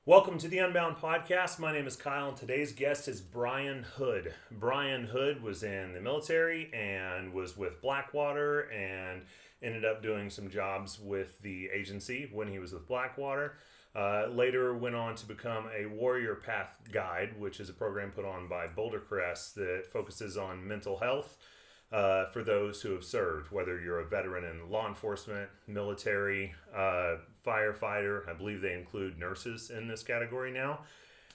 Welcome to the Unbound podcast. My name is Kyle, and today's guest is Bryan Hood. Bryan Hood was in the military and was with Blackwater and ended up doing some jobs with the agency when he was with Blackwater. Later went on to become a Warrior PATHH guide, which is a program put on by Boulder Crest that focuses on mental health for those who have served, whether you're a veteran in law enforcement, military, firefighter. I believe they include nurses in this category now.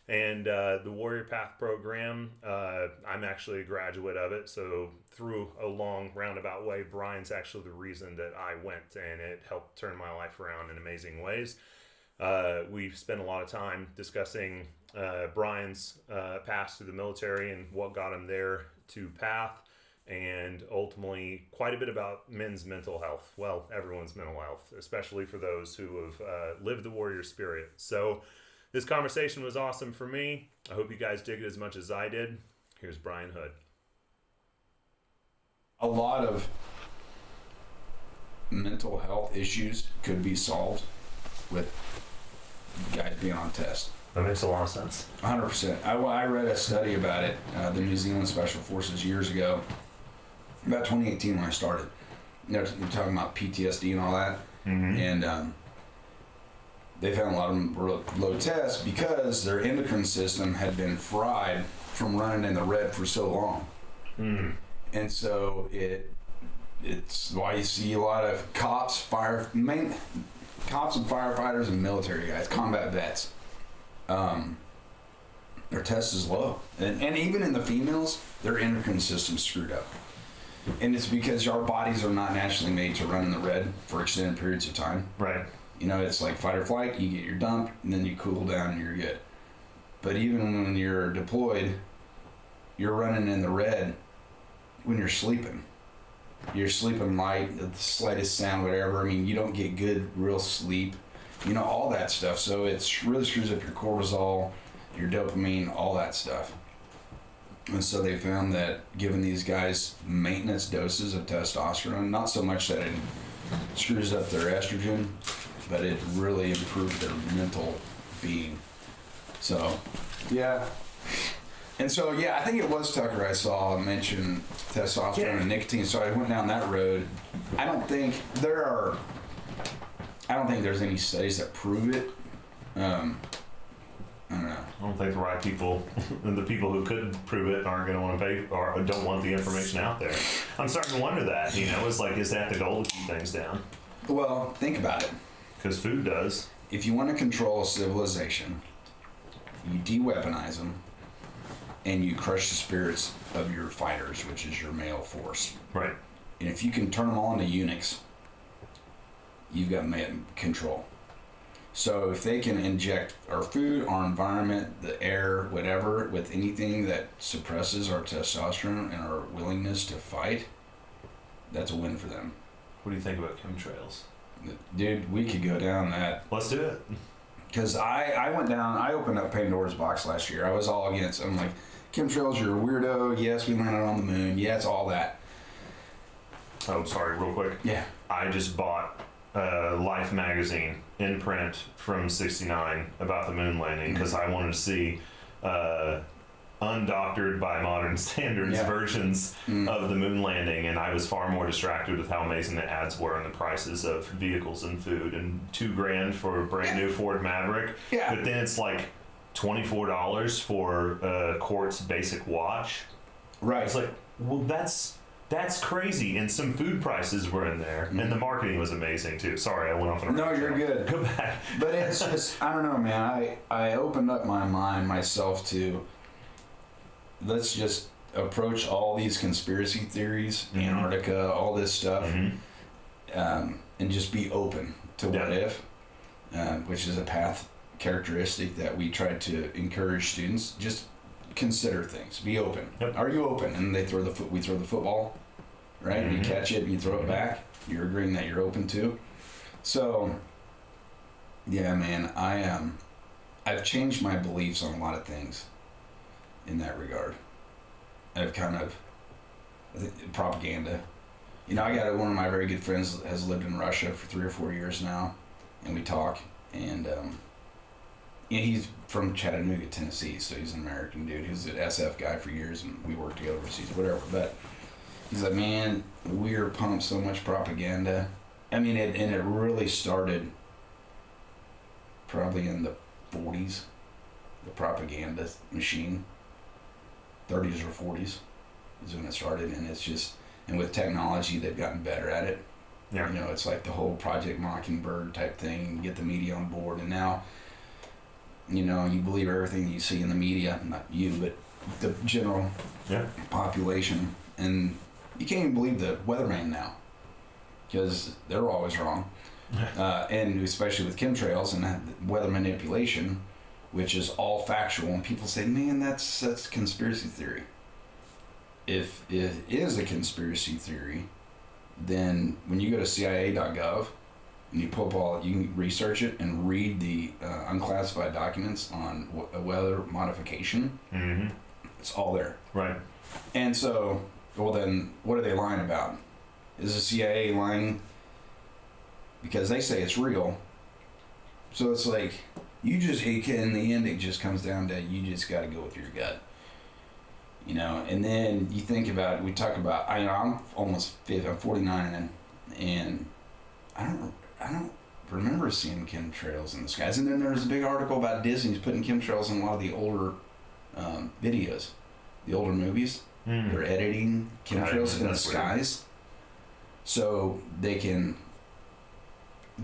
And the Warrior PATHH program, I'm actually a graduate of it. So through a long roundabout way, Bryan's actually the reason that I went, and it helped turn my life around in amazing ways. We've spent a lot of time discussing Bryan's past through the military and what got him there to PATHH, and ultimately quite a bit about men's mental health. Well, everyone's mental health, especially for those who have lived the warrior spirit. So this conversation was awesome for me. I hope you guys dig it as much as I did. Here's Bryan Hood. A lot of mental health issues could be solved with guys being on test. That makes a lot of sense. 100%. I read a study about it, the New Zealand Special Forces years ago, about 2018 when I started. You're talking about PTSD and all that. Mm-hmm. And they found a lot of them were low tests because their endocrine system had been fried from running in the red for so long. Mm. And so it's why you see a lot of cops and firefighters and military guys, combat vets. Their test is low. And even in the females, their endocrine system's screwed up. And it's because our bodies are not naturally made to run in the red for extended periods of time. Right. You know, it's like fight or flight, you get your dump, and then you cool down and you're good. But even when you're deployed, you're running in the red when you're sleeping. You're sleeping light, the slightest sound, whatever. I mean, you don't get good, real sleep. You know, all that stuff. So it really screws up your cortisol, your dopamine, all that stuff. And so they found that giving these guys maintenance doses of testosterone, not so much that it screws up their estrogen, but it really improved their mental being. So, yeah. And so, yeah, I think it was Tucker I saw mention testosterone and nicotine, so I went down that road. I don't think there's any studies that prove it. I don't know. I don't think the right people, and the people who could prove it aren't going to want to pay or don't want the information out there. I'm starting to wonder that, it's like, is that the goal to keep things down? Well, think about it. Because food does. If you want to control a civilization, you de-weaponize them, and you crush the spirits of your fighters, which is your male force. Right. And if you can turn them all into eunuchs, you've got control. So if they can inject our food, our environment, the air, whatever, with anything that suppresses our testosterone and our willingness to fight, that's a win for them. What do you think about chemtrails? Dude, we could go down that. Let's do it. Because I opened up Pandora's box last year. I was all against. I'm like, chemtrails, you're a weirdo. Yes, we landed on the moon. Yeah, it's all that. Oh, sorry, real quick. Yeah. I just bought Life magazine in print from '69 about the moon landing because I wanted to see undoctored by modern standards versions of the moon landing, and I was far more distracted with how amazing the ads were and the prices of vehicles and food, and $2,000 for a brand new Ford Maverick. Yeah. But then it's like $24 for a Quartz basic watch. Right. It's like, well, that's crazy. And some food prices were in there, and the marketing was amazing too. Sorry, I went off on a No, you're good. Go back. But it's just, I don't know, man. I opened up my mind myself to, let's just approach all these conspiracy theories, Antarctica, all this stuff, and just be open to what if, which is a PATHH characteristic that we try to encourage students. Just consider things. Be open. Yep. Are you open? And we throw the football, right? You catch it and you throw it back. You're agreeing that you're open to. So, yeah, man, I've changed my beliefs on a lot of things in that regard. I've kind of propaganda. I got one of my very good friends has lived in Russia for 3 or 4 years now, and we talk, and he's from Chattanooga, Tennessee, so he's an American dude. He was an SF guy for years, and we worked together overseas, whatever. But he's like, man, we're pumped so much propaganda. I mean, it really started probably in the 40s, the propaganda machine. 30s or 40s is when it started, and it's just, and with technology, they've gotten better at it. Yeah. You know, it's like the whole Project Mockingbird type thing, get the media on board, and now, you know, you believe everything you see in the media, not you, but the general population, and you can't even believe the weatherman now, because they're always wrong, and especially with chemtrails and that weather manipulation, which is all factual, and people say, man, that's conspiracy theory. If it is a conspiracy theory, then when you go to CIA.gov and you pull up all, you can research it and read the unclassified documents on weather modification. Mm-hmm. It's all there. Right. And so, well then, what are they lying about? Is the CIA lying because they say it's real? So it's like, in the end, it just comes down to you just got to go with your gut. You know, and then you think about it, we talk about, I'm almost 50, I'm 49, and I don't remember seeing chemtrails in the skies. And then there's a big article about Disney's putting chemtrails in a lot of the older videos, the older movies. They're editing chemtrails in the skies so they can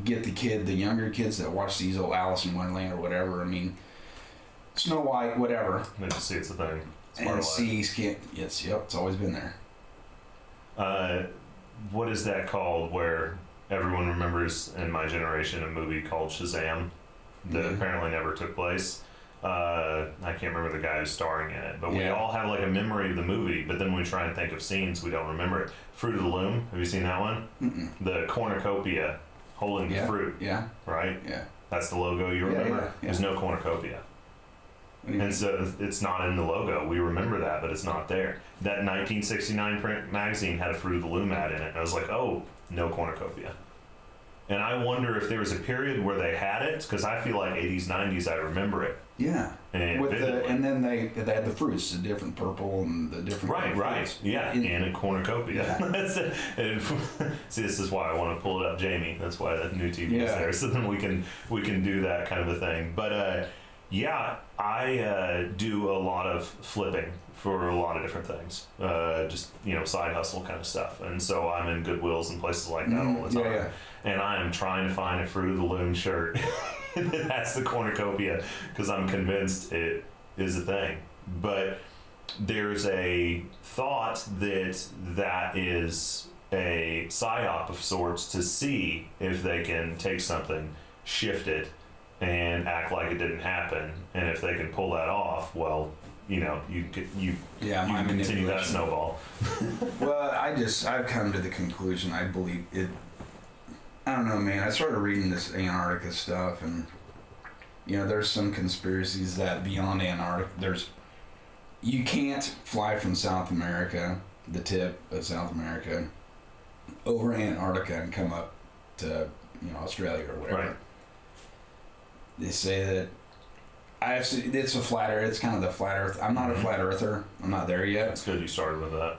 get the younger kids that watch these old Alice in Wonderland or whatever. I mean, Snow White, whatever. They just see it's a thing. And seas can't. It's always been there. What is that called? Where everyone remembers in my generation a movie called Shazam that apparently never took place. I can't remember the guy who's starring in it, but we all have like a memory of the movie. But then when we try and think of scenes, we don't remember it. Fruit of the Loom. Have you seen that one? Mm-mm. The cornucopia holding the fruit. Yeah. Right. Yeah. That's the logo you remember. Yeah. There's no cornucopia. And so it's not in the logo. We remember that, but it's not there. That 1969 print magazine had a Fruit of the Loom ad in it. And I was like, oh, no cornucopia. And I wonder if there was a period where they had it, because I feel like 80s, 90s, I remember it. Yeah. And then they had the fruits, the different purple and the different Right. Yeah, and a cornucopia. Yeah. See, this is why I want to pull it up, Jamie. That's why that new TV is there, so then we can do that kind of a thing. But I do a lot of flipping for a lot of different things, just side hustle kind of stuff, and so I'm in Goodwills and places like that all the time. And I am trying to find a Fruit of the Loom shirt that has the cornucopia because I'm convinced it is a thing. But there's a thought that is a psyop of sorts to see if they can take something, shift it, and act like it didn't happen. And if they can pull that off, well, you can continue that snowball. Well, I've come to the conclusion, I believe it. I don't know, man. I started reading this Antarctica stuff, and there's some conspiracies that beyond Antarctica, you can't fly from South America, the tip of South America, over Antarctica and come up to Australia or whatever. Right. They say that it's a flat earth. It's kind of the flat earth. I'm not a flat earther. I'm not there yet. It's good you started with that.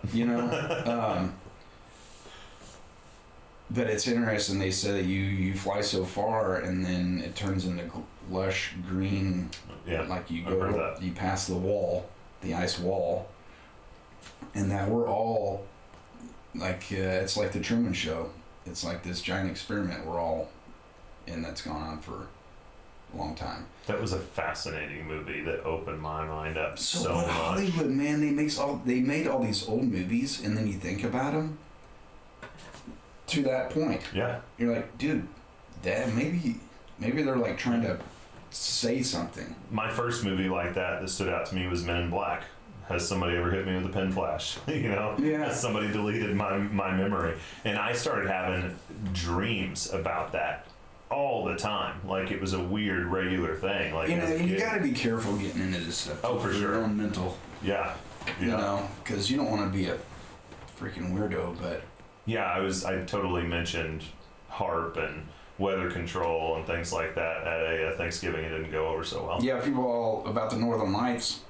But it's interesting. They say that you fly so far and then it turns into lush green. Yeah. Like you pass the wall, the ice wall, and that we're all like it's like the Truman Show. It's like this giant experiment we're all in that's gone on for a long time. That was a fascinating movie that opened my mind up so much. Hollywood, man, they made all these old movies, and then you think about them to that point. Yeah. You're like, dude, that maybe they're like trying to say something. My first movie like that stood out to me was Men in Black. Has somebody ever hit me with a pen flash? Yeah. Has somebody deleted my memory? And I started having dreams about that all the time. Like it was a weird, regular thing. Like you got to be careful getting into this stuff. Oh, for sure. Your own mental. Yeah. Because you don't want to be a freaking weirdo, but. Yeah, I totally mentioned HARP and weather control and things like that at a Thanksgiving. It didn't go over so well. Yeah, people all about the Northern Lights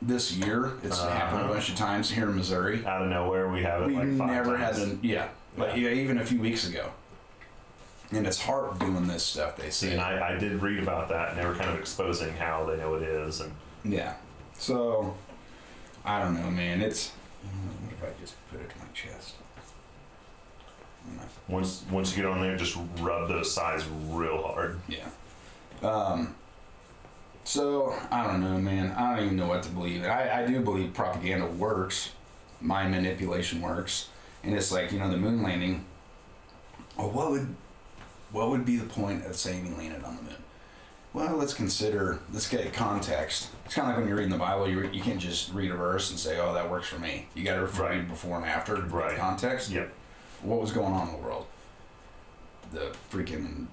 this year. It's happened a bunch of times here in Missouri. Out of nowhere, we have it We like 5 never times. had them. Yeah, like even a few weeks ago. And it's hard doing this stuff. They say. And I did read about that, and they were kind of exposing how they know it is. And Yeah. So I don't know, man. It's what if I just put it to my chest? once you get on there, just rub those sides real hard. Yeah. So I don't know, man. I don't even know what to believe. I do believe propaganda works, mind manipulation works, and it's like, the moon landing. Well, what would be the point of saying he landed on the moon? Well, let's get context. It's kind of like when you're reading the Bible, you can't just read a verse and say, oh, that works for me. You got to read before and after to get context. Yep. What was going on in the world? The freaking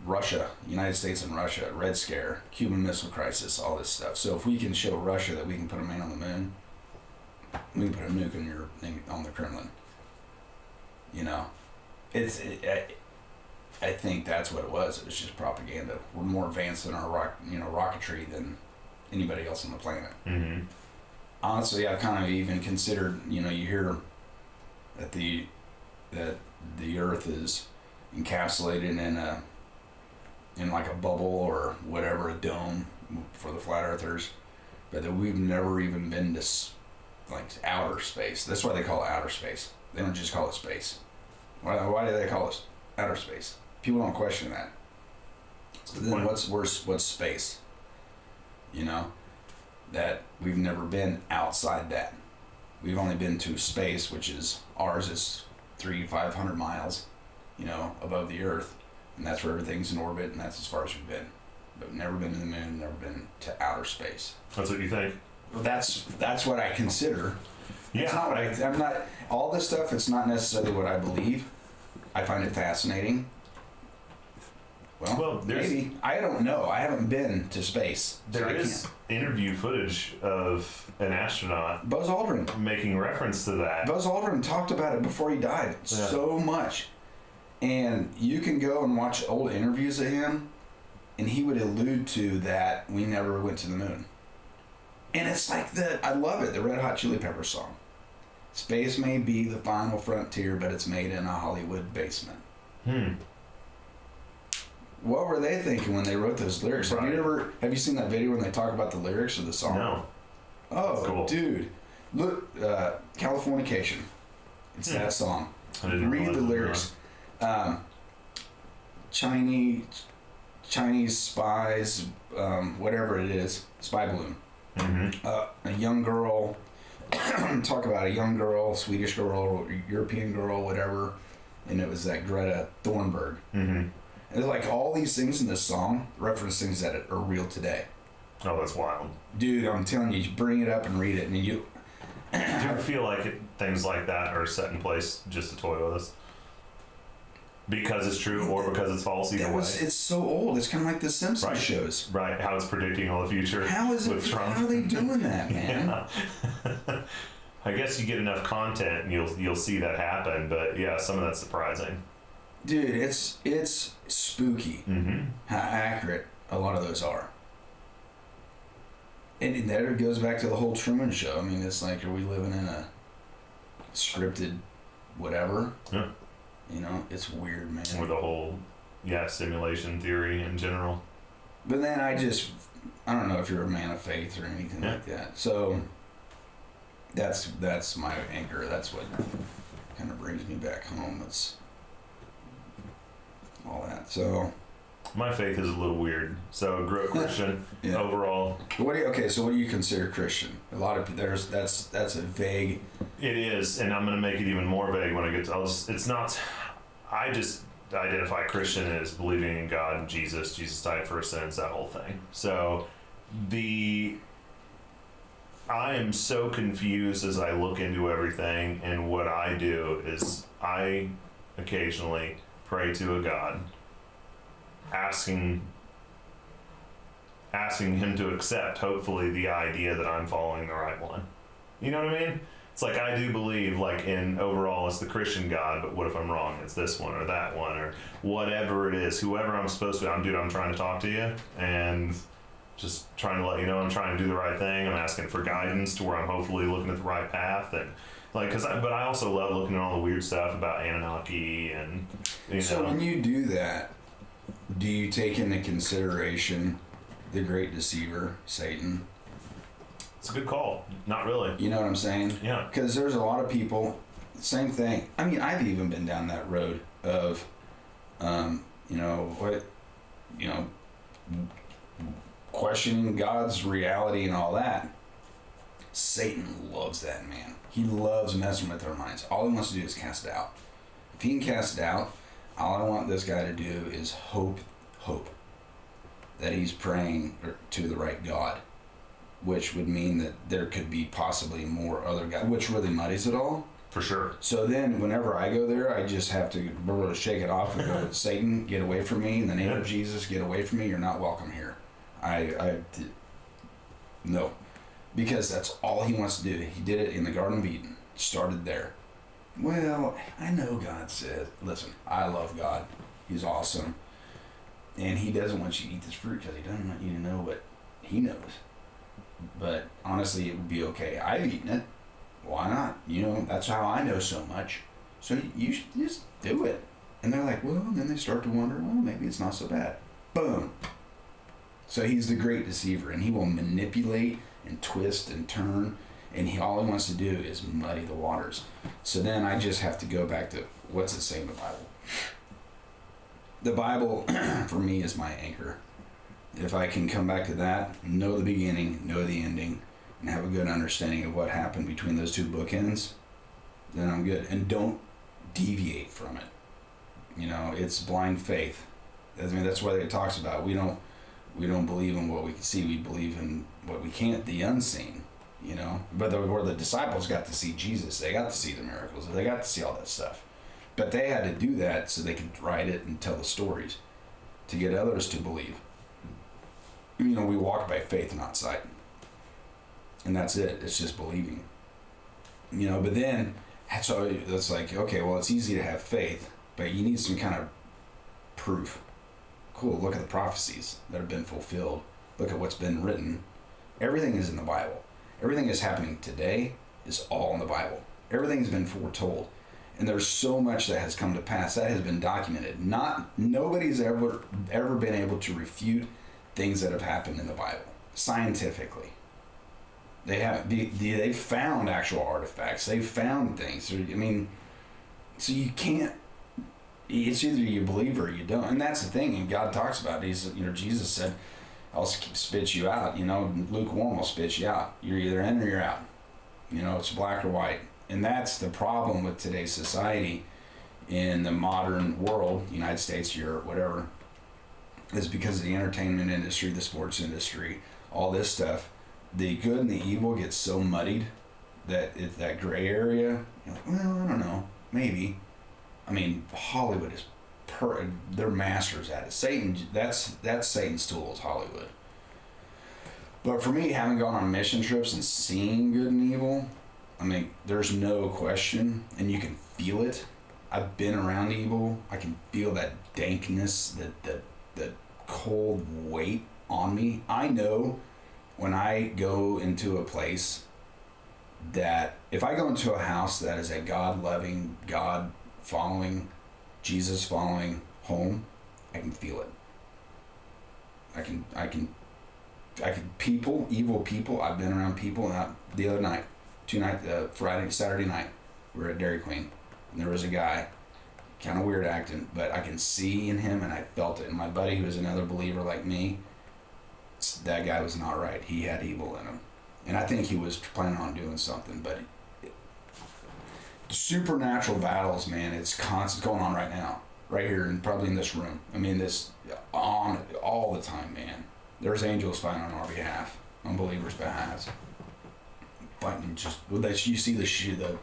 Russia, United States and Russia, Red Scare, Cuban Missile Crisis, all this stuff. So if we can show Russia that we can put a man on the moon, we can put a nuke on the Kremlin. I think that's what it was. It was just propaganda. We're more advanced in our rocketry than anybody else on the planet. Mm-hmm. Honestly, I've kind of even considered. You hear that the Earth is encapsulated in like a bubble or whatever, a dome for the flat earthers, but that we've never even been to like outer space. That's why they call it outer space. They don't just call it space. Why do they call it outer space? People don't question that. So then what's space? That we've never been outside that. We've only been to space, which is ours is 300-500 miles, above the Earth, and that's where everything's in orbit, and that's as far as we've been. But never been to the moon, never been to outer space. That's what you think? That's what I consider. Yeah. It's not what I'm not. All this stuff. It's not necessarily what I believe. I find it fascinating. Well, maybe. I don't know. I haven't been to space. There is interview footage of an astronaut, Buzz Aldrin, making reference to that. Buzz Aldrin talked about it before he died so much. And you can go and watch old interviews of him, and he would allude to that we never went to the moon. And it's like I love it, the Red Hot Chili Peppers song. Space may be the final frontier, but it's made in a Hollywood basement. What were they thinking when they wrote those lyrics? Right. Have you seen that video when they talk about the lyrics of the song? No. Oh, cool. Dude. Look, Californication. It's that song. I didn't read the lyrics. Chinese spies, whatever it is, spy balloon. Mm-hmm. A young girl, talk about a young girl, Swedish girl, European girl, whatever, and it was that Greta Thunberg. Mm-hmm. And like all these things in this song reference things that are real today. Oh, that's wild. Dude, I'm telling you, bring it up and read it, and you... Do you ever feel like things like that are set in place just to toy with us? Because it's true or because it's false, either way. It's so old. It's kind of like the Simpsons shows. Right, how it's predicting all the future. How is it? With Trump. How are they doing that, man? Yeah. I guess you get enough content and you'll see that happen, but yeah, some of that's surprising. Dude, it's spooky how accurate a lot of those are. And that goes back to the whole Truman Show. I mean, it's like, are we living in a scripted whatever? Yeah. It's weird, man. Or the whole, simulation theory in general. But then I don't know if you're a man of faith or anything like that. So that's my anchor. That's what kind of brings me back home. It's all that. So my faith is a little weird. So grew up Christian overall. So what do you consider Christian? A lot of that's a vague. It is, and I'm going to make it even more vague when I get to. It's not. I just identify Christian as believing in God and Jesus. Jesus died for our sins. That whole thing. So I am so confused as I look into everything, and what I do is I occasionally pray to a God, asking him to accept, hopefully, the idea that I'm following the right one. You know what I mean? It's like, I do believe, like, in overall it's the Christian God, but what if I'm wrong? It's this one or that one or whatever it is. Whoever I'm supposed to be, I'm trying to talk to you and just trying to let you know I'm trying to do the right thing. I'm asking for guidance to where I'm hopefully looking at the right path. And like, but I also love looking at all the weird stuff about Anunnaki and, So when you do that, do you take into consideration the great deceiver, Satan? It's a good call. Not really. You know what I'm saying? Yeah. Because there's a lot of people, same thing. I mean, I've even been down that road of, questioning God's reality and all that. Satan loves that, man. He loves messing with our minds. All he wants to do is cast it out. If he can cast it out, all I want this guy to do is hope that he's praying to the right God, which would mean that there could be possibly more other gods, which really muddies it all. For sure. So then whenever I go there, I just have to shake it off and go, Satan, get away from me. In the name of Jesus, get away from me. You're not welcome here. No. Because that's all he wants to do. He did it in the Garden of Eden. Started there. Well, I know God says, listen, I love God. He's awesome. And he doesn't want you to eat this fruit because he doesn't want you to know what he knows. But honestly, it would be okay. I've eaten it. Why not? That's how I know so much. So you should just do it. And they're like, well, and then they start to wonder, well, maybe it's not so bad. Boom. So he's the great deceiver, and he will manipulate and twist and turn, and all he wants to do is muddy the waters. So then I just have to go back to what's it say in the Bible. The Bible, for me, is my anchor. If I can come back to that, know the beginning, know the ending, and have a good understanding of what happened between those two bookends, then I'm good. And don't deviate from it. It's blind faith. I mean, that's what it talks about. We don't believe in what we can see. We believe in what we can't, the unseen. But where the disciples got to see Jesus, they got to see the miracles, they got to see all that stuff. But they had to do that so they could write it and tell the stories to get others to believe. We walk by faith, not sight. And that's it. It's just believing. But then, so it's like, okay, well, it's easy to have faith, but you need some kind of proof. Cool, look at the prophecies that have been fulfilled. Look at what's been written. Everything is in the Bible. Everything that's happening today is all in the Bible. Everything's been foretold. And there's so much that has come to pass that has been documented. Nobody's ever been able to refute things that have happened in the Bible scientifically. They haven't. They've found actual artifacts. They've found things. So you can't. It's either you believe or you don't, and that's the thing. And God talks about it. Jesus said, "I'll spit you out." Lukewarm will spit you out. You're either in or you're out. It's black or white. And that's the problem with today's society in the modern world, United States, Europe, whatever, is because of the entertainment industry, the sports industry, all this stuff. The good and the evil gets so muddied that it's that gray area. You're like, well, I don't know, maybe. Hollywood is they're masters at it. Satan, that's Satan's tool, is Hollywood. But for me, having gone on mission trips and seeing good and evil, there's no question, and you can feel it. I've been around evil. I can feel that dankness, that cold weight on me. I know when I go into a place that if I go into a house that is a God-loving, God-following, Jesus-following home, I can feel it. I can evil people. I've been around people. And the other night, Saturday night, we were at Dairy Queen, and there was a guy, kind of weird acting, but I can see in him, and I felt it. And my buddy, who was another believer like me, that guy was not right. He had evil in him, and I think he was planning on doing something. But supernatural battles, man, it's constant going on right now, right here, and probably in this room. This on all the time, man. There's angels fighting on our behalf, on believers' behalves. Fighting you see the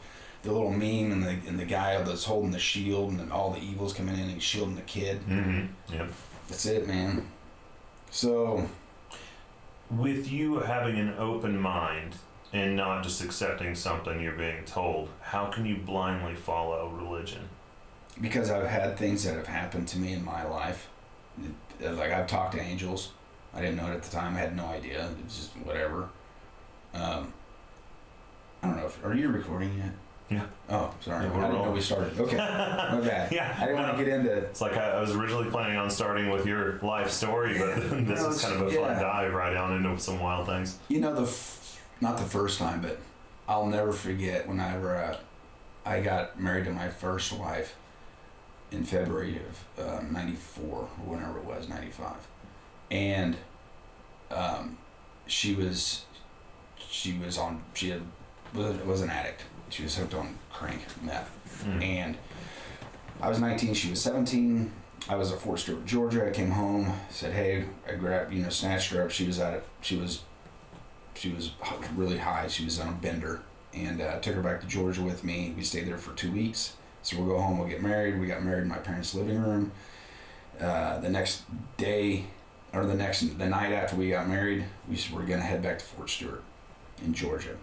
little meme and the guy that's holding the shield, and then all the evil's coming in and he's shielding the kid. Mm-hmm. Yep. That's it, man. So, with you having an open mind and not just accepting something you're being told. How can you blindly follow religion? Because I've had things that have happened to me in my life. Like, I've talked to angels. I didn't know it at the time. I had no idea. It was just whatever. I don't know. Are you recording yet? Yeah. Oh, sorry. Yeah, I didn't know we started. Okay. My bad. Yeah. I didn't want to get into... It's like I was originally planning on starting with your life story, but this is kind of a fun dive right down into some wild things. You know, not the first time, but I'll never forget whenever I got married to my first wife in February of 94, or whenever it was, 95. And she was an addict. She was hooked on crank meth. And I was 19, she was 17. I was at Fort Stewart, Georgia. I came home, said, hey, I grabbed, snatched her up. She was really high. She was on a bender, and took her back to Georgia with me. We stayed there for 2 weeks. So we'll go home, we'll get married. We got married in my parents' living room. The next day, or the night after we got married, we were gonna head back to Fort Stewart in Georgia.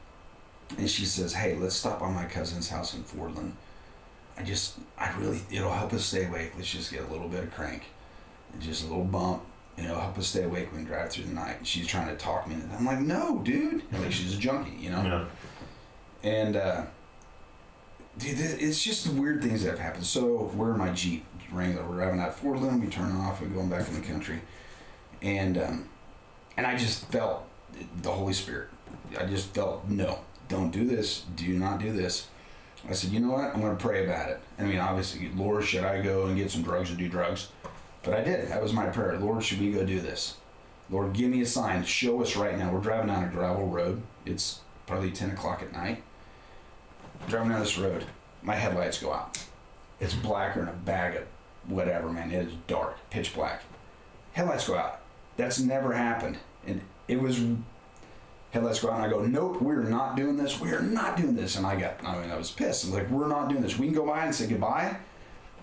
And she says, hey, let's stop by my cousin's house in Fordland. It'll help us stay awake. Let's just get a little bit of crank. And just a little bump. It'll help us stay awake when we drive through the night. And she's trying to talk me into that. I'm like, no, dude. Like, she's a junkie, Yeah. And, dude, it's just the weird things that have happened. So we're in my Jeep Wrangler. We're driving out Fordland. We turn off. We're going back in the country. And I just felt the Holy Spirit. I just felt, no, don't do this. Do not do this. I said, you know what? I'm going to pray about it. I mean, obviously, Lord, should I go and get some drugs and do drugs? But I did. That was my prayer. Lord, should we go do this? Lord, give me a sign. Show us right now. We're driving down a gravel road. It's probably 10 o'clock at night. Driving down this road. My headlights go out. It's blacker than a bag of whatever, man. It is dark. Pitch black. Headlights go out. That's never happened. And it was... Headlights go out, and I go, nope, we're not doing this. We're not doing this. And I was pissed. I was like, we're not doing this. We can go by and say goodbye,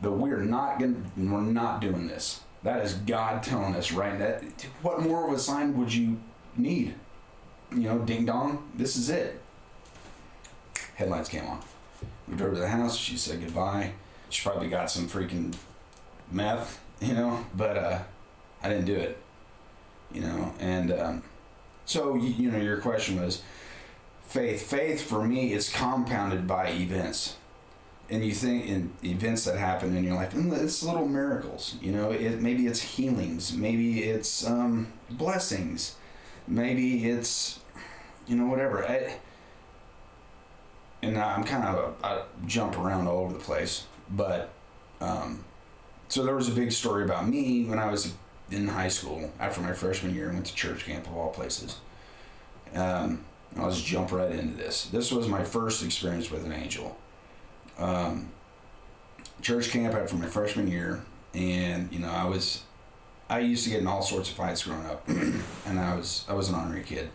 but we're not doing this. That is God telling us, right? That, what more of a sign would you need? Ding dong, this is it. Headlights came on. We drove to the house. She said goodbye. She probably got some freaking meth, but I didn't do it, and so, your question was faith. Faith for me is compounded by events. And you think in events that happen in your life, it's little miracles, maybe it's healings, maybe it's blessings, maybe it's, whatever. I'm kind of I jump around all over the place, but so there was a big story about me when I was in high school. After my freshman year, I went to church camp of all places. I'll just jump right into this. This was my first experience with an angel. Church camp after my freshman year, and I used to get in all sorts of fights growing up, and I was an ornery kid.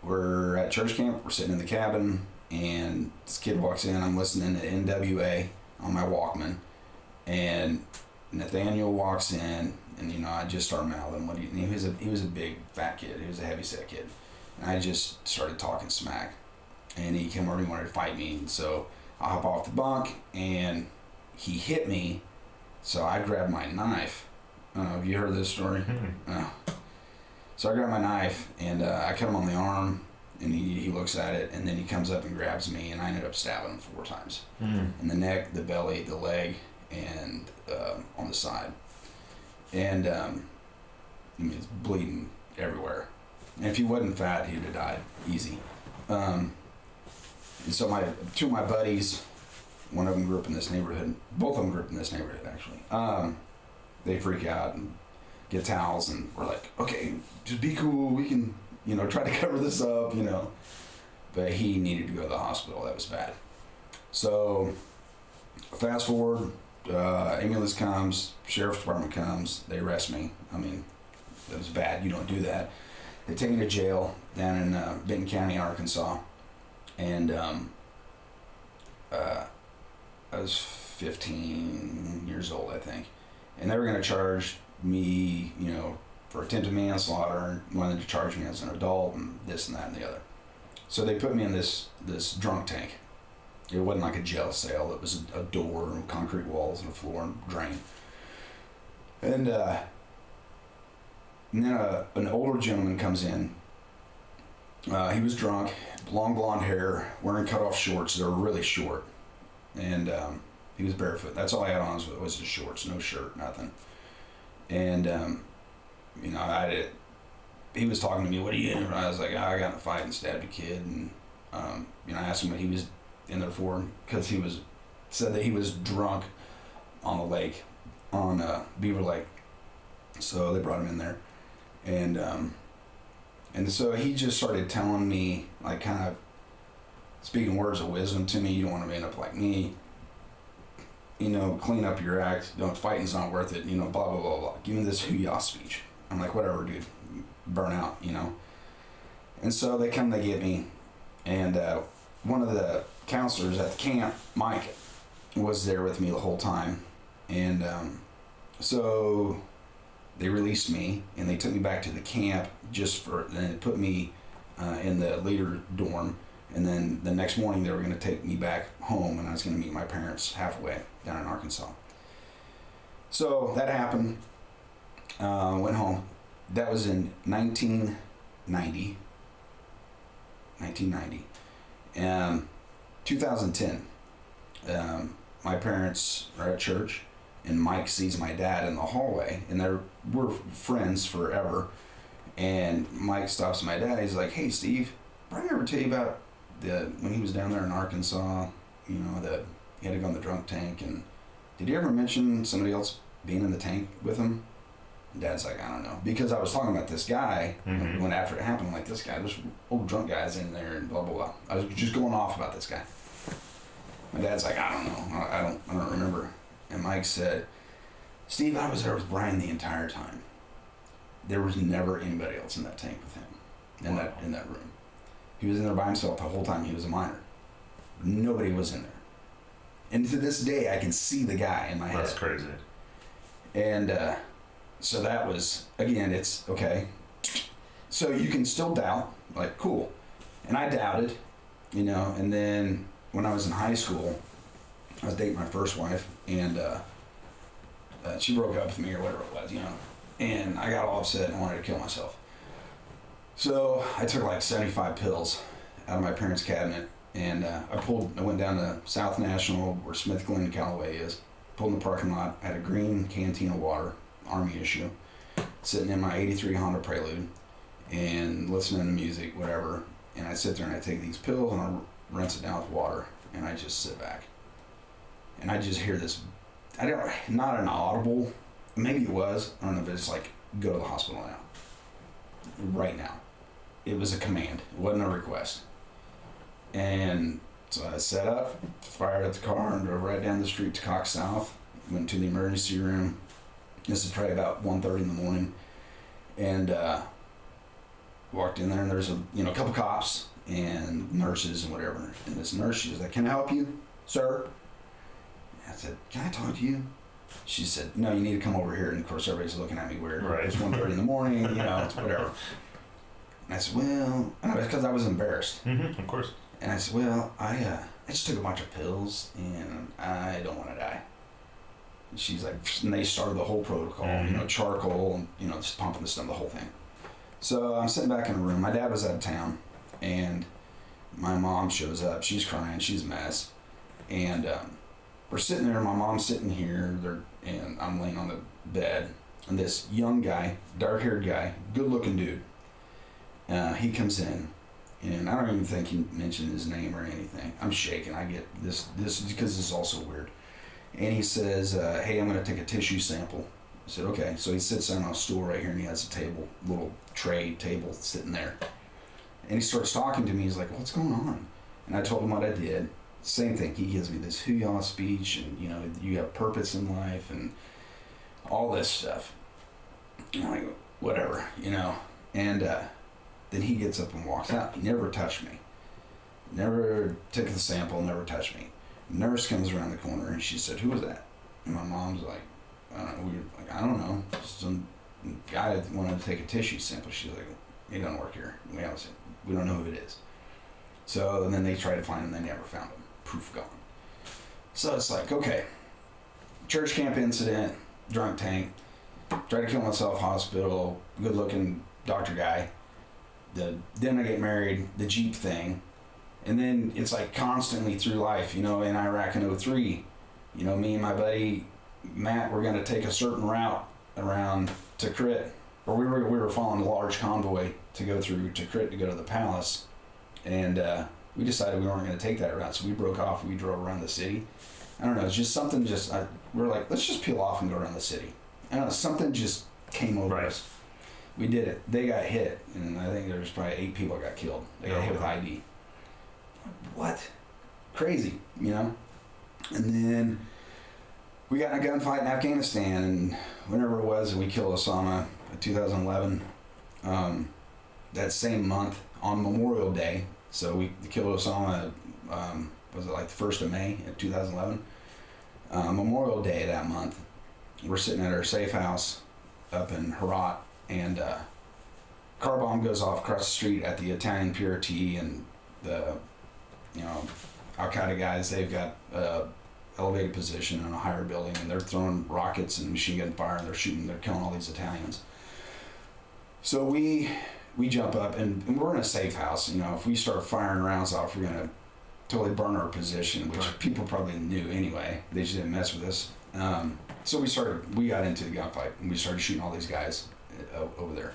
We're at church camp. We're sitting in the cabin, and this kid walks in. I'm listening to NWA on my Walkman, and Nathaniel walks in, and I just start mouthing what he was a big fat kid. He was a heavyset kid, and I just started talking smack, and he came over and wanted to fight me. And so I hop off the bunk, and he hit me. So I grabbed my knife. Have you heard this story? No. So I grabbed my knife, and I cut him on the arm, and he looks at it, and then he comes up and grabs me, and I ended up stabbing him 4 times. In the neck, the belly, the leg, and on the side. And it's bleeding everywhere. And if he wasn't fat, he'd have died easy. And so 2 of my buddies, one of them grew up in this neighborhood. Both of them grew up in this neighborhood, actually. They freak out and get towels, and we're like, okay, just be cool. We can, try to cover this up, But he needed to go to the hospital. That was bad. So fast forward, ambulance comes, sheriff's department comes, they arrest me. I mean, that was bad. You don't do that. They take me to jail down in Benton County, Arkansas. And I was 15 years old, I think. And they were going to charge me, for attempted manslaughter and wanted to charge me as an adult and this and that and the other. So they put me in this drunk tank. It wasn't like a jail cell. It was a door and concrete walls and a floor and drain. And then an older gentleman comes in. He was drunk, long blonde hair, wearing cut-off shorts. They were really short. And he was barefoot. That's all I had on was his shorts, no shirt, nothing. And, you know, he was talking to me, what are you doing? I was like, I got in a fight and stabbed a kid. And, you know, I asked him what he was in there for, because said that he was drunk on the lake, on Beaver Lake. So they brought him in there. And so he just started telling me, like, kind of speaking words of wisdom to me. You don't want to end up like me. You know, clean up your act. You know, fighting's not worth it. You know, blah, blah, blah, blah. Give me this hoo-yah speech. I'm like, whatever, dude. Burn out, you know. And so they get me. And one of the counselors at the camp, Mike, was there with me the whole time. And so they released me, and they took me back to the camp and they put me in the leader dorm. And then the next morning they were going to take me back home, and I was going to meet my parents halfway down in Arkansas. So that happened. Went home. That was in 1990. 2010. My parents are at church, and Mike sees my dad in the hallway, and we're friends forever. And Mike stops my dad. He's like, "Hey, Steve, Brian ever tell you about when he was down there in Arkansas? You know, that he had to go in the drunk tank, and did he ever mention somebody else being in the tank with him?" And Dad's like, "I don't know," because I was talking about this guy when after it happened. I'm like, this guy, this old drunk guy's in there, and blah blah blah. I was just going off about this guy. My dad's like, "I don't know, I don't remember." And Mike said, "Steve, I was there with Brian the entire time. There was never anybody else in that tank with him, in that room. He was in there by himself the whole time he was a minor. Nobody was in there. And to this day, I can see the guy in my head." That's crazy. And so that was, again, it's okay. So you can still doubt, like, cool. And I doubted, you know. And then when I was in high school, I was dating my first wife, and she broke up with me or whatever it was, you know. And I got all upset and I wanted to kill myself. So I took like 75 pills out of my parents' cabinet, and I went down to South National, where Smith Glen Callaway is, pulled in the parking lot, had a green canteen of water, Army issue, sitting in my 83 Honda Prelude and listening to music, whatever. And I sit there and I take these pills and I rinse it down with water, and I just sit back. And I just hear this, not an audible, maybe it was, I don't know, but it's like, go to the hospital now. Right now. It was a command. It wasn't a request. And so I set up, fired up the car, and drove right down the street to Cox South. Went to the emergency room. This is probably about 1:30 in the morning. And walked in there, and there's a couple cops and nurses and whatever. And this nurse, she was like, "Can I help you, sir?" I said, "Can I talk to you?" She said, "No, you need to come over here." And of course, everybody's looking at me weird. Right. It's 1:30 in the morning, it's whatever. And I said, "Well," because I was embarrassed. Of course. And I said, "Well, I just took a bunch of pills, and I don't want to die." And she's like, and they started the whole protocol, charcoal, and, just pumping the stuff, the whole thing. So I'm sitting back in the room. My dad was out of town, and my mom shows up. She's crying. She's a mess. And we're sitting there. My mom's sitting here, and I'm laying on the bed. And this young guy, dark-haired guy, good-looking dude, he comes in. And I don't even think he mentioned his name or anything. I'm shaking. I get this is because this is also weird. And he says, "Hey, I'm going to take a tissue sample." I said, "Okay." So he sits down on a stool right here, and he has a table, little tray table sitting there. And he starts talking to me. He's like, "What's going on?" And I told him what I did. Same thing. He gives me this hoo-yah speech, and, you have purpose in life and all this stuff. And I'm like, whatever, And then he gets up and walks out. He never touched me. Never took the sample, never touched me. Nurse comes around the corner, and she said, "Who was that?" And my mom's like, "I don't know. I don't know. Some Guy wanted to take a tissue sample. She's like, "It doesn't work here. We don't know who it is." So and then they tried to find him. They never found him. Proof gone. So it's like, okay, church camp incident, drunk tank, tried to kill myself, hospital, good looking doctor guy. Then I get married, the Jeep thing. And then it's like constantly through life, in Iraq in 03, me and my buddy Matt were going to take a certain route around Tikrit, or we were following a large convoy to go through Tikrit to go to the palace. And we decided we weren't going to take that route, so we broke off and we drove around the city. I don't know, it's just something we're like, let's just peel off and go around the city. I don't know, something just came over us. We did it. They got hit, and I think there was probably 8 people got killed. They got hit with ID. What? Crazy, And then we got in a gunfight in Afghanistan, and whenever it was, we killed Osama in 2011. That same month on Memorial Day, so we killed Osama. Was it like the 1st of May in 2011? Memorial Day that month, we're sitting at our safe house up in Herat, and car bomb goes off across the street at the Italian PRT, and the Al-Qaeda guys, they've got elevated position in a higher building, and they're throwing rockets and machine gun fire, and they're killing all these Italians. So we jump up, and we're in a safe house. If we start firing rounds off, we're gonna totally burn our position, which people probably knew anyway. They just didn't mess with us. So we got into the gunfight, and we started shooting all these guys over there.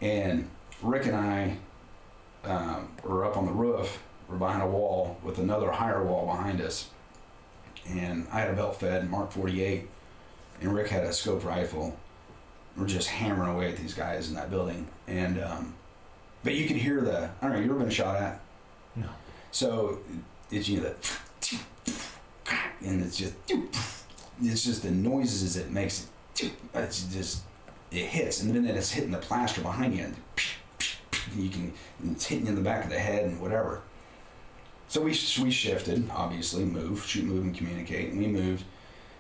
And Rick and I were up on the roof. We're behind a wall with another higher wall behind us. And I had a belt-fed Mark 48, and Rick had a scope rifle. We're just hammering away at these guys in that building. And but you could hear I don't know, you ever been shot at? No. So it's and it's just the noises it makes. It's just, it hits, and then it's hitting the plaster behind you, and it's hitting you in the back of the head and whatever. So we shifted, obviously, shoot, move, and communicate, and we moved,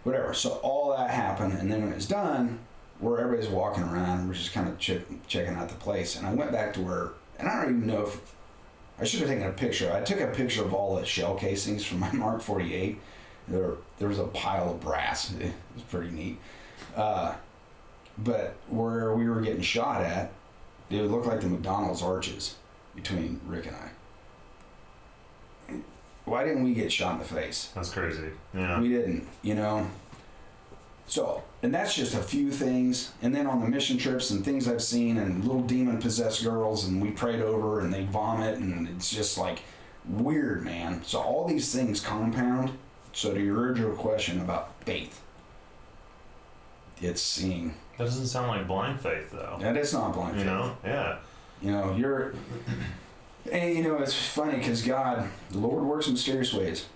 whatever. So all that happened, and then when it's done, where everybody's walking around, we're just kind of checking out the place. And I went back to where, and I don't even know if, I should have taken a picture. I took a picture of all the shell casings from my Mark 48. There was a pile of brass. It was pretty neat. But where we were getting shot at, it would look like the McDonald's arches between Rick and I. Why didn't we get shot in the face? That's crazy. Yeah. We didn't, So, and that's just a few things. And then on the mission trips and things I've seen, and little demon-possessed girls, and we prayed over, and they vomit, and it's just like weird, man. So all these things compound. So to your original question about faith, it's seeing. That doesn't sound like blind faith, though. That is not blind faith. Yeah. You're... And it's funny because God, the Lord works in mysterious ways.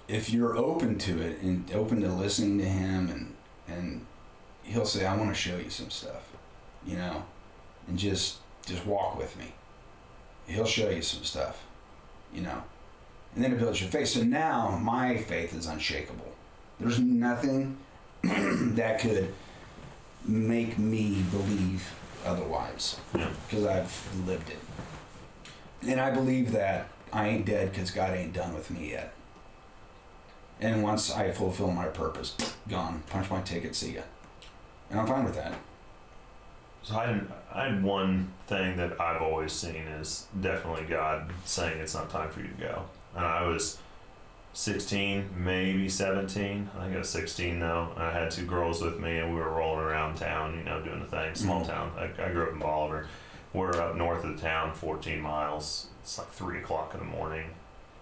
If you're open to it and open to listening to Him, and He'll say, I want to show you some stuff, and just walk with me. He'll show you some stuff, and then it builds your faith. So now my faith is unshakable. There's nothing that could make me believe otherwise, because I've lived it. And I believe that I ain't dead because God ain't done with me yet. And once I fulfill my purpose, gone, punch my ticket, see ya. And I'm fine with that. So I had one thing that I've always seen is definitely God saying it's not time for you to go. And I was 16, maybe 17. I think I was 16 though. I had 2 girls with me, and we were rolling around town, doing the thing. Small town. I grew up in Bolivar. We're up north of the town, 14 miles. It's like 3 o'clock in the morning,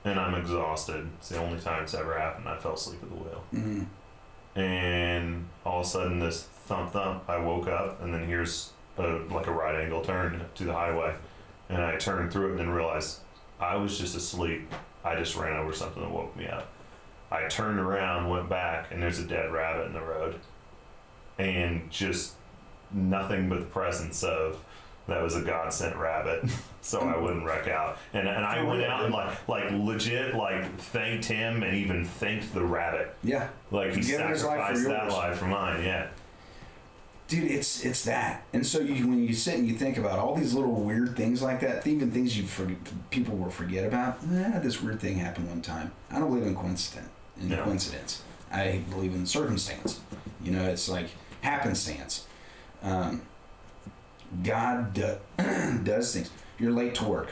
and I'm exhausted. It's the only time it's ever happened. I fell asleep at the wheel. Mm-hmm. And all of a sudden, this thump. I woke up, and then here's a right angle turn to the highway, and I turned through it and then realized I was just asleep. I just ran over something that woke me up. I turned around, went back, and there's a dead rabbit in the road, and just nothing but the presence of. That was a God-sent rabbit, so I wouldn't wreck out. And I went out and like legit thanked Him, and even thanked the rabbit. Yeah. Like He sacrificed that life for mine. Yeah. Dude, it's that. And so when you sit and you think about all these little weird things like that, even things people will forget about. This weird thing happened one time. I don't believe in coincidence. I believe in circumstance. You know, it's like happenstance. God does things. You're late to work,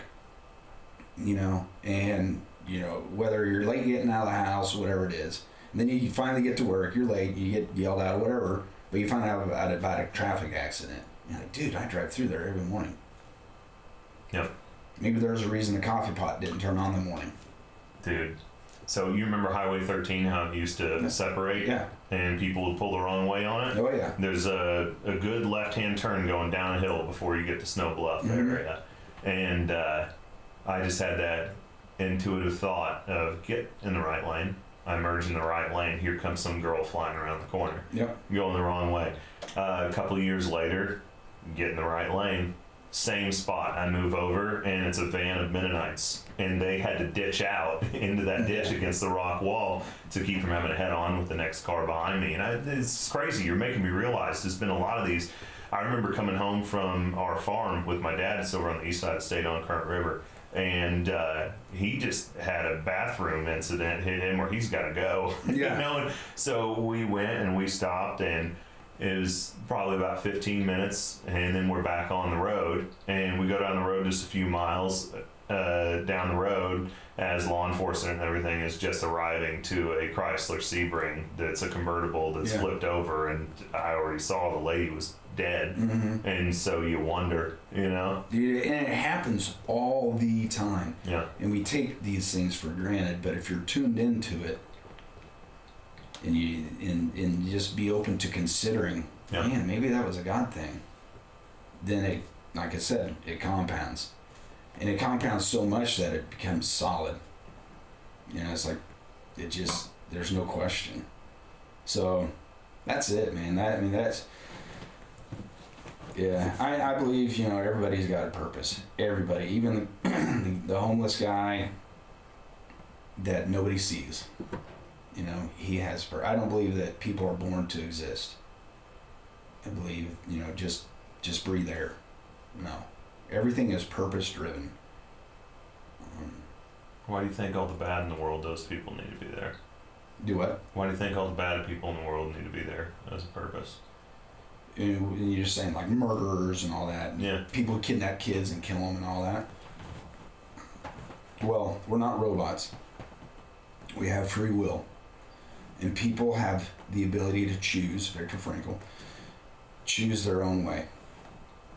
you know, and you know whether you're late getting out of the house, whatever it is. And then you finally get to work. You're late. You get yelled at or whatever. But you find out about a traffic accident. You're like, dude, I drive through there every morning. Yep. Maybe there's a reason the coffee pot didn't turn on in the morning. Dude. So you remember Highway 13, how it used to separate? Yeah. And people would pull the wrong way on it? Oh, yeah. There's a good left-hand turn going down a hill before you get to Snow Bluff area. And I just had that intuitive thought of get in the right lane. I merge in the right lane. Here comes some girl flying around the corner. Yep. Going the wrong way. A couple of years later, get in the right lane. Same spot. I move over, and it's a van of Mennonites. And they had to ditch out into that ditch against the rock wall to keep from having a head-on with the next car behind me. And it's crazy. You're making me realize there's been a lot of these. I remember coming home from our farm with my dad. It's over on the east side of the state on Current River. And he just had a bathroom incident hit him where he's got to go. Yeah. You know? And so we went and we stopped, and it was probably about 15 minutes, and then we're back on the road. And we go down the road just a few miles down the road as law enforcement and everything is just arriving to a Chrysler Sebring that's a convertible that's flipped over, and I already saw the lady was dead. And so you wonder, you know. Dude, and it happens all the time. Yeah. And we take these things for granted, but if you're tuned into it and you just be open to considering, man, maybe that was a God thing, then it, like I said, it compounds. And it compounds so much that it becomes solid. You know, it's like, it just, there's no question. So that's it, man. That's, yeah, I believe, you know, everybody's got a purpose. Everybody, even the homeless guy that nobody sees, you know, he has I don't believe that people are born to exist. I believe, you know, just breathe air. No. Everything is purpose driven. Why do you think all the bad in the world, those people need to be there? Do what? Why do you think all the bad people in the world need to be there as a purpose? And you're just saying like murderers and all that. Yeah. People who kidnap kids and kill them and all that. Well, we're not robots. We have free will. And people have the ability to choose, Viktor Frankl, choose their own way.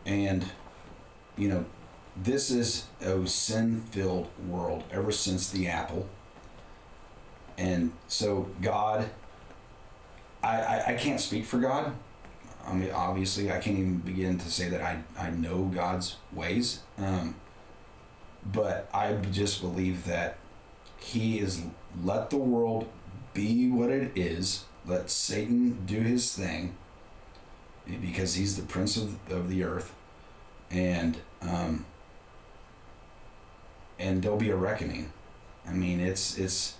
And, you know, this is a sin-filled world ever since the apple. And so God, I can't speak for God. I mean, obviously, I can't even begin to say that I know God's ways. But I just believe that He is let the world be what it is. Let Satan do his thing, because he's the prince of the earth. And there'll be a reckoning. I mean, it's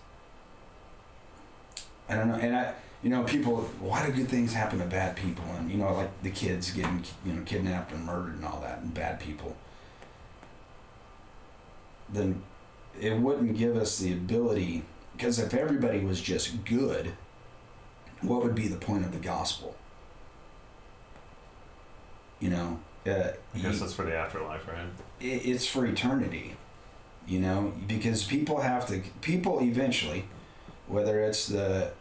I don't know. And you know, people, why do good things happen to bad people? And, you know, like the kids getting, you know, kidnapped and murdered and all that, and bad people. Then it wouldn't give us the ability, because if everybody was just good, what would be the point of the gospel? You know? I guess that's for the afterlife, right? It's for eternity. You know? Because people eventually, whether it's the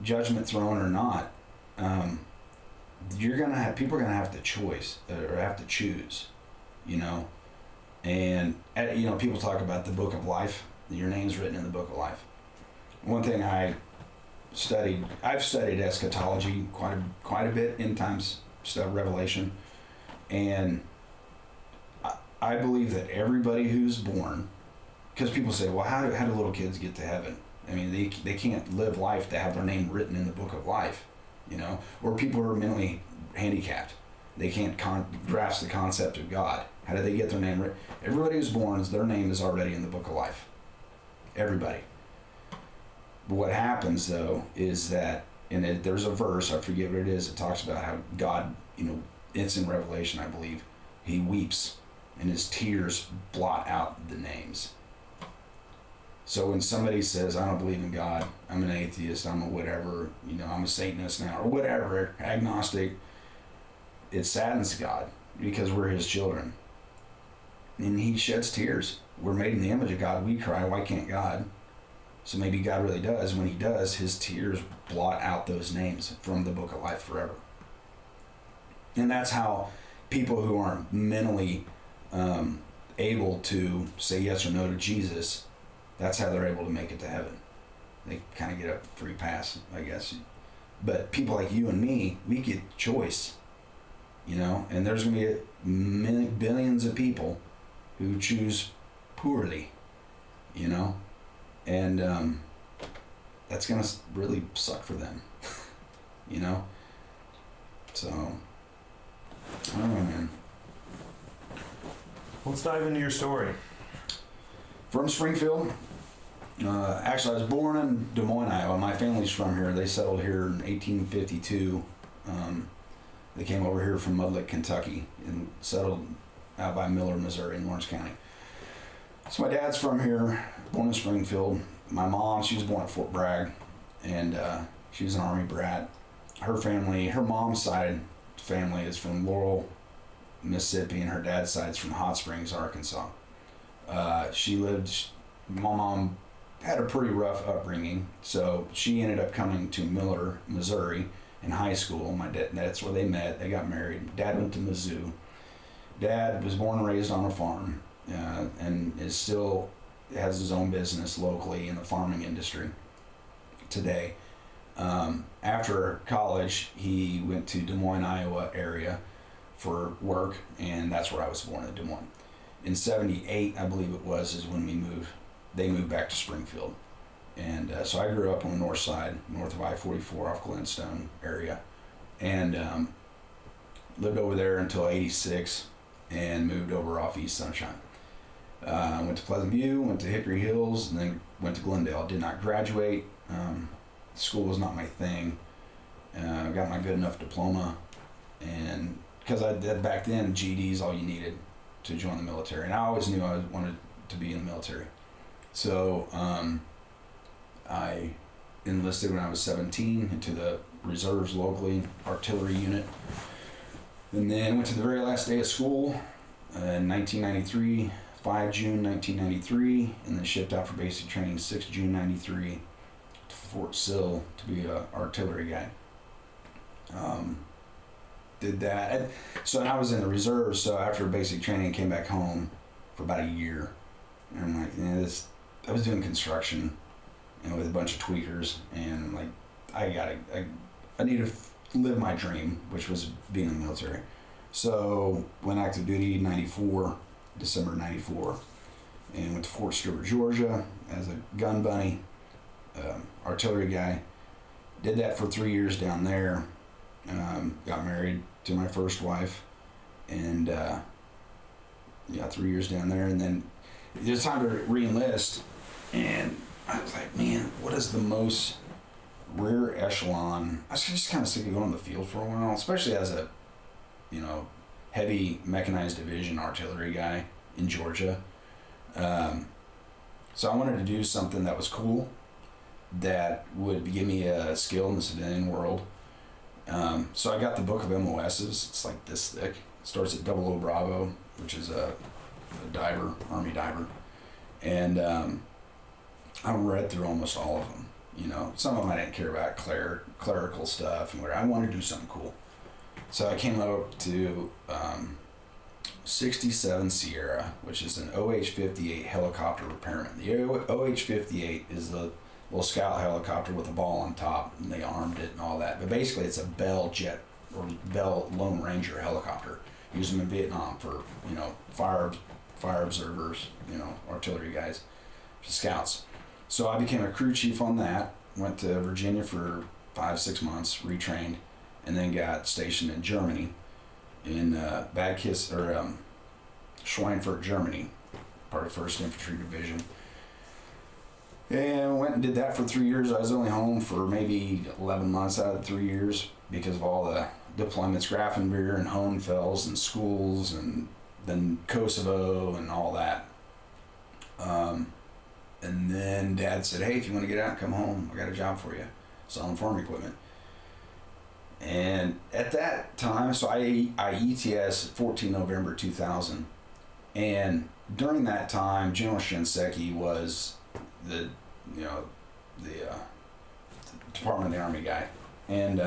judgment throne or not, people are gonna have to choose, you know. And you know, people talk about the book of life. Your name's written in the book of life. One thing I've studied eschatology quite a bit, end times stuff, Revelation, and I believe that everybody who's born, because people say, well, how do little kids get to heaven? I mean, they can't live life to have their name written in the book of life, you know? Or people who are mentally handicapped. They can't grasp the concept of God. How do they get their name written? Everybody who's born, their name is already in the book of life. Everybody. But what happens, though, is that, there's a verse, I forget what it is, it talks about how God it's in Revelation, I believe. He weeps, and his tears blot out the names. So when somebody says, I don't believe in God, I'm an atheist, I'm a whatever, I'm a Satanist now, or whatever, agnostic, it saddens God because we're his children. And he sheds tears. We're made in the image of God. We cry, why can't God? So maybe God really does. When he does, his tears blot out those names from the book of life forever. And that's how people who aren't mentally able to say yes or no to Jesus, that's how they're able to make it to heaven. They kind of get a free pass, I guess. But people like you and me, we get choice, and there's going to be billions of people who choose poorly, and that's going to really suck for them, So, I don't know, man. Let's dive into your story. From Springfield. Actually, I was born in Des Moines, Iowa. My family's from here. They settled here in 1852. They came over here from Mudlick, Kentucky, and settled out by Miller, Missouri, in Lawrence County. So my dad's from here, born in Springfield. My mom, she was born at Fort Bragg, and she was an Army brat. Her mom's side family is from Laurel, Mississippi, and her dad's side's from Hot Springs, Arkansas. My mom had a pretty rough upbringing, so she ended up coming to Miller, Missouri in high school. My dad, that's where they met. They got married. Dad went to Mizzou. Dad was born and raised on a farm, and has his own business locally in the farming industry today. After college, he went to Des Moines, Iowa area for work, and that's where I was born, in Des Moines. In 78, I believe it was, is when they moved back to Springfield. And so I grew up on the north side, north of I-44 off Glenstone area, and lived over there until 86 and moved over off East Sunshine. Went to Pleasant View, went to Hickory Hills, and then went to Glendale. Did not graduate. School was not my thing. Got my good enough diploma, and because back then GED is all you needed to join the military, and I always knew I wanted to be in the military. So I enlisted when I was 17 into the reserves locally, artillery unit, and then went to the very last day of school in 1993, 5 June 1993, and then shipped out for basic training 6 June 93 to Fort Sill to be an artillery guy. Did that. So I was in the reserves, so after basic training, came back home for about a year. And I'm like, I was doing construction, with a bunch of tweakers, and like, I need to live my dream, which was being in the military. So went active duty in December 94, and went to Fort Stewart, Georgia as a gun bunny, artillery guy. Did that for 3 years down there. Got married to my first wife, and 3 years down there, and then it was time to re-enlist, and I was like, man, what is the most rear echelon? I was just kind of sick of going on the field for a while, especially as a heavy mechanized division artillery guy in Georgia. So I wanted to do something that was cool, that would give me a skill in the civilian world. So I got the book of MOSs. It's like this thick. It starts at 00 Bravo, which is a diver, Army diver. And I read through almost all of them. Some of them I didn't care about, clerical stuff, and whatever. I wanted to do something cool. So I came up to 67 Sierra, which is an OH-58 helicopter repairman. The OH-58 is the little scout helicopter with a ball on top, and they armed it and all that. But basically, it's a Bell jet or Bell Lone Ranger helicopter. Use them in Vietnam for fire observers, artillery guys, scouts. So I became a crew chief on that. Went to Virginia for 5-6 months, retrained, and then got stationed in Germany, in Schweinfurt, Germany, part of 1st Infantry Division. And went and did that for 3 years. I was only home for maybe 11 months out of the 3 years because of all the deployments, Grafenwehr and Hohenfels and schools, and then Kosovo and all that. And then Dad said, hey, if you want to get out and come home, I got a job for you, selling farm equipment. And at that time, so I ETS 14 November 2000. And during that time, General Shinseki was the Department of the Army guy. And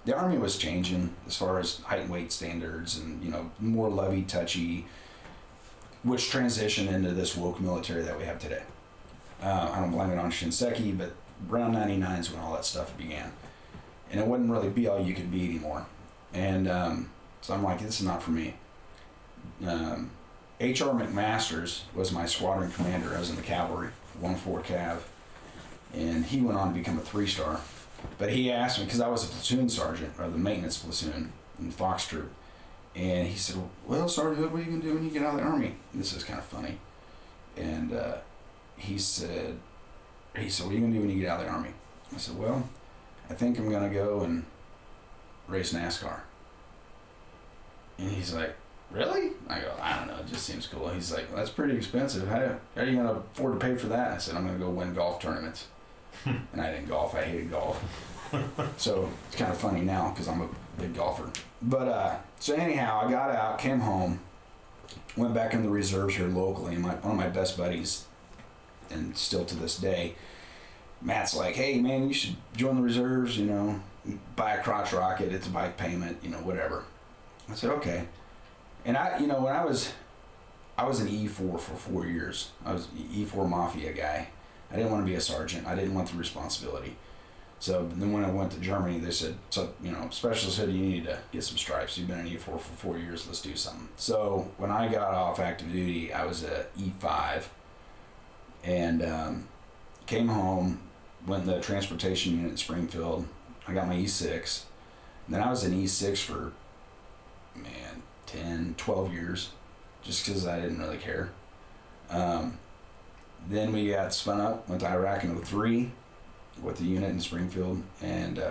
the Army was changing as far as height and weight standards and, more lovey-touchy, which transitioned into this woke military that we have today. I don't blame it on Shinseki, but around 99 is when all that stuff began. And it wouldn't really be all you could be anymore. And so I'm like, this is not for me. H.R. McMasters was my squadron commander. I was in the cavalry, 1-4 Cav. And he went on to become a 3-star. But he asked me, because I was a platoon sergeant, or the maintenance platoon in Fox Troop. And he said, well, Sergeant Hood, what are you going to do when you get out of the Army? This is kind of funny. And he said, what are you going to do when you get out of the Army? I said, well, I think I'm going to go and race NASCAR. And he's like, really? I go, I don't know, it just seems cool. He's like, well, that's pretty expensive. How are you going to afford to pay for that? I said, I'm going to go win golf tournaments. And I didn't golf. I hated golf. So it's kind of funny now because I'm a big golfer. But so anyhow, I got out, came home, went back in the reserves here locally. And one of my best buddies, and still to this day, Matt's like, hey man, you should join the reserves, buy a crotch rocket, it's a bike payment, whatever. I said, okay. And when I was an E4 for 4 years. I was E4 Mafia guy. I didn't want to be a sergeant. I didn't want the responsibility. So then when I went to Germany, they said, specialist said, you need to get some stripes. You've been an E4 for 4 years, let's do something. So when I got off active duty, I was a E5 and came home, went in the transportation unit in Springfield. I got my E6. And then I was an E6 for, 10, 12 years, just because I didn't really care. Then we got spun up, went to Iraq in 03 with the unit in Springfield, and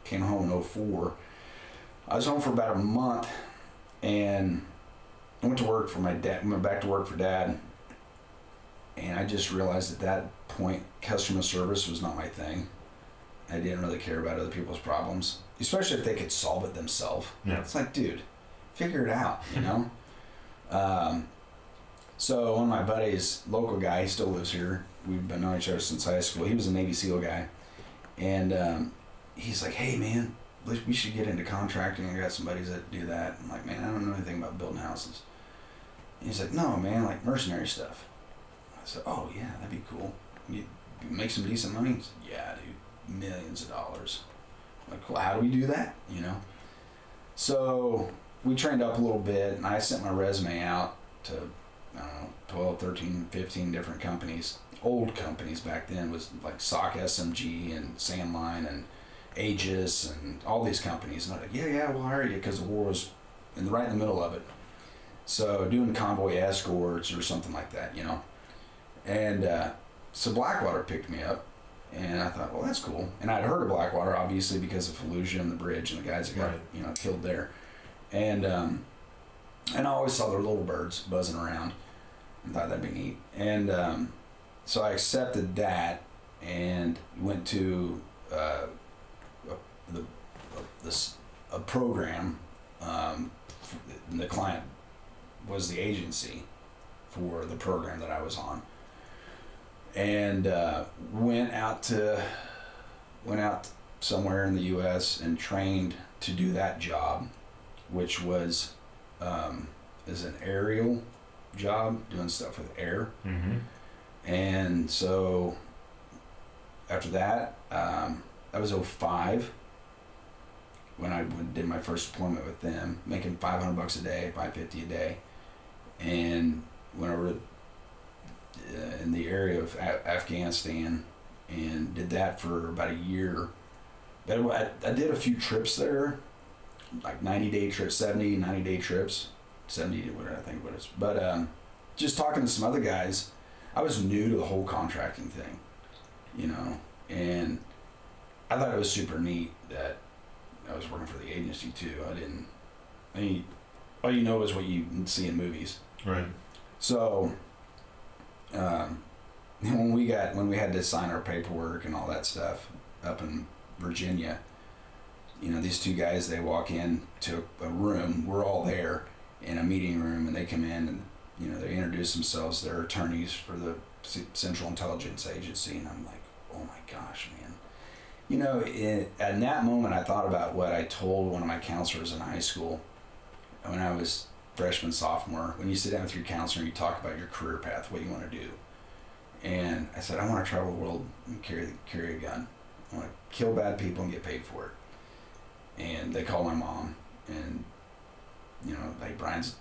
came home in 04. I was home for about a month, and I went to work for my dad. Went back to work for Dad, and I just realized at that point customer service was not my thing. I didn't really care about other people's problems, especially if they could solve it themselves. Yeah. It's like, dude, figure it out, So one of my buddies, local guy, he still lives here. We've been knowing each other since high school. He was a Navy SEAL guy. And he's like, hey man, we should get into contracting. I got some buddies that do that. I'm like, man, I don't know anything about building houses. And he's like, no man, like mercenary stuff. I said, oh yeah, that'd be cool. You make some decent money? He said, yeah, dude, millions of dollars. I'm like, well, how do we do that? So we trained up a little bit, and I sent my resume out to, 12, 13, 15 different companies. Old companies back then was like SOC SMG and Sandline and Aegis and all these companies. And I'm like, yeah, we'll hire you, because the war was right in the middle of it. So doing convoy escorts or something like that, And so Blackwater picked me up, and I thought, well, that's cool. And I'd heard of Blackwater, obviously, because of Fallujah and the bridge and the guys that got killed there. And I always saw their little birds buzzing around and thought that'd be neat. And so I accepted that and went to a program. The client was the agency for the program that I was on. And went out somewhere in the U.S. and trained to do that job, which was is an aerial job, doing stuff with air. Mm-hmm. And so after that, that was 05 when I did my first deployment with them, making $500 a day, $550 a day, and went over in the area of Afghanistan and did that for about a year. But I did a few trips there, like 90-day trips, 70, 90-day trips, 70, whatever I think it was. But just talking to some other guys, I was new to the whole contracting thing, and I thought it was super neat that I was working for the agency too. All you know is what you see in movies. Right. So, when we had to sign our paperwork and all that stuff up in Virginia, these two guys, they walk in to a room. We're all there in a meeting room, and they come in and, they introduce themselves. They're attorneys for the Central Intelligence Agency, and I'm like, oh my gosh, man. At that moment, I thought about what I told one of my counselors in high school when I was freshman, sophomore. When you sit down with your counselor and you talk about your career path, what you want to do. And I said, I want to travel the world and carry a gun. I want to kill bad people and get paid for it. And they called my mom, and hey, Brian's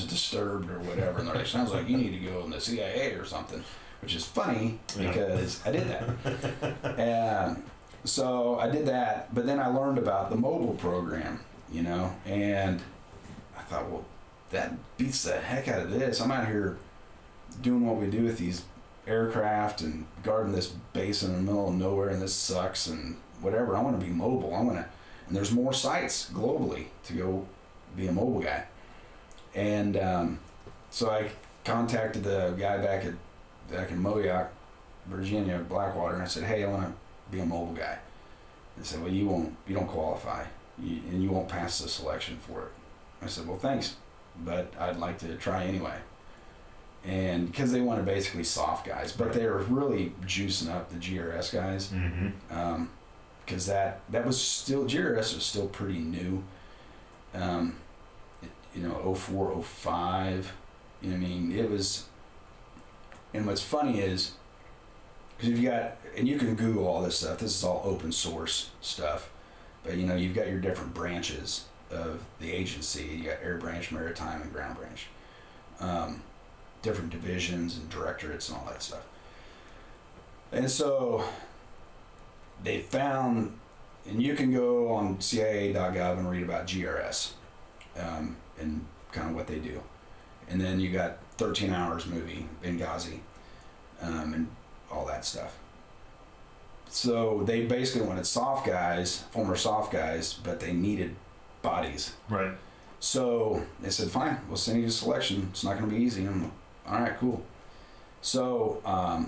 disturbed or whatever, and they're like, sounds like you need to go in the CIA or something, which is funny because I did that. And so I did that, but then I learned about the mobile program, and I thought, well, that beats the heck out of this. I'm out here doing what we do with these aircraft and guarding this base in the middle of nowhere, and this sucks and whatever. I want to be mobile. and there's more sites globally to go be a mobile guy. And so I contacted the guy back in Moyock, Virginia, Blackwater, and I said, hey, I want to be a mobile guy. They said, well, you don't qualify, and you won't pass the selection for it. I said, well, thanks, but I'd like to try anyway. And because they wanted basically soft guys, but they were really juicing up the GRS guys. Mm-hmm. Because that was still, GRS was still pretty new. 04, 05. It was. And what's funny is, because you can Google all this stuff. This is all open source stuff. But you've got your different branches of the agency. You got air branch, maritime, and ground branch. Different divisions and directorates and all that stuff. And so they found, and you can go on CIA.gov and read about GRS and kind of what they do. And then you got 13 Hours movie, Benghazi, and all that stuff. So they basically wanted soft guys, former soft guys, but they needed bodies. Right. So they said, fine, we'll send you to selection. It's not going to be easy. I'm like, all right, cool. So I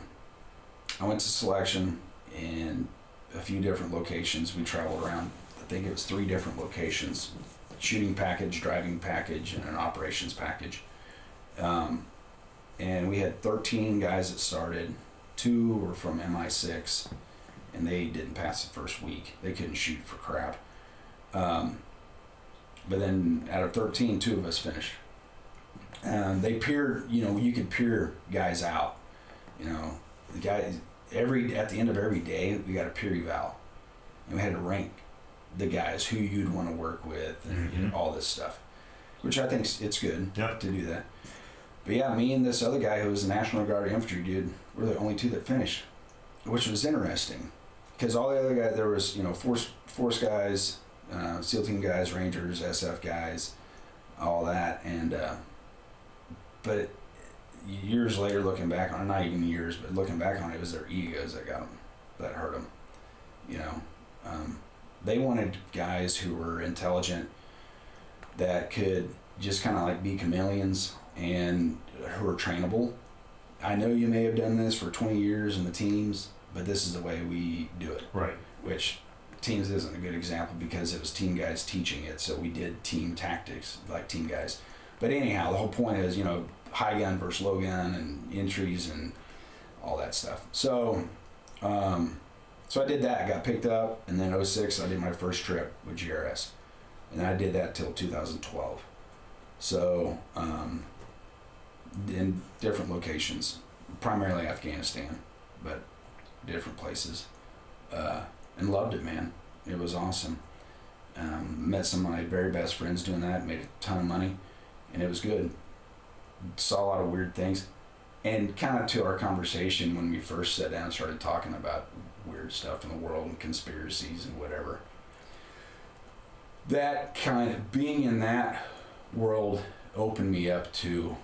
went to selection in a few different locations. We traveled around, I think it was 3 different locations: shooting package, driving package, and an operations package. And we had 13 guys that started. 2 were from MI6, and they didn't pass the first week. They couldn't shoot for crap. But then out of 13, 2 of us finished. They peered, you could peer guys out. The guys, at the end of every day, we got a peer eval. And we had to rank the guys who you'd want to work with and all this stuff, which I think it's good to do that. But yeah, me and this other guy who was a National Guard infantry dude, we're the only 2 that finished, which was interesting. Because all the other guys, there was, force guys, SEAL team guys, Rangers, SF guys, all that. And, but years later, looking back on it, not even years, but looking back on it, it was their egos that hurt them. They wanted guys who were intelligent, that could just kind of like be chameleons and who are trainable. I know you may have done this for 20 years in the teams, but this is the way we do it. Right. Which teams isn't a good example because it was team guys teaching it, so we did team tactics like team guys. But anyhow, the whole point is, high gun versus low gun and entries and all that stuff. So, so I did that. I got picked up, and then 06 I did my first trip with GRS, and I did that till 2012. So, in different locations, primarily Afghanistan, but different places, and loved it, man. It was awesome. Met some of my very best friends doing that, made a ton of money, and it was good. Saw a lot of weird things, and kind of to our conversation when we first sat down and started talking about weird stuff in the world and conspiracies and whatever. That kind of, being in that world opened me up to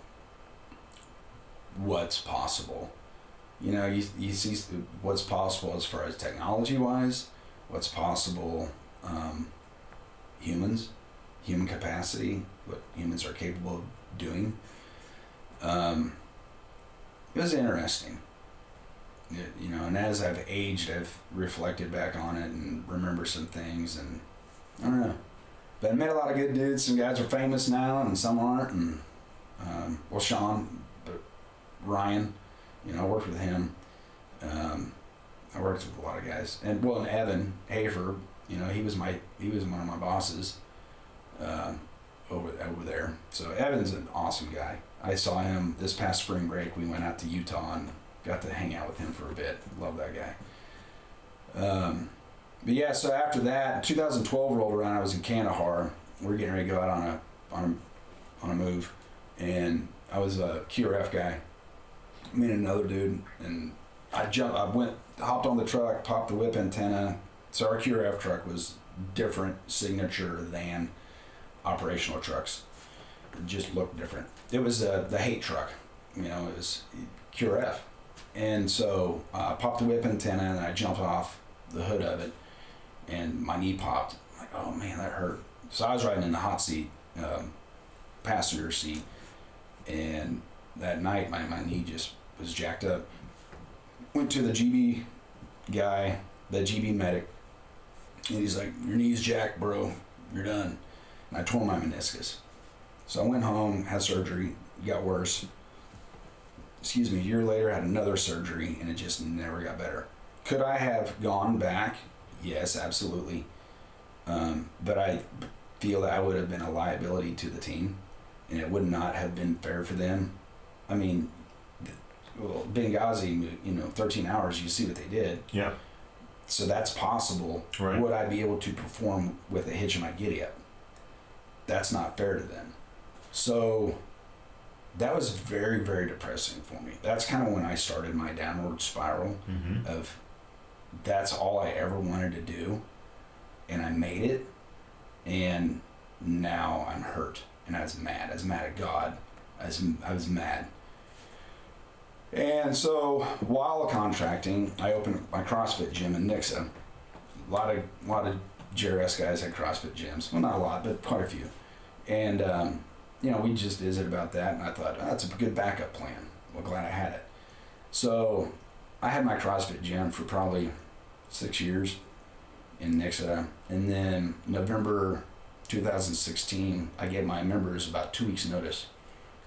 what's possible. You see what's possible as far as technology wise, what's possible human capacity, what humans are capable of doing. It was interesting. And as I've aged, I've reflected back on it and remember some things, and I don't know. But I met a lot of good dudes. Some guys are famous now, and some aren't. And Sean, but Ryan, I worked with him. I worked with a lot of guys, and Evan Hafer, he was one of my bosses over there. So Evan's an awesome guy. I saw him this past spring break. We went out to Utah and got to hang out with him for a bit. Love that guy. But yeah, so after that, 2012 rolled around. I was in Kandahar. We were getting ready to go out on a move, and I was a QRF guy. Me and another dude, and hopped on the truck, popped the whip antenna. So our QRF truck was different signature than operational trucks. It just looked different. It was the hate truck, it was QRF. And so I popped the whip antenna, and I jumped off the hood of it, and my knee popped. I'm like, oh man, that hurt. So I was riding in the hot seat, passenger seat, and that night my knee just was jacked up. Went to the GB guy, the GB medic, and he's like, your knee's jacked, bro. You're done. And I tore my meniscus. So I went home, had surgery, got worse. A year later, I had another surgery, and it just never got better. Could I have gone back? Yes, absolutely. But I feel that I would have been a liability to the team, and it would not have been fair for them. I mean, Benghazi, 13 hours, you see what they did. Yeah. So that's possible. Right. Would I be able to perform with a hitch in my giddy up? That's not fair to them. So that was very, very depressing for me. That's kind of when I started my downward spiral of that's all I ever wanted to do, and I made it, and now I'm hurt, and I was mad. I was mad at God. I was mad. And so while contracting, I opened my CrossFit gym in Nixa. A lot of GRS guys had CrossFit gyms. Well, not a lot, but quite a few. And we just visited about that, and I thought, that's a good backup plan. Well, glad I had it. So I had my CrossFit gym for probably 6 years in Nixa, and then November 2016, I gave my members about 2 weeks notice,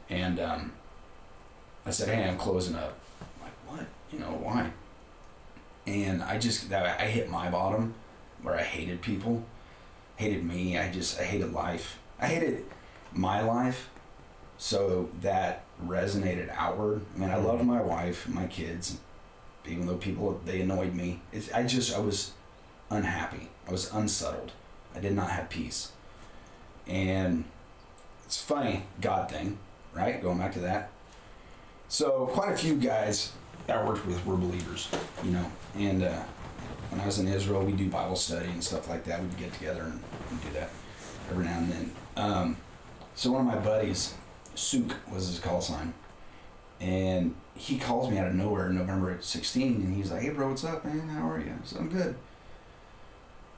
and I said, hey, I'm closing up. I'm like, what? Why? And I hit my bottom where I hated people, hated me. I hated life. I hated my life, so that resonated outward. I mean, I loved my wife, my kids, even though they annoyed me. I was unhappy. I was unsettled. I did not have peace. And it's funny, God thing, right? Going back to that. So quite a few guys I worked with were believers, and when I was in Israel, we do Bible study and stuff like that. We'd get together and do that every now and then. So one of my buddies, Souk was his call sign, and he calls me out of nowhere in November 16, and he's like, hey bro, what's up, man? How are you? I said, I'm good.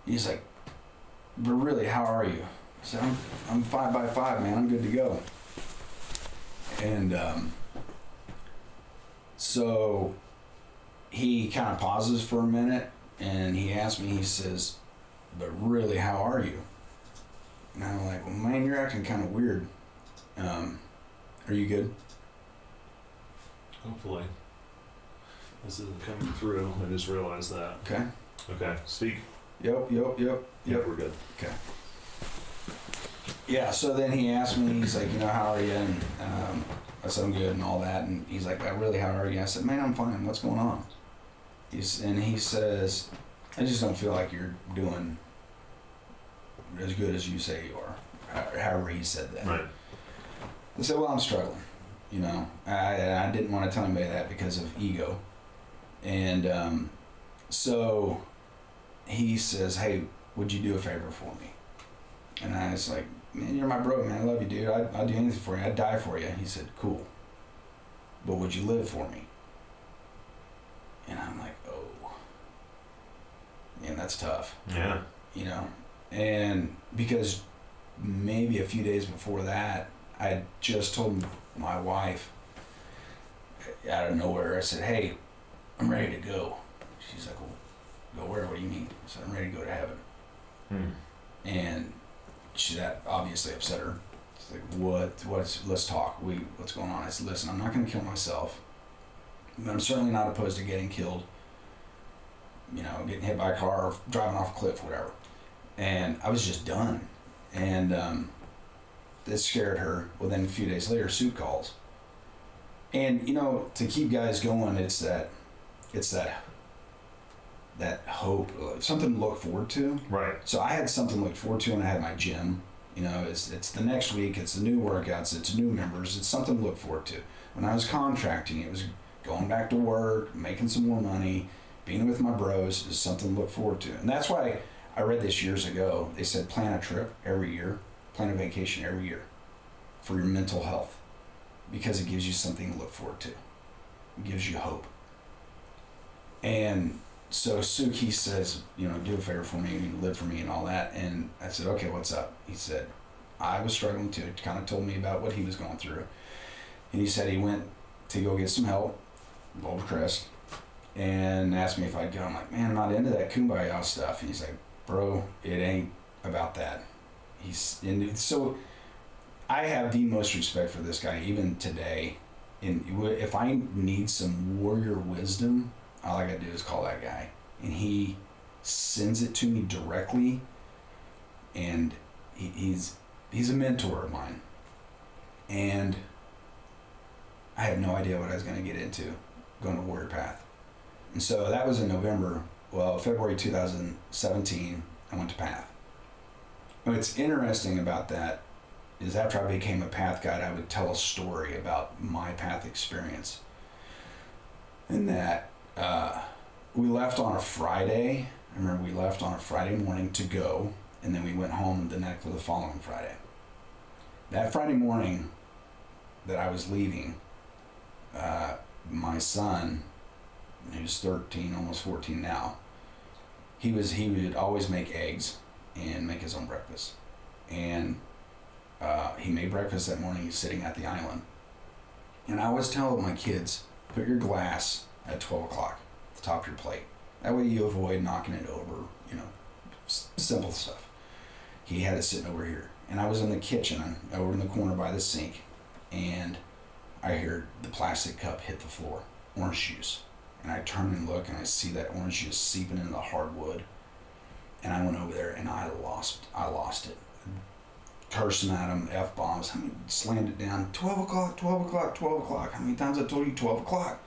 He's like, but really, how are you? I said, I'm 5x5, man. I'm good to go. And so he kind of pauses for a minute, and he asks me, he says, but really, how are you? And I'm like, well, man, you're acting kind of weird. Are you good? Hopefully. This isn't coming through. I just realized that. Okay. Speak. Yep. We're good. Okay. Yeah, so then he asked me, he's like, how are you? And I said, I'm good and all that. And he's like, really, how are you? I said, man, I'm fine. What's going on? He says, I just don't feel like you're doing as good as you say you are. However he said that. Right. I said, well, I'm struggling. I didn't want to tell anybody that because of ego. And so he says, hey, would you do a favor for me? And I was like, man, you're my bro, man. I love you, dude. I'd do anything for you. I'd die for you. He said, cool. But would you live for me? And I'm like, oh. Man, that's tough. Yeah. And because maybe a few days before that, I had just told my wife out of nowhere, I said, hey, I'm ready to go. She's like, well, go where? What do you mean? I said, I'm ready to go to heaven. And that obviously upset her. She's like, let's talk. What's going on? I said, listen, I'm not going to kill myself, but I'm certainly not opposed to getting killed, getting hit by a car, driving off a cliff, whatever. And I was just done. And this scared her. Well, then a few days later, Sue calls. And, to keep guys going, it's that hope, something to look forward to. Right. So I had something to look forward to when I had my gym. It's the next week, it's the new workouts, it's new members, it's something to look forward to. When I was contracting, it was going back to work, making some more money, being with my bros is something to look forward to. And that's why I read this years ago. They said plan a trip every year, plan a vacation every year for your mental health, because it gives you something to look forward to. It gives you hope. And so Suki says, do a favor for me, live for me and all that. And I said, okay, what's up? He said, I was struggling too. He kind of told me about what he was going through. And he said he went to go get some help, Boulder Crest, and asked me if I'd go. I'm like, man, I'm not into that kumbaya stuff. And he's like, bro, it ain't about that. So I have the most respect for this guy, even today. And if I need some warrior wisdom, all I gotta do is call that guy, and he sends it to me directly. And he's a mentor of mine, and I had no idea what I was gonna get into going to Warrior PATHH. And so that was in February 2017. I went to PATHH. What's interesting about that is after I became a PATHH guide, I would tell a story about my PATHH experience. And that we left on a Friday. I remember we left on a Friday morning to go, and then we went home the following Friday. That Friday morning that I was leaving, my son, who's 13, almost 14 now, he would always make eggs and make his own breakfast. And he made breakfast that morning. He's sitting at the island. And I always tell my kids, put your glass at 12 o'clock at the top of your plate. That way you avoid knocking it over, simple stuff. He had it sitting over here. And I was in the kitchen, over in the corner by the sink, and I heard the plastic cup hit the floor, orange juice. And I turn and look, and I see that orange juice seeping into the hardwood. And I went over there, and I lost it. Cursing at him, F-bombs. Slammed it down. 12 o'clock, 12 o'clock, 12 o'clock. How many times I told you 12 o'clock?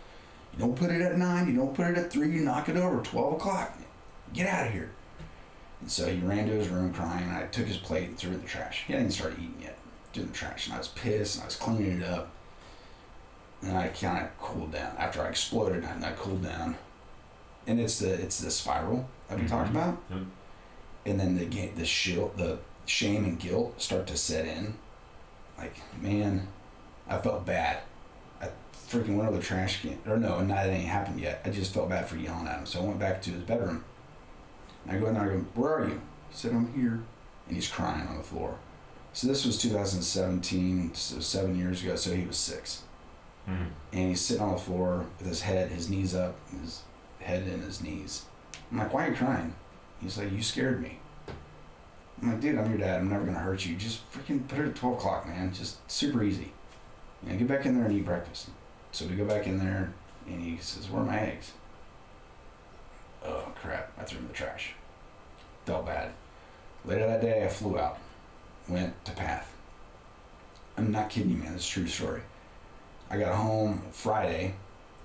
You don't put it at 9, you don't put it at 3, you knock it over. 12 o'clock. Get out of here. And so he ran to his room crying, and I took his plate and threw it in the trash. He hadn't even started eating yet. Threw it in the trash. And I was pissed, and I was cleaning it up. And I kind of cooled down. After I exploded, I cooled down. And it's the spiral that we talked about. Mm-hmm. And then the shame and guilt start to set in. Like, man, I felt bad. I freaking went over the trash can. Or no, that ain't happened yet. I just felt bad for yelling at him. So I went back to his bedroom. And I go in there, I go, where are you? He said, I'm here. And he's crying on the floor. So this was 2017, so 7 years ago, so he was 6. Mm-hmm. And he's sitting on the floor with his knees up, his head in his knees. I'm like, why are you crying? He's like, you scared me. I'm like, dude, I'm your dad. I'm never going to hurt you. Just freaking put it at 12 o'clock, man. Just super easy. Get back in there and eat breakfast. So we go back in there, and he says, where are my eggs? Oh, crap. I threw them in the trash. Felt bad. Later that day, I flew out. Went to PATHH. I'm not kidding you, man. It's a true story. I got home Friday.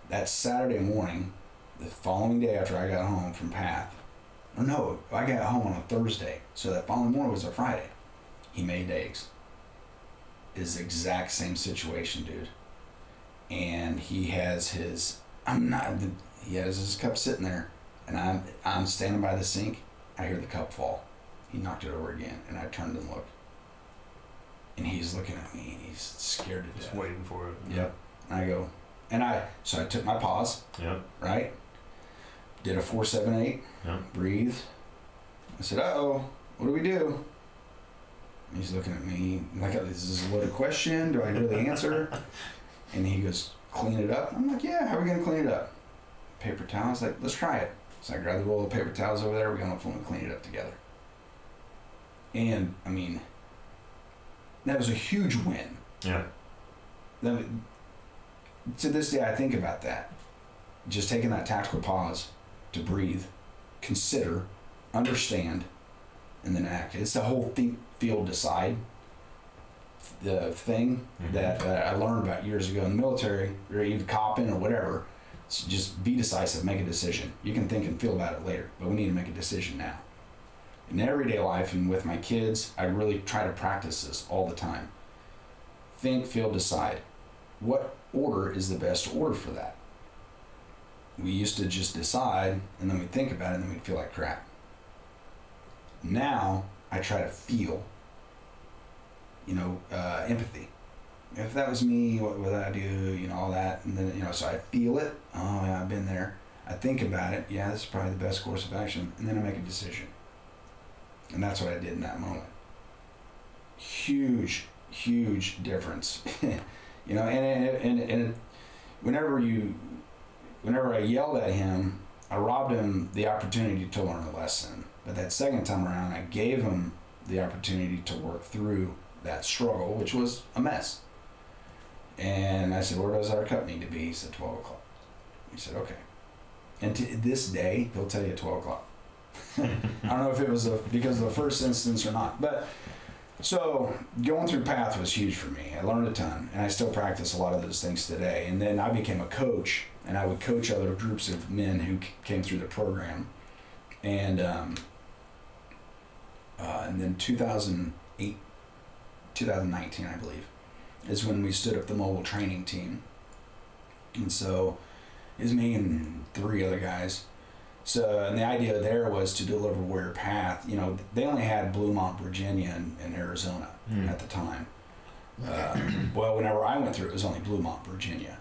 That Saturday morning, the following day after I got home from PATHH, no, I got home on a Thursday, so that following morning was a Friday. He made eggs. It's the exact same situation, dude. And he has his cup sitting there, and I'm standing by the sink. I hear the cup fall. He knocked it over again, and I turned and looked. And he's looking at me, and he's scared to death. Just waiting for it. Yep. And I go, so I took my pause. Yep. Right? Did a 4-7-8. Yep. Breathed. I said, uh-oh. what do we do? And he's looking at me like, is this a loaded question? Do I really answer? And he goes, clean it up. I'm like, yeah, how are we going to clean it up? Paper towels? Like, let's try it. So I grabbed the roll of paper towels over there. We got on the phone and clean it up together. And, I mean, that was a huge win. Yeah. To this day, I think about that. Just taking that tactical pause to breathe, consider, understand, and then act. It's the whole think, feel, decide. The thing that I learned about years ago in the military, or even copping or whatever. It's just be decisive, make a decision. You can think and feel about it later, but we need to make a decision now. In everyday life and with my kids, I really try to practice this all the time. Think, feel, decide. What order is the best order for that? We used to just decide, and then we'd think about it, and then we'd feel like crap. Now, I try to feel, empathy. If that was me, what would I do? All that. And then, so I feel it. Oh, yeah, I've been there. I think about it. Yeah, this is probably the best course of action. And then I make a decision. And that's what I did in that moment. Huge, huge difference. And whenever I yelled at him, I robbed him the opportunity to learn a lesson. But that second time around, I gave him the opportunity to work through that struggle, which was a mess. And I said, where does our cup need to be? He said, 12 o'clock. He said, okay. And to this day, he'll tell you at 12 o'clock. I don't know if it was because of the first instance or not. But so going through PATHH was huge for me. I learned a ton, and I still practice a lot of those things today. And then I became a coach, and I would coach other groups of men who came through the program. And then 2008, 2019, I believe, is when we stood up the mobile training team. And so it was me and 3 other guys. So, and the idea there was to deliver Warrior PATHH. They only had Bluemont, Virginia, and Arizona at the time. Well, whenever I went through, it was only Bluemont, Virginia.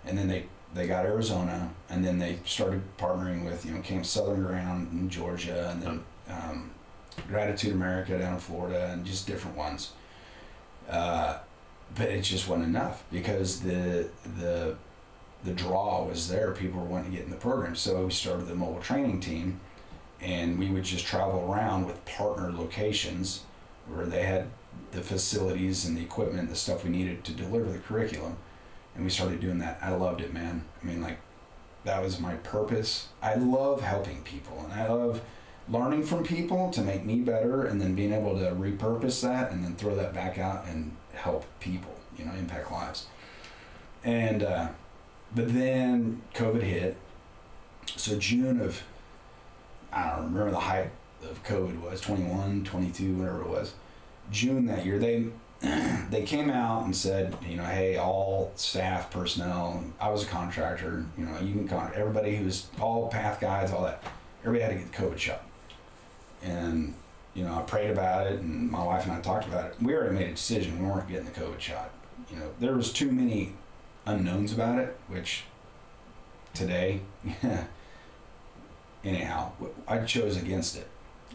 And then they got Arizona, and then they started partnering with, Camp Southern Ground in Georgia, and then Gratitude America down in Florida, and just different ones. But it just wasn't enough because the draw was there. People were wanting to get in the program. So we started the mobile training team, and we would just travel around with partner locations where they had the facilities and the equipment, the stuff we needed to deliver the curriculum. And we started doing that. I loved it, man. I mean, that was my purpose. I love helping people, and I love learning from people to make me better, and then being able to repurpose that and then throw that back out and help people, impact lives. And but then COVID hit. So June of, I don't remember the height of COVID was, 21, 22, whatever it was. June that year, they came out and said, hey, all staff, personnel, I was a contractor, everybody who was, all PATHH guys, all that, everybody had to get the COVID shot. And, I prayed about it, and my wife and I talked about it. We already made a decision. We weren't getting the COVID shot. There was too many unknowns about it, which today, anyhow, I chose against it.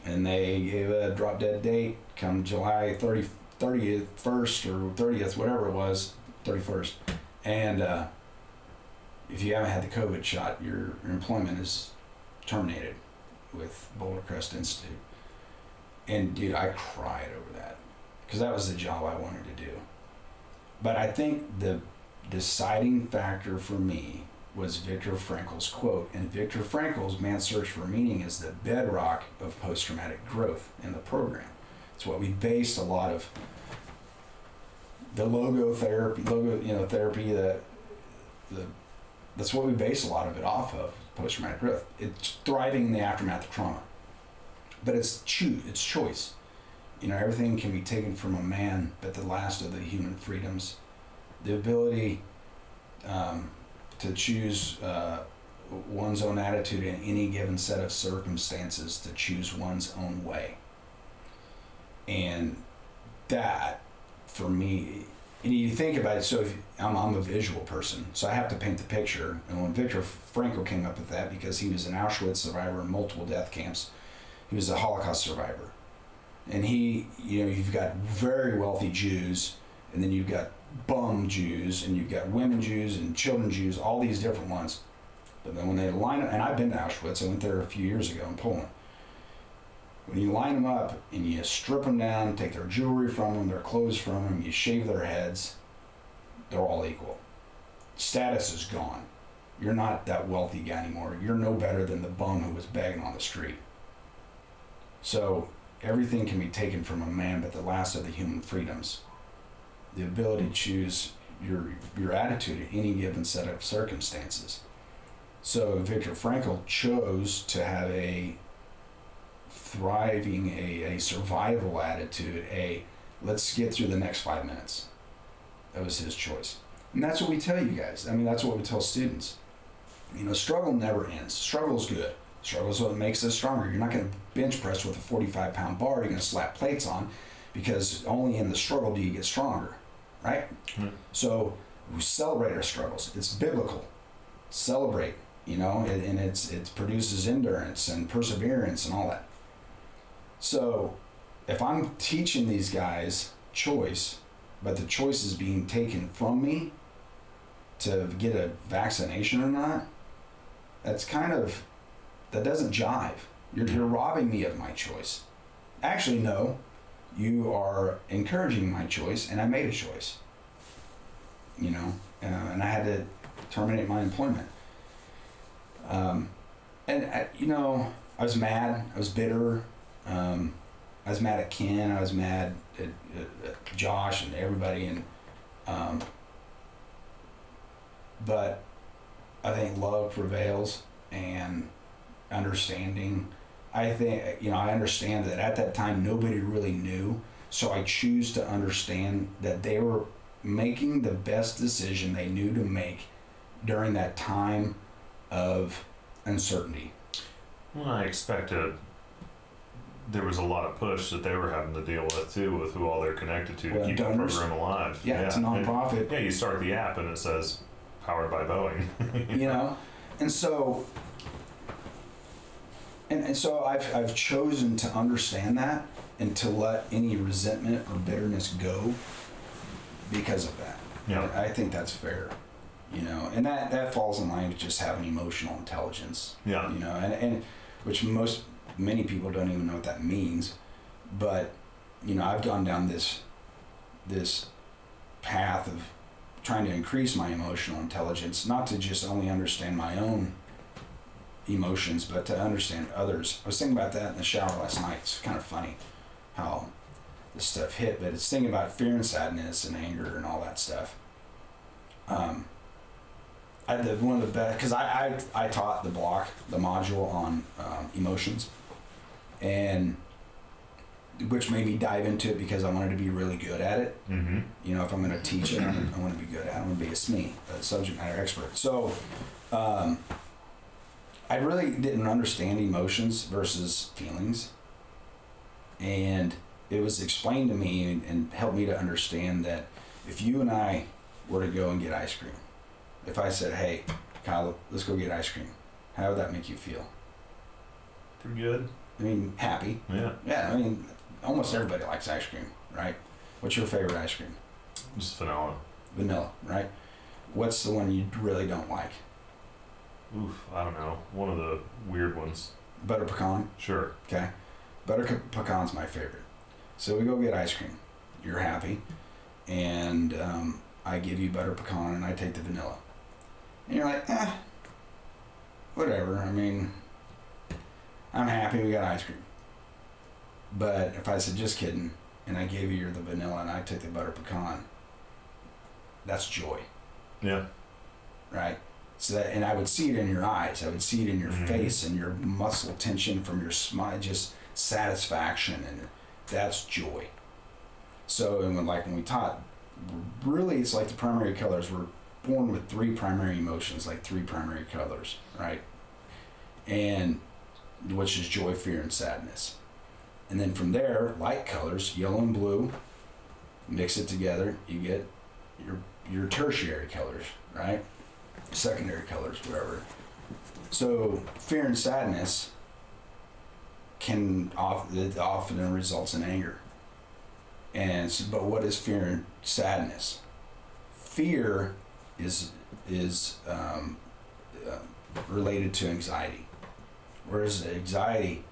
And they gave a drop dead date come July 31st or 30th, whatever it was, 31st. And if you haven't had the COVID shot, your employment is terminated with Boulder Crest Institute. And dude, I cried over that because that was the job I wanted to do. But I think the deciding factor for me was Viktor Frankl's quote. And Viktor Frankl's Man's Search for Meaning is the bedrock of post-traumatic growth in the program. It's what we based a lot of the therapy, that's what we base a lot of it off of, post-traumatic growth. It's thriving in the aftermath of trauma. But it's choice. Everything can be taken from a man, but the last of the human freedoms, the ability to choose one's own attitude in any given set of circumstances, to choose one's own way. And that, for me, and you think about it, so if I'm a visual person, so I have to paint the picture. And when Viktor Frankl came up with that, because he was an Auschwitz survivor in multiple death camps, he was a Holocaust survivor. And you've got very wealthy Jews, and then you've got bum Jews, and you've got women Jews and children Jews, all these different ones. But then when they line up, and I've been to Auschwitz, I went there a few years ago in Poland. When you line them up and you strip them down, take their jewelry from them, their clothes from them, you shave their heads, they're all equal. Status is gone. You're not that wealthy guy anymore. You're no better than the bum who was begging on the street. So everything can be taken from a man, but the last of the human freedoms, the ability to choose your attitude at any given set of circumstances. So Viktor Frankl chose to have a thriving, a survival attitude, let's get through the next 5 minutes. That was his choice. And that's what we tell you guys. I mean, that's what we tell students. Struggle never ends. Struggle's good. Struggle's what makes us stronger. You're not going to bench press with a 45-pound bar. You're going to slap plates on, because only in the struggle do you get stronger, right? Mm-hmm. So we celebrate our struggles. It's biblical. Celebrate, and it produces endurance and perseverance and all that. So if I'm teaching these guys choice, but the choice is being taken from me to get a vaccination or not, that doesn't jive. You're robbing me of my choice. Actually, no, you are encouraging my choice, and I made a choice. And I had to terminate my employment. I was mad. I was bitter. I was mad at Ken. I was mad at Josh and everybody. But I think love prevails, and understanding. I understand that at that time nobody really knew, so I choose to understand that they were making the best decision they knew to make during that time of uncertainty. Well, I expected there was a lot of push that they were having to deal with too, with who all they're connected to keep the program alive. Yeah, it's a nonprofit. You start the app and it says powered by Boeing. And so I've chosen to understand that and to let any resentment or bitterness go because of that. Yeah. I think that's fair. And that falls in line with just having emotional intelligence. Yeah. And which many people don't even know what that means. But, I've gone down this path of trying to increase my emotional intelligence, not to just only understand my own emotions, but to understand others. I was thinking about that in the shower last night. It's kind of funny how this stuff hit, but it's thinking about fear and sadness and anger and all that stuff. One of the best, because I taught the module on emotions, and which made me dive into it because I wanted to be really good at it. Mm-hmm. If I'm going to teach it, I want to be good at it. I want to be a SME, a subject matter expert. So I really didn't understand emotions versus feelings, and it was explained to me and helped me to understand that if you and I were to go and get ice cream, if I said, hey, Kyle, let's go get ice cream, how would that make you feel? Pretty good. Happy. Yeah. Yeah, almost everybody likes ice cream, right? What's your favorite ice cream? Just vanilla. Vanilla, right? What's the one you really don't like? Oof, I don't know. One of the weird ones. Butter pecan? Sure. Okay. Butter pecan's my favorite. So we go get ice cream. You're happy. And I give you butter pecan and I take the vanilla. And you're like, whatever. I'm happy we got ice cream. But if I said, just kidding, and I gave you the vanilla and I took the butter pecan, that's joy. Yeah. Right? So and I would see it in your eyes. I would see it in your face and your muscle tension from your smile, just satisfaction, and that's joy. So, and when we taught, really it's like the primary colors. We're born with three primary emotions, like three primary colors, right? And which is joy, fear, and sadness. And then from there, light colors, yellow and blue, mix it together, you get your tertiary colors, right? Secondary colors, whatever. So fear and sadness it often results in anger. And so, but what is fear and sadness? Fear is related to anxiety, whereas anxiety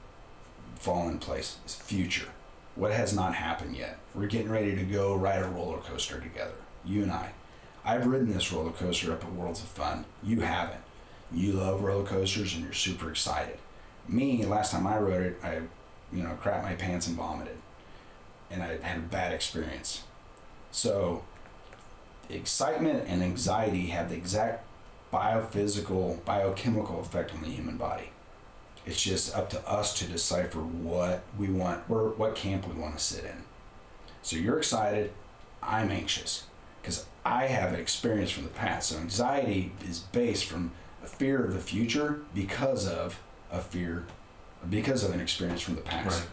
fall in place is future. What has not happened yet? We're getting ready to go ride a roller coaster together, you and I. I've ridden this roller coaster up at Worlds of Fun. You haven't. You love roller coasters and you're super excited. Me, last time I rode it, I crapped my pants and vomited. And I had a bad experience. So excitement and anxiety have the exact biochemical effect on the human body. It's just up to us to decipher what we want, or what camp we want to sit in. So you're excited, I'm anxious, because I have an experience from the past. So anxiety is based from a fear of the future because of an experience from the past. Right.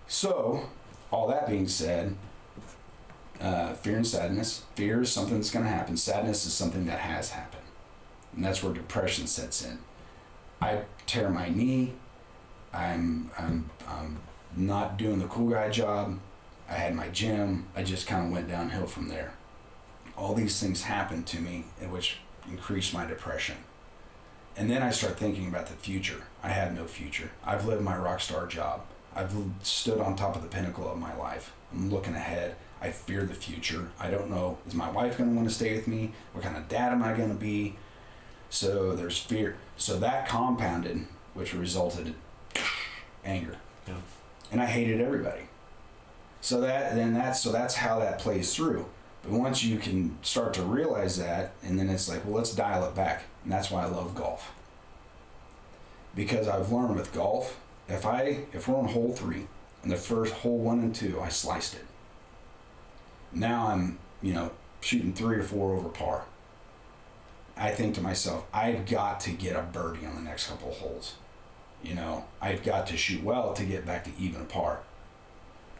So, all that being said, fear and sadness. Fear is something that's going to happen. Sadness is something that has happened. And that's where depression sets in. I tear my knee. I'm not doing the cool guy job. I had my gym. I just kind of went downhill from there. All these things happened to me, which increased my depression. And then I start thinking about the future. I have no future. I've lived my rock star job. I've stood on top of the pinnacle of my life. I'm looking ahead. I fear the future. I don't know, is my wife going to want to stay with me? What kind of dad am I going to be? So there's fear. So that compounded, which resulted in anger. Yeah. And I hated everybody. So that's how that plays through. But once you can start to realize that, and then it's like, well, let's dial it back. And that's why I love golf. Because I've learned with golf, if we're on hole 3, and the first hole 1 and 2, I sliced it. Now I'm, shooting 3 or 4 over par. I think to myself, I've got to get a birdie on the next couple of holes. I've got to shoot well to get back to even par.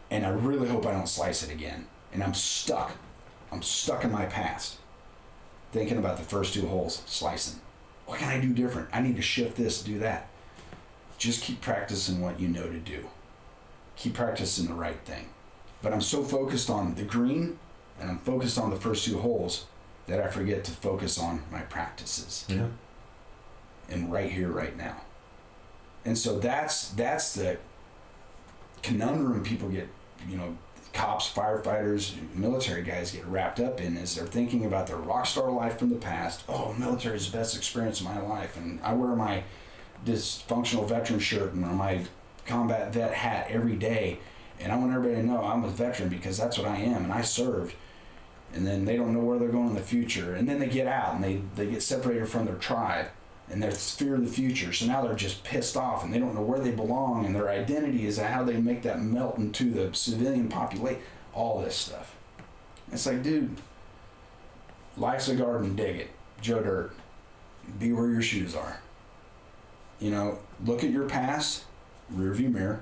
And I really hope I don't slice it again. And I'm stuck. I'm stuck in my past. Thinking about the first 2 holes, slicing. What can I do different? I need to shift this, do that. Just keep practicing what you know to do. Keep practicing the right thing. But I'm so focused on the green, and I'm focused on the first 2 holes, that I forget to focus on my practices. Yeah. And right here, right now. And so that's the conundrum people get, cops, firefighters, military guys get wrapped up in, is they're thinking about their rock star life from the past. Oh, military is the best experience of my life. And I wear my dysfunctional veteran shirt and my combat vet hat every day. And I want everybody to know I'm a veteran because that's what I am. And I served. And then they don't know where they're going in the future. And then they get out and they get separated from their tribe. And their fear of the future. So now they're just pissed off and they don't know where they belong, and their identity is how they make that melt into the civilian population. All this stuff. It's like, dude, life's a garden, dig it. Joe Dirt. Be where your shoes are. Look at your past, rearview mirror.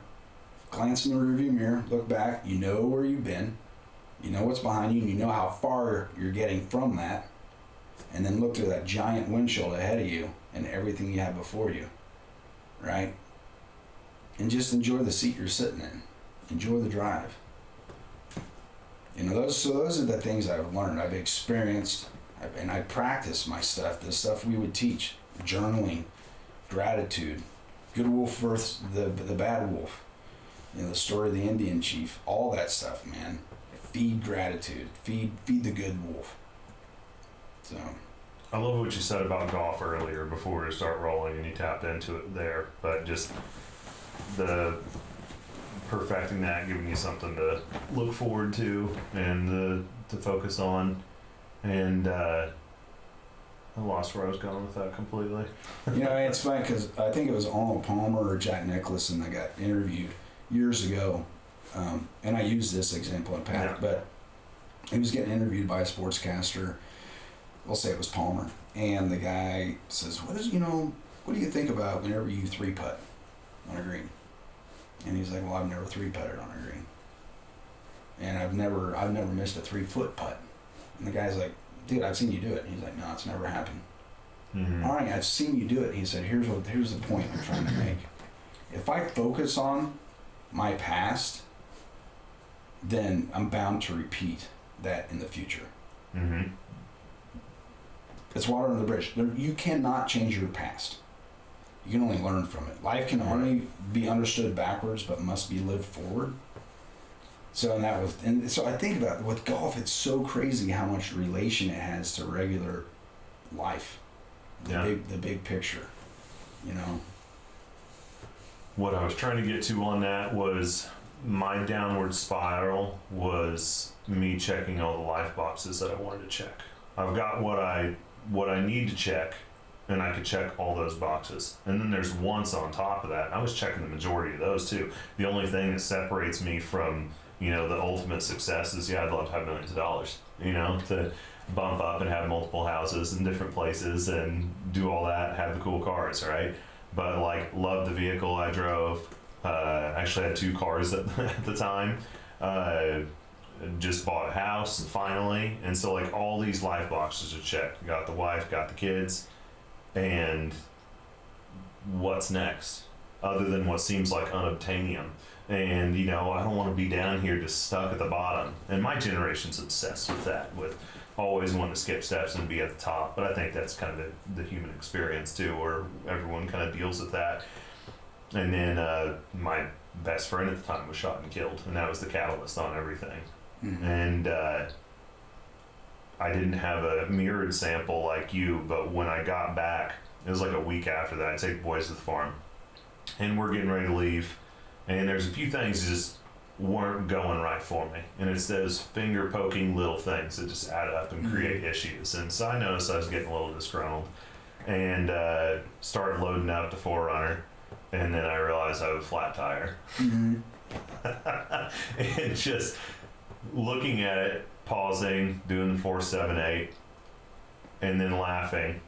Glance in the rearview mirror, look back. You know where you've been. You know what's behind you, and you know how far you're getting from that. And then look through that giant windshield ahead of you and everything you have before you, right? And just enjoy the seat you're sitting in. Enjoy the drive. Those are the things I've learned. I've experienced, and I practice my stuff, the stuff we would teach. Journaling, gratitude, good wolf versus the bad wolf. The story of the Indian chief, all that stuff, man. Feed gratitude, feed the good wolf. So, I love what you said about golf earlier before we start rolling, and you tapped into it there. But just the perfecting that, giving you something to look forward to and to focus on. And I lost where I was going with that completely. It's funny because I think it was Arnold Palmer or Jack Nicholson that got interviewed years ago, and I use this example in PATHH, but he was getting interviewed by a sportscaster. We'll say it was Palmer, and the guy says, what do you think about whenever you 3-putt on a green? And he's like, well, I've never 3-putted on a green. And I've never missed a 3-foot putt. And the guy's like, dude, I've seen you do it. And he's like, no, it's never happened. Mm-hmm. All right, I've seen you do it. He said, here's the point I'm trying to make. if I focus on my past, then I'm bound to repeat that in the future. Mm-hmm. It's water under the bridge. You cannot change your past. You can only learn from it. Life can only be understood backwards, but must be lived forward. So so I think about it, with golf, it's so crazy how much relation it has to regular life. The big picture, you know. What I was trying to get to on that was my downward spiral was me checking all the life boxes that I wanted to check. I've got what I need to check, and I could check all those boxes. And then there's once on top of that. I was checking the majority of those too. The only thing that separates me from, you know, the ultimate success is, I'd love to have millions of dollars, you know, to bump up and have multiple houses in different places and do all that, have the cool cars, right? But like, loved the vehicle I drove. Actually had 2 cars at the time. Just bought a house finally. And so like all these life boxes are checked. Got the wife, got the kids. And what's next? Other than what seems like unobtainium. And, you know, I don't want to be down here just stuck at the bottom. And my generation's obsessed with that, with always wanting to skip steps and be at the top. But I think that's kind of the human experience too, where everyone kind of deals with that. And then my best friend at the time was shot and killed, and that was the catalyst on everything. Mm-hmm. And I didn't have a mirrored sample like you, but when I got back, it was like a week after that, I take the boys to the farm, and we're getting ready to leave, and there's a few things that just weren't going right for me, and it's those finger poking little things that just add up and create issues. And so I noticed I was getting a little disgruntled, and started loading up the 4Runner, and then I realized I have a flat tire. Mm-hmm. And just looking at it, pausing, doing the 4.78, and then laughing,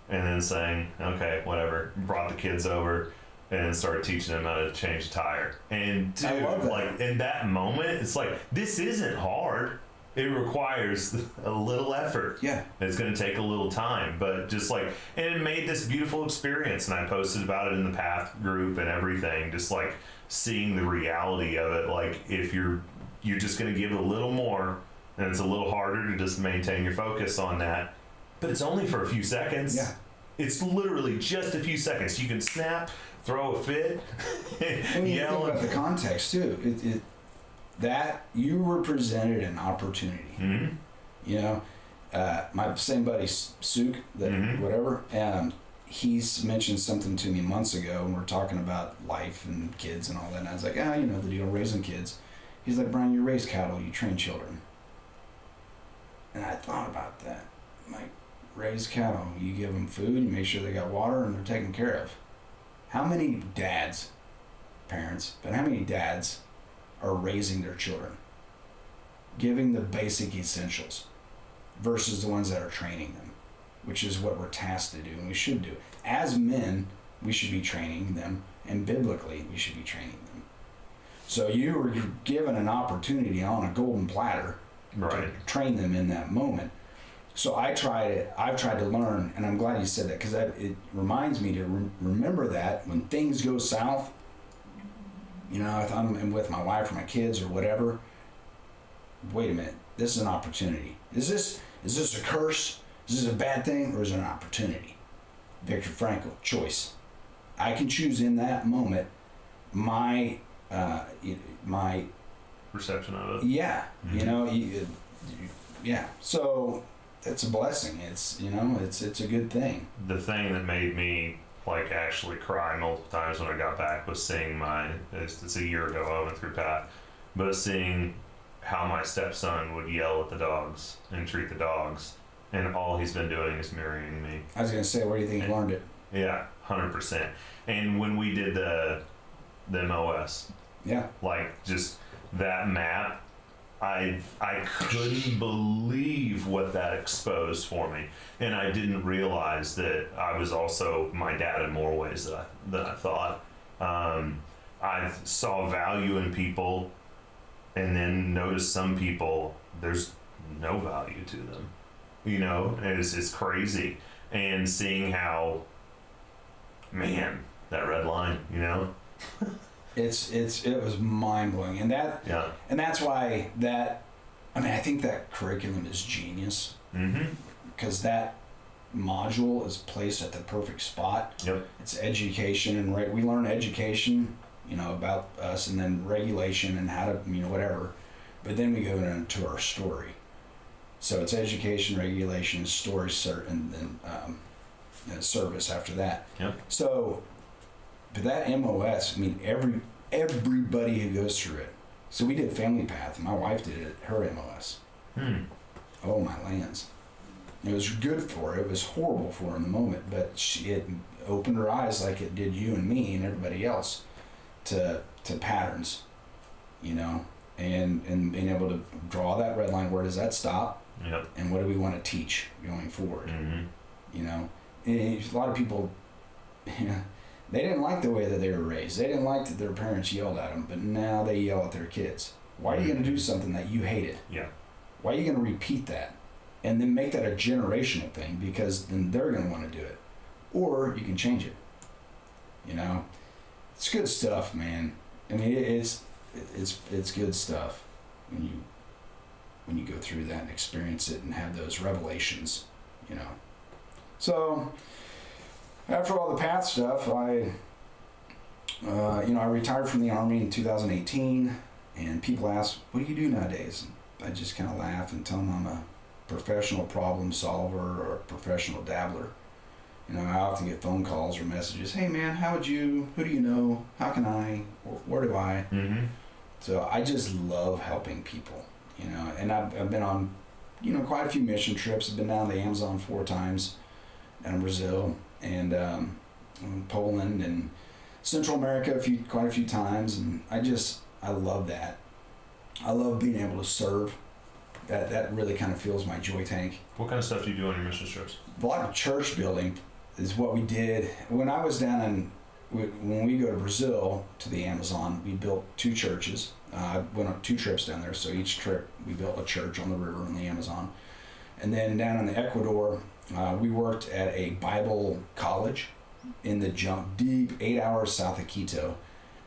and then saying, okay, whatever. Brought the kids over and then started teaching them how to change a tire. And dude, like in that moment, it's like, this isn't hard. It requires a little effort. Yeah. It's going to take a little time, but just like, and it made this beautiful experience. And I posted about it in the Path group and everything, just like seeing the reality of it. Like if you're just going to give it a little more, and it's a little harder to just maintain your focus on that, but it's only for a few seconds. Yeah. It's literally just a few seconds. You can snap, throw a fit, yell. Think about the context too. That you were presented an opportunity. Mm-hmm. You know, my same buddy Suk, that whatever, he's mentioned something to me months ago, and we're talking about life and kids and all that. And I was like, you know, the deal raising kids. He's like, Bryan, you raise cattle, you train children. And I thought about that. I'm like, raise cattle, you give them food, you make sure they got water, and they're taken care of. How many dads, parents, but how many dads are raising their children, giving the basic essentials, versus the ones that are training them, which is what we're tasked to do, and we should do. As men, we should be training them, and biblically, we should be training them. So you were given an opportunity on a golden platter to train them in that moment. So I've tried to learn, and I'm glad you said that, because it reminds me to remember that when things go south, you know, if I'm with my wife or my kids or whatever, wait a minute, this is an opportunity. Is this a curse? Is this a bad thing, or is it an opportunity? Viktor Frankl, choice. I can choose in that moment my perception of it. Yeah, you know, yeah. So it's a blessing. It's, you know, it's a good thing. The thing that made me like actually cry multiple times when I got back was seeing it's a year ago I went through PATH, but seeing how my stepson would yell at the dogs and treat the dogs, and all he's been doing is mirroring me. I was gonna say, where do you think he learned it? Yeah, 100%. And when we did the MOS, yeah, like just that map, I couldn't believe what that exposed for me, and I didn't realize that I was also my dad in more ways than I thought. I saw value in people, and then noticed some people there's no value to them. You know, it's crazy, and seeing how, man, that red line, you know, It was mind blowing, and that's why I think that curriculum is genius, because that module is placed at the perfect spot. Yep. It's education, and we learn education, about us, and then regulation and how to, whatever, but then we go into our story. So it's education, regulation, story, and then service after that. Yep. So, but that MOS, everybody who goes through it. So we did Family Path. My wife did it, her MOS. Oh my lands! It was good for her. It was horrible for her in the moment, but it opened her eyes like it did you and me and everybody else to patterns, and being able to draw that red line. Where does that stop? Yep. And what do we want to teach going forward? And a lot of people, they didn't like the way that they were raised. They didn't like that their parents yelled at them, but now they yell at their kids. Why are you going to do something that you hated? Yeah. Why are you going to repeat that? And then make that a generational thing, because then they're going to want to do it. Or you can change it. It's good stuff, man. It's good stuff when you go through that and experience it and have those revelations, So after all the path stuff, I retired from the Army in 2018, and people ask, what do you do nowadays? And I just kind of laugh and tell them I'm a professional problem solver or a professional dabbler. I often get phone calls or messages, hey man, who do you know, how can I, where do I? So I just love helping people, and I've been on, quite a few mission trips. I've been down to the Amazon 4 times, down in Brazil, and Poland, and Central America quite a few times, and I love that. I love being able to serve. That really kind of fills my joy tank. What kind of stuff do you do on your mission trips? A lot of church building is what we did. When I was down when we go to Brazil to the Amazon, we built 2 churches. I went on 2 trips down there, so each trip we built a church on the river in the Amazon. And then down in the Ecuador, we worked at a Bible college in the deep 8 hours south of Quito,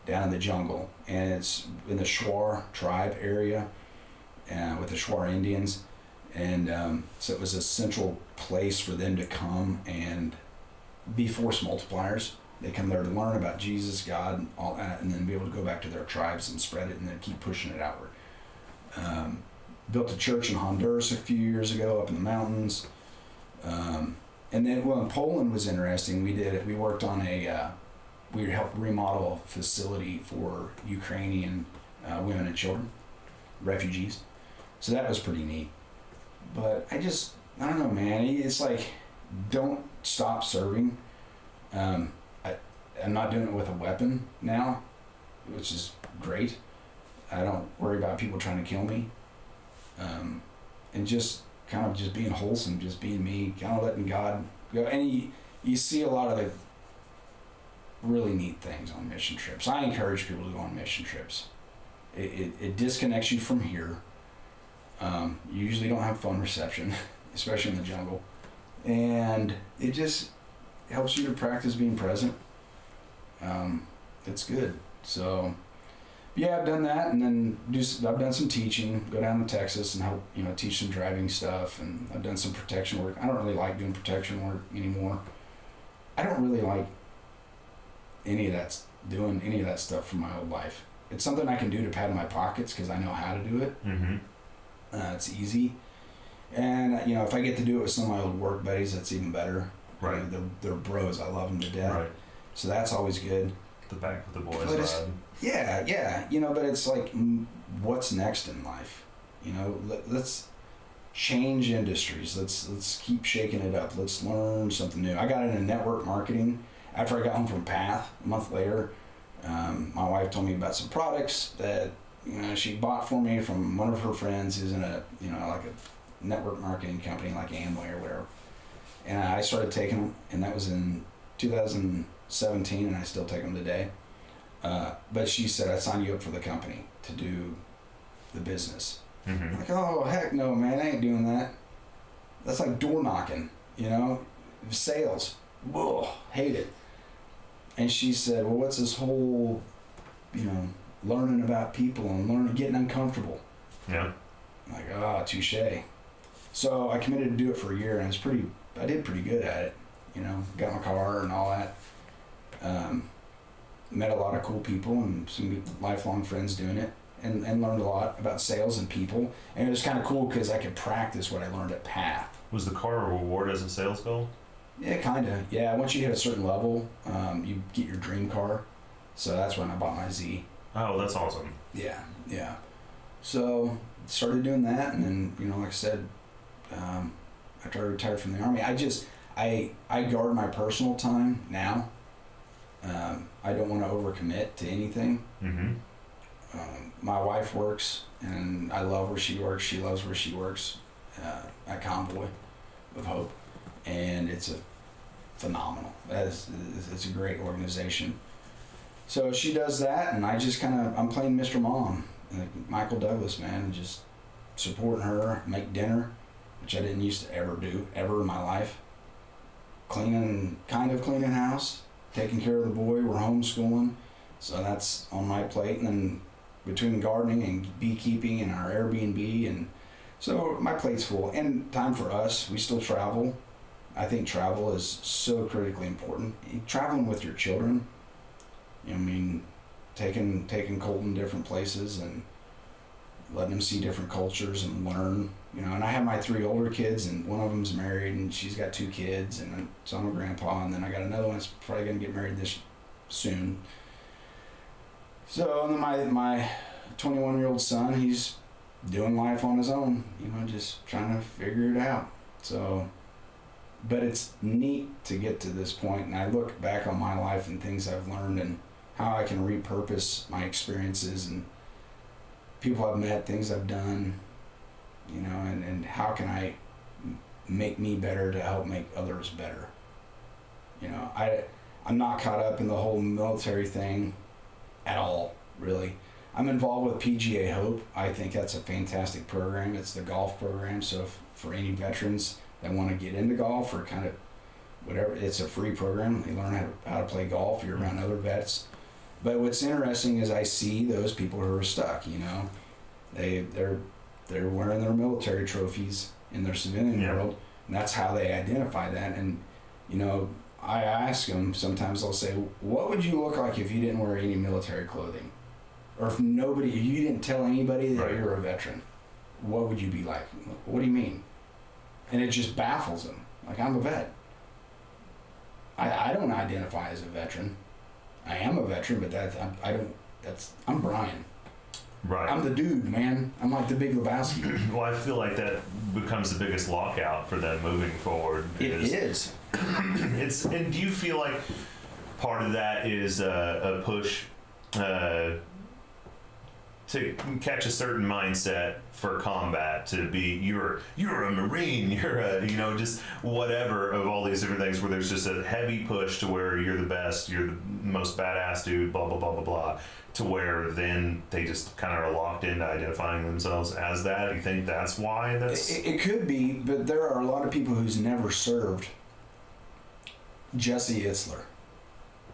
down in the jungle, and it's in the Shuar tribe area with the Shuar Indians, and so it was a central place for them to come and be force multipliers. They come there to learn about Jesus, God, and all that, and then be able to go back to their tribes and spread it, and then keep pushing it outward. Built a church in Honduras a few years ago up in the mountains. And then, in Poland was interesting. We worked on we helped remodel a facility for Ukrainian women and children, refugees. So that was pretty neat. But I don't know, man. It's like, don't stop serving. I'm not doing it with a weapon now, which is great. I don't worry about people trying to kill me. And just kind of just being wholesome, just being me, kind of letting God go. And you see a lot of the really neat things on mission trips. I encourage people to go on mission trips. It disconnects you from here. You usually don't have phone reception, especially in the jungle. And it just helps you to practice being present. It's good. So, yeah, I've done that, and then I've done some teaching. Go down to Texas and help, teach some driving stuff, and I've done some protection work. I don't really like doing protection work anymore. I don't really like doing any of that stuff from my whole life. It's something I can do to pad my pockets because I know how to do it. It's easy, and if I get to do it with some of my old work buddies, that's even better. Right. They're bros. I love them to death. Right. So that's always good. The back with the boys vibe. Yeah. But it's like, what's next in life? Let's change industries. Let's keep shaking it up. Let's learn something new. I got into network marketing after I got home from Path a month later. My wife told me about some products that she bought for me from one of her friends who's in a like a network marketing company like Amway or whatever. And I started taking them, and that was in 2017, and I still take them today. But she said, I signed you up for the company to do the business. I'm like, oh, heck no, man, I ain't doing that. That's like door knocking, sales. Whoa, hate it. And she said, well, what's this whole, learning about people and getting uncomfortable? Yeah. I'm like, touche. So I committed to do it for a year, and I did pretty good at it. Got my car and all that. Met a lot of cool people and some lifelong friends doing it, and learned a lot about sales and people. And it was kind of cool because I could practice what I learned at PATHH. Was the car a reward as a sales goal? Yeah, kind of. Yeah, once you hit a certain level, you get your dream car. So that's when I bought my Z. Oh, that's awesome. Yeah. So started doing that, and then, like I said, after I retired from the Army, I guard my personal time now. I don't want to overcommit to anything. Mm-hmm. My wife works, and I love where she works. She loves where she works at Convoy of Hope, and it's phenomenal. It's a great organization. So she does that, and I just I'm playing Mr. Mom, like Michael Douglas, man, and just supporting her, make dinner, which I didn't used to ever do, ever in my life. Cleaning house, taking care of the boy, we're homeschooling, so that's on my plate. And then between gardening and beekeeping and our Airbnb, and so my plate's full. And time for us, we still travel. I think travel is so critically important. Traveling with your children, taking Colton different places and letting them see different cultures and learn. And I have my 3 older kids, and one of them's married, and she's got 2 kids, and so I'm a grandpa, and then I got another one that's probably going to get married this soon. So, and then my 21-year-old son, he's doing life on his own, just trying to figure it out. So, but it's neat to get to this point, and I look back on my life and things I've learned and how I can repurpose my experiences and people I've met, things I've done, and how can I make me better to help make others better. I'm not caught up in the whole military thing at all, really. I'm involved with PGA Hope. I think that's a fantastic program. It's the golf program, so for any veterans that want to get into golf or kind of whatever, it's a free program. They learn how to play golf. You're around other vets. But what's interesting is I see those people who are stuck, they're wearing their military trophies in their civilian world, and that's how they identify that. And, I ask them, sometimes they'll say, what would you look like if you didn't wear any military clothing? Or if you didn't tell anybody that you're a veteran, what would you be like? What do you mean? And it just baffles them. Like, I'm a vet. I don't identify as a veteran. I am a veteran, but I'm Bryan. Right. I'm the dude, man. I'm like the Big Lebowski. Well, I feel like that becomes the biggest lockout for them moving forward. It is. And do you feel like part of that is a push to catch a certain mindset for combat, to be you're a Marine, you're a just whatever of all these different things, where there's just a heavy push to where you're the best, you're the most badass dude, blah blah blah blah blah, to where then they just kind of are locked into identifying themselves as that. You think that's why that's... It could be, but there are a lot of people who's never served. Jesse Itzler,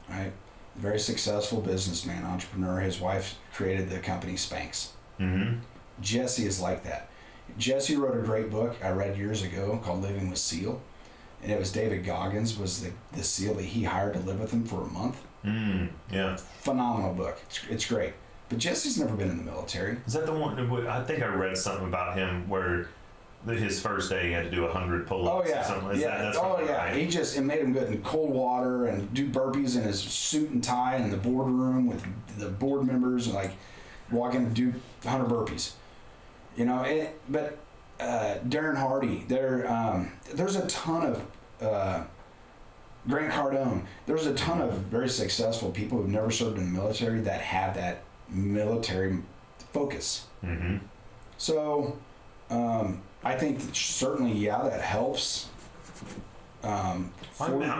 right? Very successful businessman, entrepreneur. His wife created the company Spanx. Mm-hmm. Jesse is like that. Jesse wrote a great book I read years ago called Living with SEAL. And it was David Goggins was the SEAL that he hired to live with him for a month. Yeah. Phenomenal book. It's great. But Jesse's never been in the military. Is that the one? I think I read something about him where his first day he had to do 100 pull-ups. Oh yeah, or something. He it made him get in cold water and do burpees in his suit and tie in the boardroom with the board members, and like walk in and do 100 burpees. But Darren Hardy, there's a ton of Grant Cardone. There's a ton of very successful people who've never served in the military that have that military focus. Mm-hmm. So. I think that certainly, that helps. I'm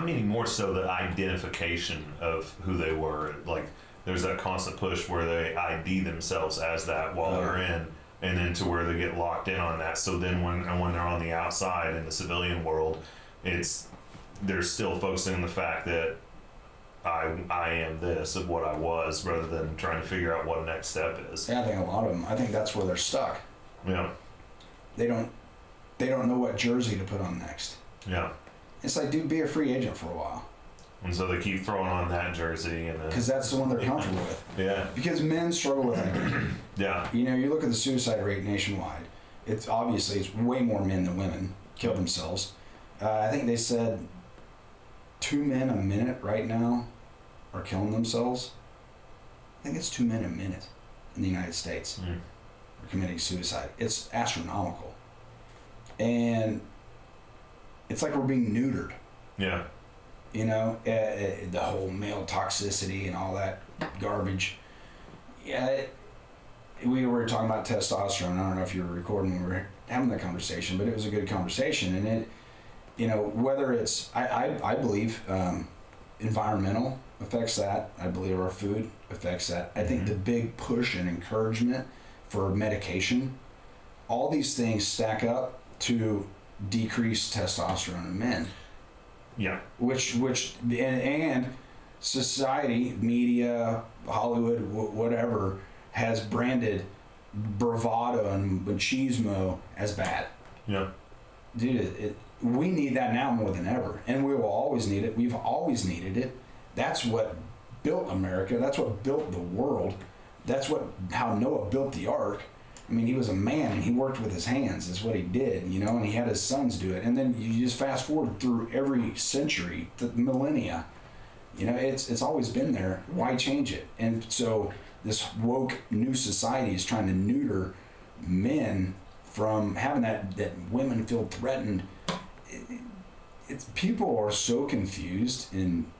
meaning more so the identification of who they were. Like, there's that constant push where they ID themselves as that while they're in, and then to where they get locked in on that. So then when they're on the outside in the civilian world, they're still focusing on the fact that I am this of what I was, rather than trying to figure out what the next step is. Yeah, I think a lot of them. I think that's where they're stuck. Yeah. They don't know what jersey to put on next. Yeah. It's like, dude, be a free agent for a while. And so they keep throwing on that jersey, and because that's the one they're comfortable with. Yeah. Because men struggle with identity. Yeah. You know, you look at the suicide rate nationwide. It's way more men than women kill themselves. I think they said 2 men a minute right now are killing themselves. I think it's 2 men a minute in the United States are committing suicide. It's astronomical. And it's like we're being neutered. Yeah. You know, the whole male toxicity and all that garbage. Yeah, we were talking about testosterone. I don't know if you were recording when we were having that conversation, but it was a good conversation. And it, you know, whether it's, I believe environmental affects that. I believe our food affects that. I think the big push and encouragement for medication, all these things stack up to decrease testosterone in men. Yeah. Which and society, media, Hollywood, whatever, has branded bravado and machismo as bad. Yeah. Dude, we need that now more than ever, and we will always need it. We've always needed it. That's what built America. That's what built the world. That's how Noah built the ark. I mean, he was a man and he worked with his hands, is what he did, you know, and he had his sons do it. And then you just fast forward through every century, the millennia, you know, it's always been there. Why change it? And so this woke new society is trying to neuter men from having that women feel threatened. People are so confused, and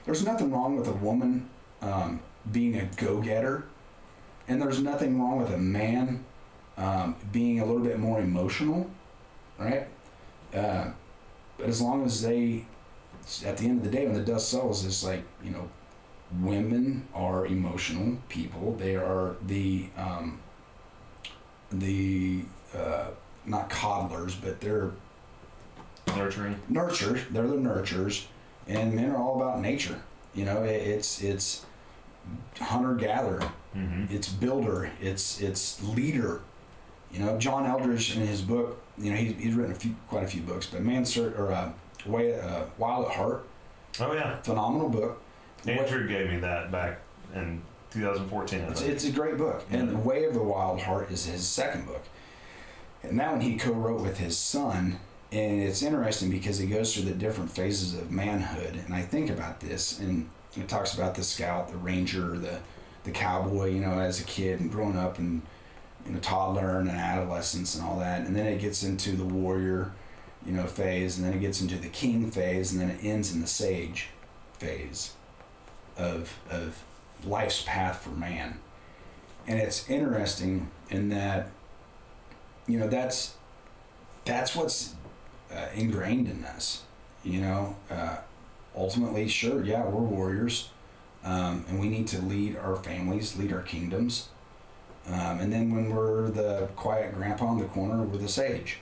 there's nothing wrong with a woman being a go-getter. And there's nothing wrong with a man being a little bit more emotional, right? But as long as they, at the end of the day, when the dust settles, it's like, you know, women are emotional people. They are the not coddlers, but they're nurturing. Nurturers. They're the nurturers, and men are all about nature. You know, it's hunter-gatherer. It's builder. It's leader. You know, John Eldridge in his book, you know, he's written quite a few books, but Wild at Heart. Oh yeah. Phenomenal book. Andrew gave me that back in 2014. It's a great book. And The Way of the Wild Heart is his second book. And that one he co-wrote with his son. And it's interesting because he goes through the different phases of manhood. And I think about this, and it talks about the scout, the ranger, the cowboy, you know, as a kid and growing up and, you know, toddler and adolescence and all that. And then it gets into the warrior, you know, phase, and then it gets into the king phase, and then it ends in the sage phase of life's path for man. And it's interesting in that, you know, that's what's ingrained in us, you know. Ultimately, sure, yeah, we're warriors. And we need to lead our families, lead our kingdoms. And then when we're the quiet grandpa in the corner, we're the sage.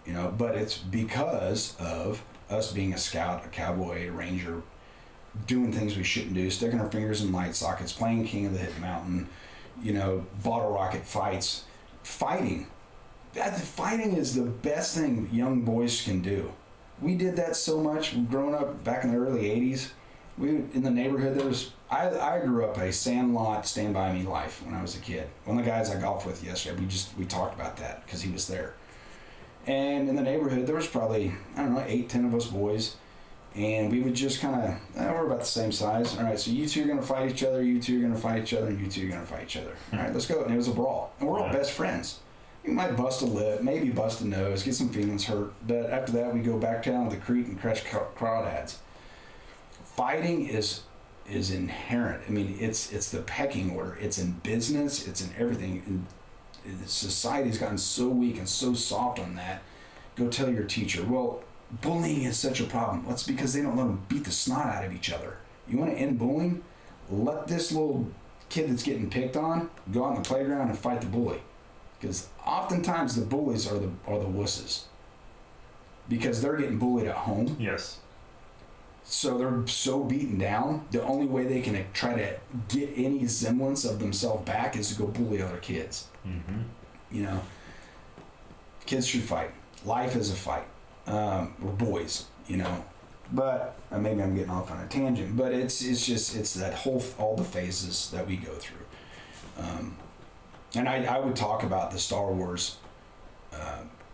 You know, but it's because of us being a scout, a cowboy, a ranger, doing things we shouldn't do, sticking our fingers in light sockets, playing King of the Hit Mountain, you know, bottle rocket fights, fighting. Fighting is the best thing young boys can do. We did that so much growing up back in the early 80s. In the neighborhood, I grew up a Sandlot, Stand By Me life when I was a kid. One of the guys I golfed with yesterday, we talked about that because he was there. And in the neighborhood, there was probably, 8, 10 of us boys. And we would just kind of, we're about the same size. All right, so you two are going to fight each other, you two are going to fight each other, and you two are going to fight each other. All right, let's go. And it was a brawl. And we're all best friends. You might bust a lip, maybe bust a nose, get some feelings hurt. But after that, we go back down to the creek and catch crawdads. Fighting is inherent. I mean, it's the pecking order. It's in business. It's in everything. Society's gotten so weak and so soft on that. Go tell your teacher. Well, bullying is such a problem. Well, it's because they don't let them beat the snot out of each other. You want to end bullying? Let this little kid that's getting picked on go out on the playground and fight the bully. Because oftentimes the bullies are the wusses. Because they're getting bullied at home. Yes. So they're so beaten down, the only way they can try to get any semblance of themselves back is to go bully other kids. Mm-hmm. You know, kids should fight. Life is a fight. We're boys, you know. But maybe I'm getting off on a tangent. But it's that whole, all the phases that we go through. And I would talk about the Star Wars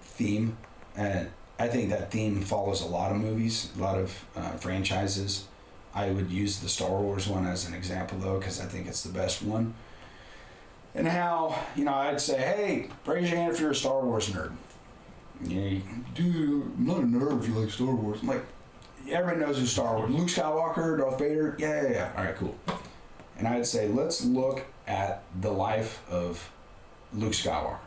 theme, and I think that theme follows a lot of movies, a lot of franchises. I would use the Star Wars one as an example, though, because I think it's the best one. And how, you know, I'd say, hey, raise your hand if you're a Star Wars nerd. Yeah, dude, I'm not a nerd if you like Star Wars. I'm like, everybody knows who Star Wars. Luke Skywalker, Darth Vader, yeah. All right, cool. And I'd say, let's look at the life of Luke Skywalker,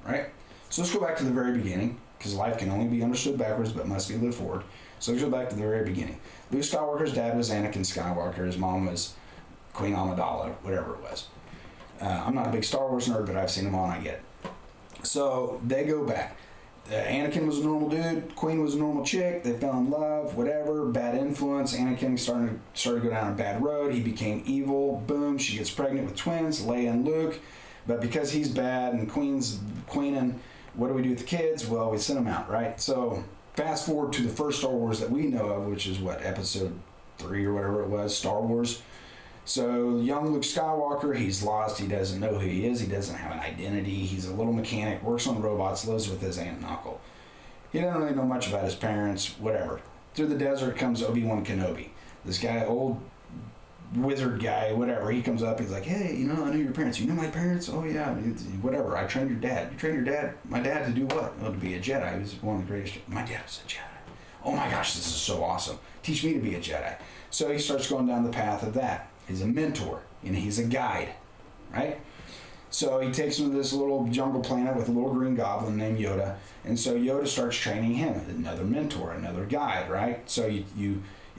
right? So let's go back to the very beginning, because life can only be understood backwards, but must be lived forward. So let's go back to the very beginning. Luke Skywalker's dad was Anakin Skywalker. His mom was Queen Amidala, whatever it was. I'm not a big Star Wars nerd, but I've seen them all and I get it. So they go back. Anakin was a normal dude. Queen was a normal chick. They fell in love, whatever. Bad influence. Anakin started to go down a bad road. He became evil. Boom. She gets pregnant with twins, Leia and Luke. But because he's bad and Queen's queening, what do we do with the kids? Well, we send them out, right? So fast forward to the first Star Wars that we know of, which is what, episode 3 or whatever it was, Star Wars. So young Luke Skywalker, he's lost. He doesn't know who he is. He doesn't have an identity. He's a little mechanic, works on robots, lives with his aunt and uncle. He doesn't really know much about his parents, whatever. Through the desert comes Obi-Wan Kenobi. This guy, old wizard guy, whatever. He comes up, he's like, hey, you know, I know your parents. You know my parents? Oh, yeah, whatever. I trained your dad. You trained your dad? My dad to do what? Oh, to be a Jedi. He was one of the greatest. My dad was a Jedi. Oh my gosh, this is so awesome. Teach me to be a Jedi. So he starts going down the path of that. He's a mentor, and he's a guide, right? So he takes him to this little jungle planet with a little green goblin named Yoda, and so Yoda starts training him, another mentor, another guide, right? So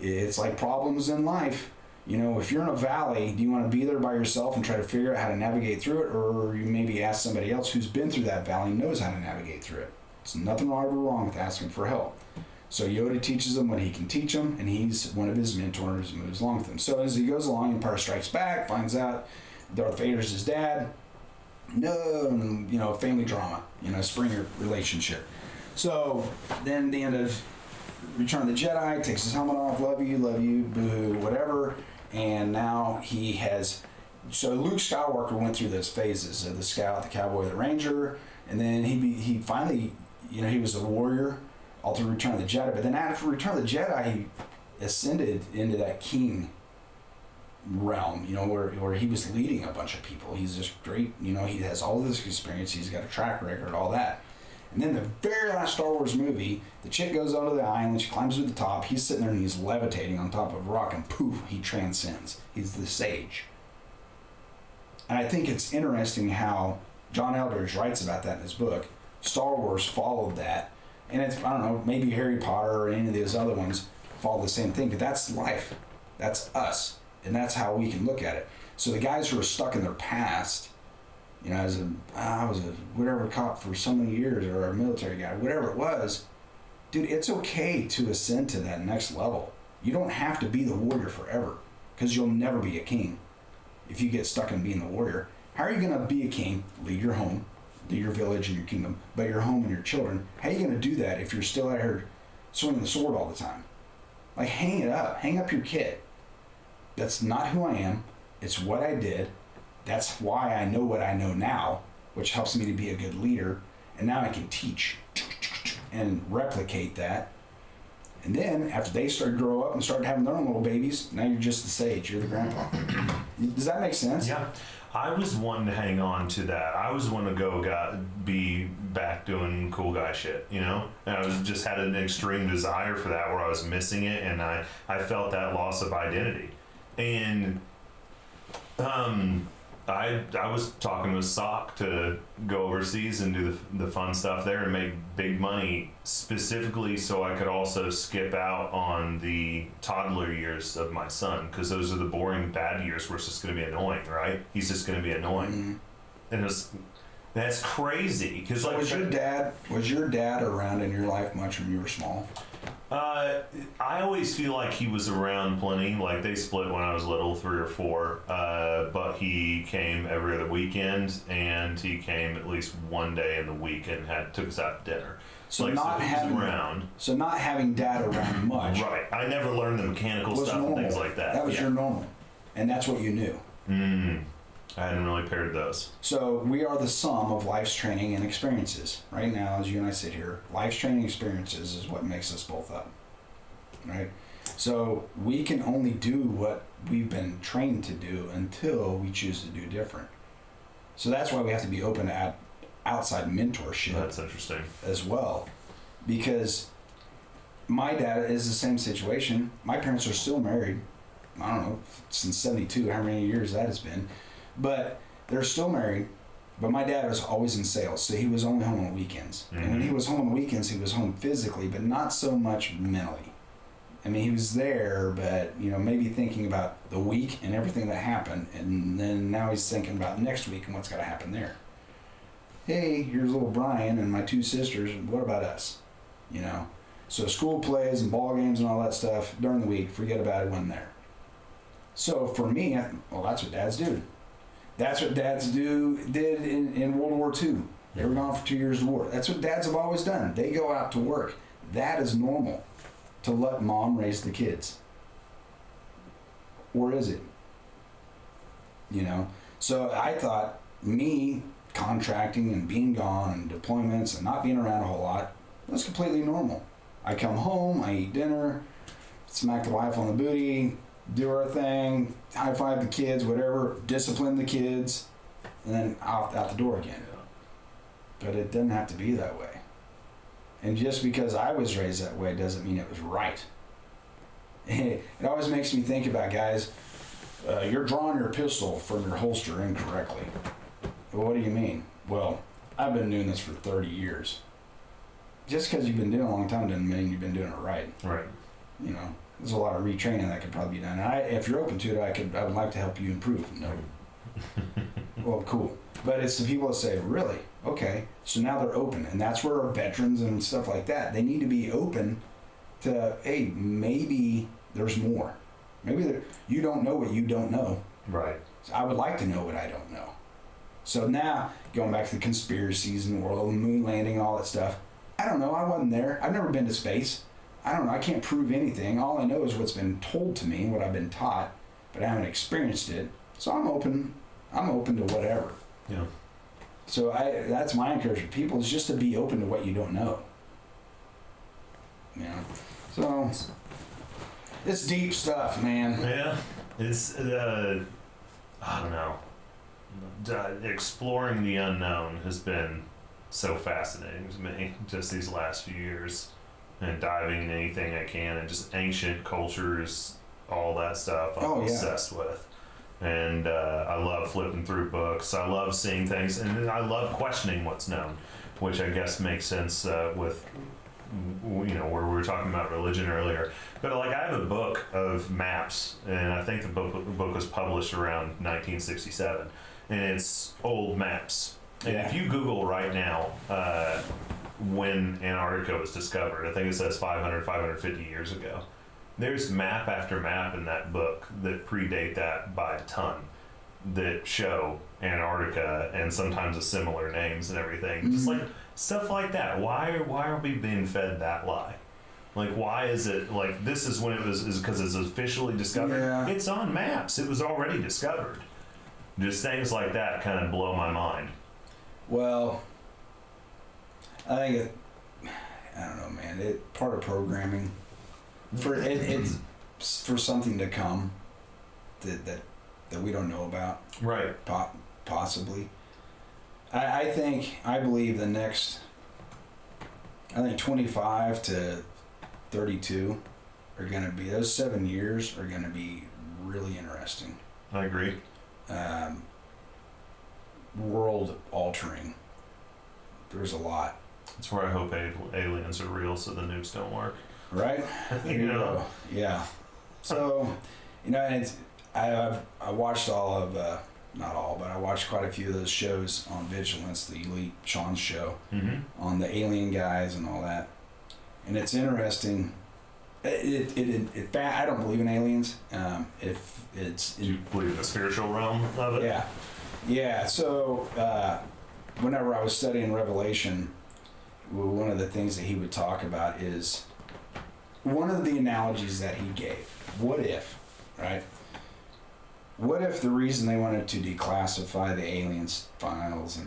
it's like problems in life. You know, if you're in a valley, do you want to be there by yourself and try to figure out how to navigate through it, or you maybe ask somebody else who's been through that valley and knows how to navigate through it? There's nothing wrong with asking for help. So Yoda teaches him what he can teach him, and he's one of his mentors, moves along with him. So as he goes along, Empire Strikes Back, finds out Darth Vader's his dad. No, you know, family drama, you know, Springer relationship. So then the end of Return of the Jedi, takes his helmet off, love you, boo-hoo, whatever. And now he has, so Luke Skywalker went through those phases of the scout, the cowboy, the ranger, and then he finally, you know, he was a warrior all through Return of the Jedi. But then after Return of the Jedi, he ascended into that king realm, you know, where he was leading a bunch of people. He's just great, you know, he has all this experience, he's got a track record, all that. And then the very last Star Wars movie, the chick goes onto the island, she climbs to the top, he's sitting there and he's levitating on top of a rock, and poof, he transcends. He's the sage. And I think it's interesting how John Eldridge writes about that in his book. Star Wars followed that. And it's, I don't know, maybe Harry Potter or any of those other ones follow the same thing, but that's life. That's us. And that's how we can look at it. So the guys who are stuck in their past, you know, I was a whatever cop for so many years, or a military guy, whatever it was, dude, it's okay to ascend to that next level. You don't have to be the warrior forever, because you'll never be a king if you get stuck in being the warrior. How are you going to be a king, lead your home, lead your village and your kingdom, but your home and your children? How are you going to do that if you're still out here swinging the sword all the time? Like, hang it up. Hang up your kit. That's not who I am. It's what I did. That's why I know what I know now, which helps me to be a good leader. And now I can teach and replicate that. And then after they start to grow up and start having their own little babies, now you're just the sage. You're the grandpa. Does that make sense? Yeah. I was one to hang on to that. I was one to be back doing cool guy shit, you know? And I just had an extreme desire for that, where I was missing it, and I felt that loss of identity. And I was talking with Sock to go overseas and do the fun stuff there and make big money, specifically so I could also skip out on the toddler years of my son, because those are the boring bad years where it's just going to be annoying, right? He's just going to be annoying. Mm-hmm. And that's crazy. Cause so like, was your dad around in your life much when you were small? I always feel like he was around plenty. Like they split when I was little, 3 or 4. But he came every other weekend, and he came at least one day in the week and took us out to dinner. So like, not so having around. So not having dad around much. Right. I never learned the mechanical stuff normal. and things like that. That was your normal, and that's what you knew. I hadn't really paired those. So we are the sum of life's training and experiences. Right now, as you and I sit here, life's training experiences is what makes us both up. Right? So we can only do what we've been trained to do until we choose to do different. So that's why we have to be open to outside mentorship. That's interesting. As well. Because my dad is the same situation. My parents are still married. I don't know, since 72, how many years that has been. But they're still married. But my dad was always in sales, so he was only home on weekends. Mm-hmm. And when he was home on weekends, he was home physically, but not so much mentally. I mean, he was there, but, you know, maybe thinking about the week and everything that happened, and then now he's thinking about next week and what's got to happen there. Hey, here's little Brian and my 2 sisters, what about us? You know? So school plays and ball games and all that stuff during the week, forget about it when there. So for me, well, that's what dads do. That's what dads did in World War II. They were gone for 2 years of war. That's what dads have always done. They go out to work. That is normal to let mom raise the kids. Or is it? You know? So I thought me contracting and being gone and deployments and not being around a whole lot was completely normal. I come home, I eat dinner, smack the wife on the booty, do our thing, high five the kids, whatever, discipline the kids, and then out the door again. But it doesn't have to be that way. And just because I was raised that way doesn't mean it was right. It always makes me think about, guys, you're drawing your pistol from your holster incorrectly. Well, what do you mean? Well, I've been doing this for 30 years. Just because you've been doing it a long time doesn't mean you've been doing it right. Right. You know, there's a lot of retraining that could probably be done. And if you're open to it, I would like to help you improve. No. Well, cool. But it's the people that say, really? Okay. So now they're open. And that's where our veterans and stuff like that, they need to be open to, hey, maybe there's more. Maybe you don't know what you don't know. Right. So I would like to know what I don't know. So now, going back to the conspiracies in the world, the moon landing and all that stuff, I don't know. I wasn't there. I've never been to space. I don't know. I can't prove anything. All I know is what's been told to me, what I've been taught, but I haven't experienced it. So I'm open. I'm open to whatever. Yeah. So that's my encouragement to people, is just to be open to what you don't know. You know. So it's deep stuff, man. Yeah. It's I don't know. Exploring the unknown has been so fascinating to me just these last few years, and diving into anything I can, and just ancient cultures, all that stuff I'm obsessed with. And I love flipping through books. I love seeing things, and I love questioning what's known, which I guess makes sense with, you know, where we were talking about religion earlier. But like, I have a book of maps, and I think the book was published around 1967, and it's old maps. And if you Google right now when Antarctica was discovered, I think it says 550 years ago. There's map after map in that book that predate that by a ton, that show Antarctica and sometimes with similar names and everything. Mm-hmm. Just like stuff like that. Why are we being fed that lie? Like, why is it like this is when it was, is because it's officially discovered? Yeah. It's on maps. It was already discovered. Just things like that kind of blow my mind. Well, I think I don't know, man. Part of programming it's for something to come that we don't know about. Right. Possibly. I believe the next 25 to 32 are going to be, those 7 years are going to be really interesting. I agree. World altering. There's a lot. That's where I hope aliens are real, so the nukes don't work. Right? You know? Yeah. So, you know, and I watched all of, not all, but I watched quite a few of those shows on Vigilance, the Elite, Sean's show, on the alien guys and all that. And it's interesting I don't believe in aliens. If it's... Do you believe in the spiritual realm of it? Yeah. So whenever I was studying Revelation, one of the things that he would talk about is one of the analogies that he gave. What if, right? What if the reason they wanted to declassify the aliens files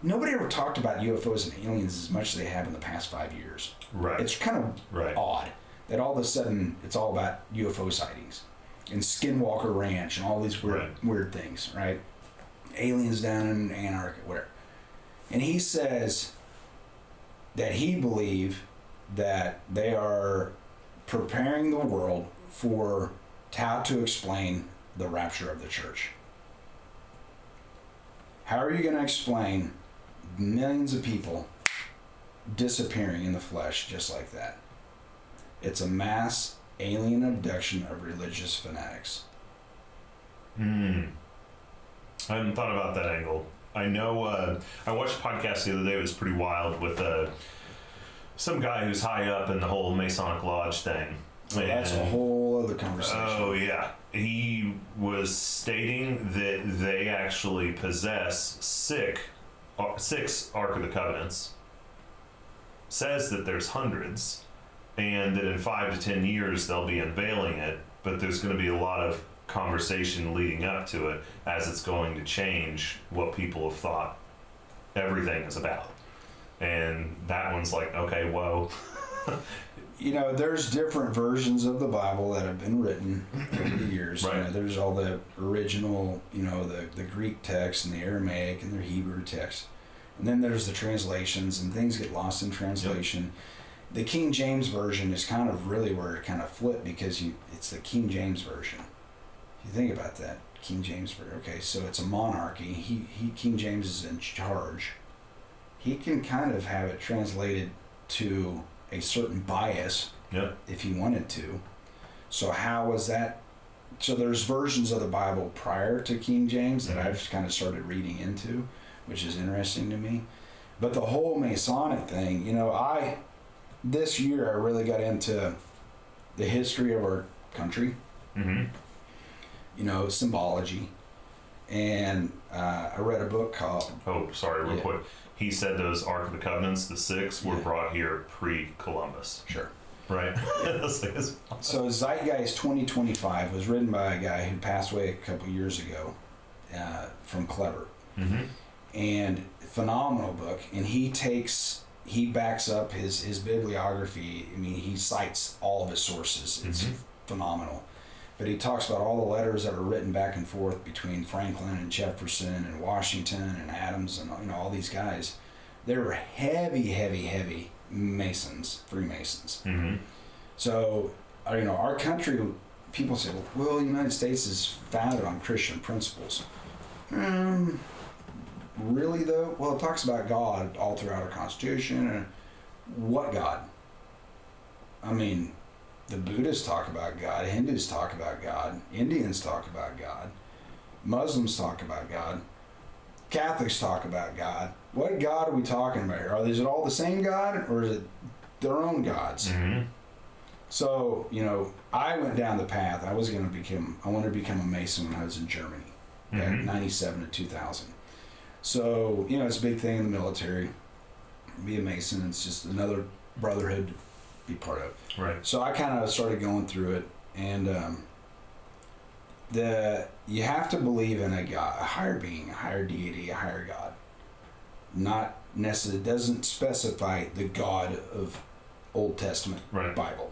nobody ever talked about UFOs and aliens as much as they have in the past 5 years. Right. It's kind of odd that all of a sudden it's all about UFO sightings and Skinwalker Ranch and all these weird things, right? Aliens down in Antarctica, whatever. And he says that he believes that they are preparing the world for how to explain the rapture of the church. How are you going to explain millions of people disappearing in the flesh just like that? It's a mass alien abduction of religious fanatics. I hadn't thought about that angle. I know I watched a podcast the other day. It was pretty wild with some guy who's high up in the whole Masonic Lodge thing. And that's a whole other conversation. Oh, yeah. He was stating that they actually possess six Ark of the Covenants. Says that there's hundreds, and that in 5 to 10 years they'll be unveiling it, but there's going to be a lot of conversation leading up to it as it's going to change what people have thought everything is about. And that one's like, okay, whoa. You know, there's different versions of the Bible that have been written over the years. Right. You know, there's all the original, you know, the Greek text and the Aramaic and the Hebrew text. And then there's the translations, and things get lost in translation. Yep. The King James Version is kind of really where it kind of flipped, because it's the King James Version. If you think about that, King James Version. Okay, so it's a monarchy. King James is in charge. He can kind of have it translated to a certain bias, if he wanted to. So how was that? So there's versions of the Bible prior to King James that I've kind of started reading into, which is interesting to me. But the whole Masonic thing, you know, this year I really got into the history of our country, you know, symbology. And I read a book called... Oh, sorry, real quick. He said those Ark of the Covenants, the 6, were brought here pre-Columbus. Sure. Right? So Zeitgeist 2025 was written by a guy who passed away a couple years ago from Clever. And phenomenal book. And he backs up his bibliography. I mean, he cites all of his sources. It's phenomenal. But he talks about all the letters that were written back and forth between Franklin and Jefferson and Washington and Adams and, you know, all these guys. They were heavy Masons, Freemasons. So, you know, our country, people say, well, the United States is founded on Christian principles. Really, though? Well, it talks about God all throughout our Constitution. And what God? I mean... The Buddhists talk about God, Hindus talk about God, Indians talk about God, Muslims talk about God, Catholics talk about God. What God are we talking about here? Is it all the same God, or is it their own gods? So, you know, I went down the path. I wanted to become a Mason when I was in Germany, back in 97 to 2000. So, you know, it's a big thing in the military. Be a Mason. It's just another brotherhood be part of. Right. So I kind of started going through it, and you have to believe in a God, a higher being, a higher deity, a higher God. Not necessarily, doesn't specify the God of Old Testament Bible.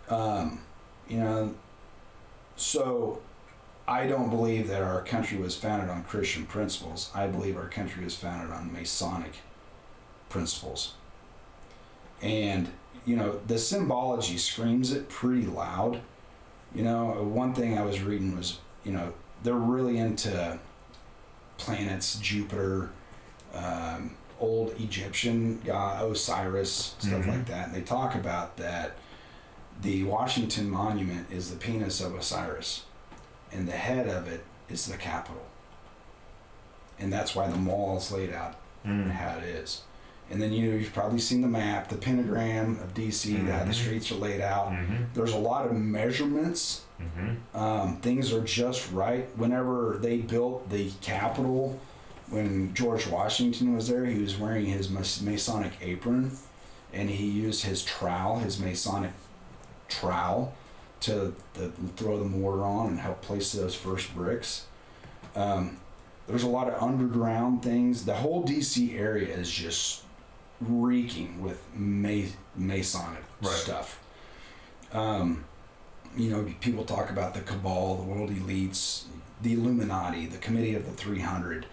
You know, so I don't believe that our country was founded on Christian principles. I believe our country was founded on Masonic principles. And you know, the symbology screams it pretty loud. You know, one thing I was reading was, you know, they're really into planets, Jupiter, old Egyptian god, Osiris, stuff like that. And they talk about that the Washington Monument is the penis of Osiris, and the head of it is the Capitol. And that's why the mall is laid out how it is. And then, you've probably seen the map, the pentagram of DC, how the streets are laid out. There's a lot of measurements. Things are just right. Whenever they built the Capitol, when George Washington was there, he was wearing his Masonic apron, and he used his trowel, his Masonic trowel, to throw the mortar on and help place those first bricks. There's a lot of underground things. The whole DC area is just reeking with Masonic stuff. People talk about the cabal, the world elites, the Illuminati, the Committee of the 300,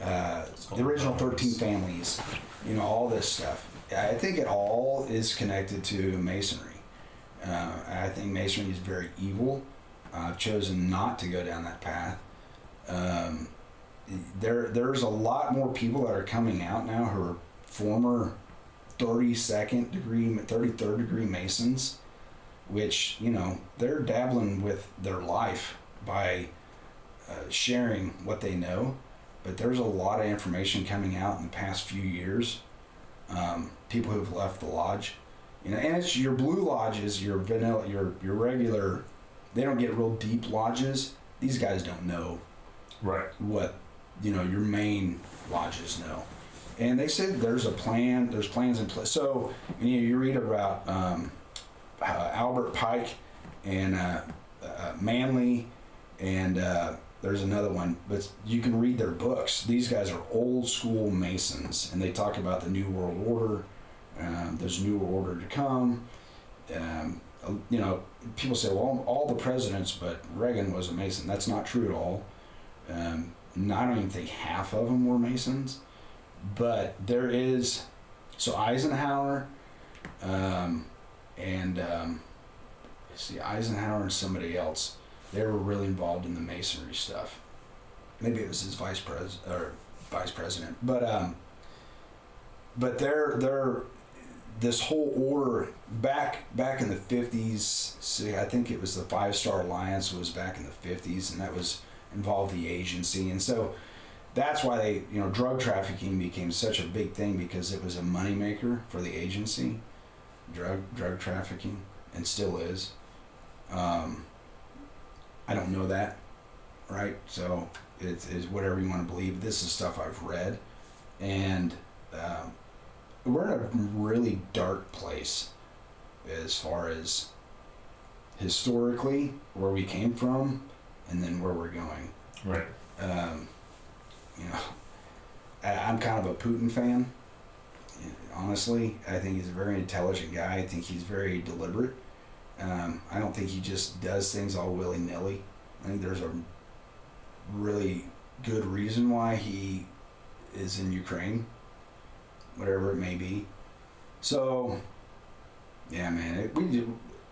the original 13 families, all this stuff. I think it all is connected to Masonry. I think Masonry is very evil. I've chosen not to go down that path. There's a lot more people that are coming out now who are former 33rd degree Masons, which, they're dabbling with their life by sharing what they know. But there's a lot of information coming out in the past few years. People who've left the lodge, and it's your blue lodges, your vanilla, your regular. They don't get real deep lodges. These guys don't know what your main lodges know. And they said there's plans in place. So you read about Albert Pike and Manley, and there's another one, but you can read their books. These guys are old school Masons, and they talk about the New World Order. There's a new order to come. People say, well, all the presidents, but Reagan was a Mason. That's not true at all. I don't even think half of them were Masons. But there is, so Eisenhower, Eisenhower and somebody else, they were really involved in the Masonry stuff. Maybe it was his vice president. But they're this whole order back in the 50s. See, I think it was the 5-Star Alliance was back in the 50s, and that was involved the agency, and so that's why they, drug trafficking became such a big thing, because it was a moneymaker for the agency, drug trafficking, and still is. I don't know that, right? So it's whatever you want to believe. This is stuff I've read, and we're in a really dark place as far as historically where we came from, and then where we're going. Right. I'm kind of a Putin fan. Honestly, I think he's a very intelligent guy. I think he's very deliberate. I don't think he just does things all willy-nilly. I think there's a really good reason why he is in Ukraine, whatever it may be. So, yeah, man,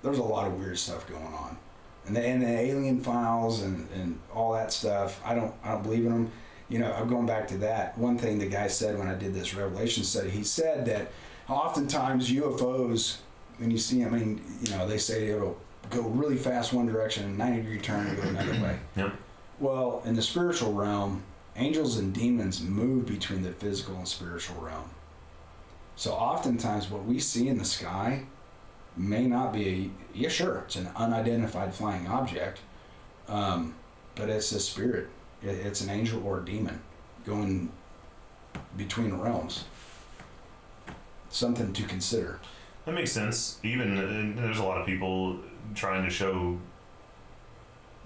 there's a lot of weird stuff going on, and the alien files and all that stuff. I don't believe in them. I'm going back to that. One thing the guy said when I did this Revelation study, he said that oftentimes UFOs, when you see them, they say it'll go really fast one direction, 90-degree turn, and go another way. Yep. Well, in the spiritual realm, angels and demons move between the physical and spiritual realm. So oftentimes what we see in the sky may not be, it's an unidentified flying object, but it's a spirit. It's an angel or a demon going between realms. Something to consider. That makes sense. Even there's a lot of people trying to show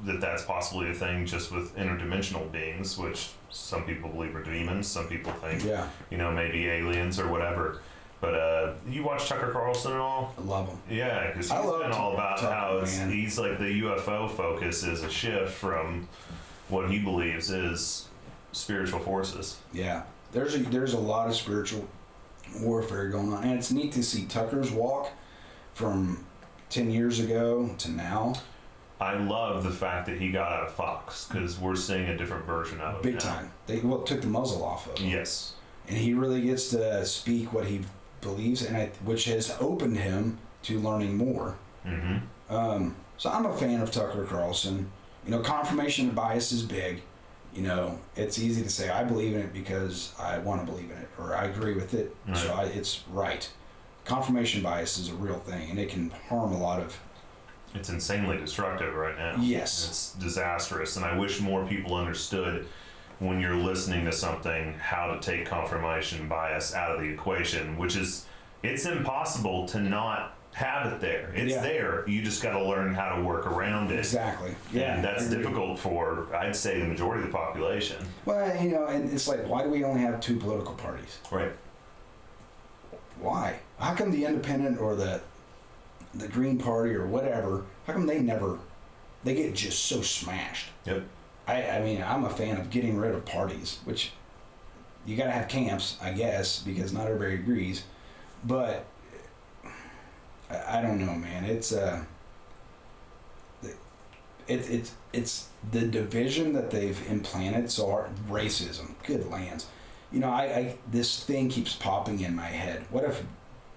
that that's possibly a thing just with interdimensional beings, which some people believe are demons. Some people think, maybe aliens or whatever. But you watch Tucker Carlson at all? I love him. Yeah, because he's been all about how he's like the UFO focus is a shift from what he believes is spiritual forces. Yeah, there's a lot of spiritual warfare going on, and it's neat to see Tucker's walk from 10 years ago to now. I love the fact that he got out of Fox, because we're seeing a different version of it big now. Time. They took the muzzle off of him. Yes, and he really gets to speak what he believes, and which has opened him to learning more. Mm-hmm. So I'm a fan of Tucker Carlson. Confirmation bias is big. you know, it's easy to say I believe in it because I want to believe in it, or I agree with it, Right. so it's right. Confirmation bias is a real thing, and it can harm a lot of. It's insanely destructive right now. Yes. It's disastrous, and I wish more people understood when you're listening to something how to take confirmation bias out of the equation, which is, it's impossible to not have it there. It's Yeah. there. You just got to learn how to work around it. Exactly. Yeah. And that's difficult for, I'd say, the majority of the population. Well, you know, and it's like, why do we only have 2 political parties? Right. Why? How come the independent or the Green Party or whatever, how come they get just so smashed? Yep. I mean, I'm a fan of getting rid of parties, which you got to have camps, I guess, because not everybody agrees. But I don't know, man. It's the division that they've implanted. So racism, good lands. You know, I this thing keeps popping in my head. What if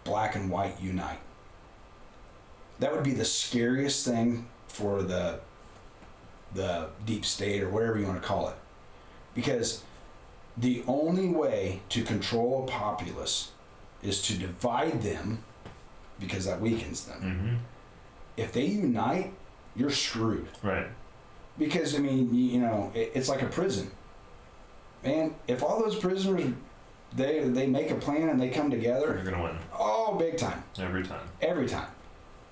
black and white unite? That would be the scariest thing for the deep state or whatever you want to call it, because the only way to control a populace is to divide them, because that weakens them. Mm-hmm. If they unite, you're screwed. Right. Because, I mean, you know, it's like a prison. Man, if all those prisoners, they make a plan and they come together, You're going to win. oh, big time. Every time. Every time.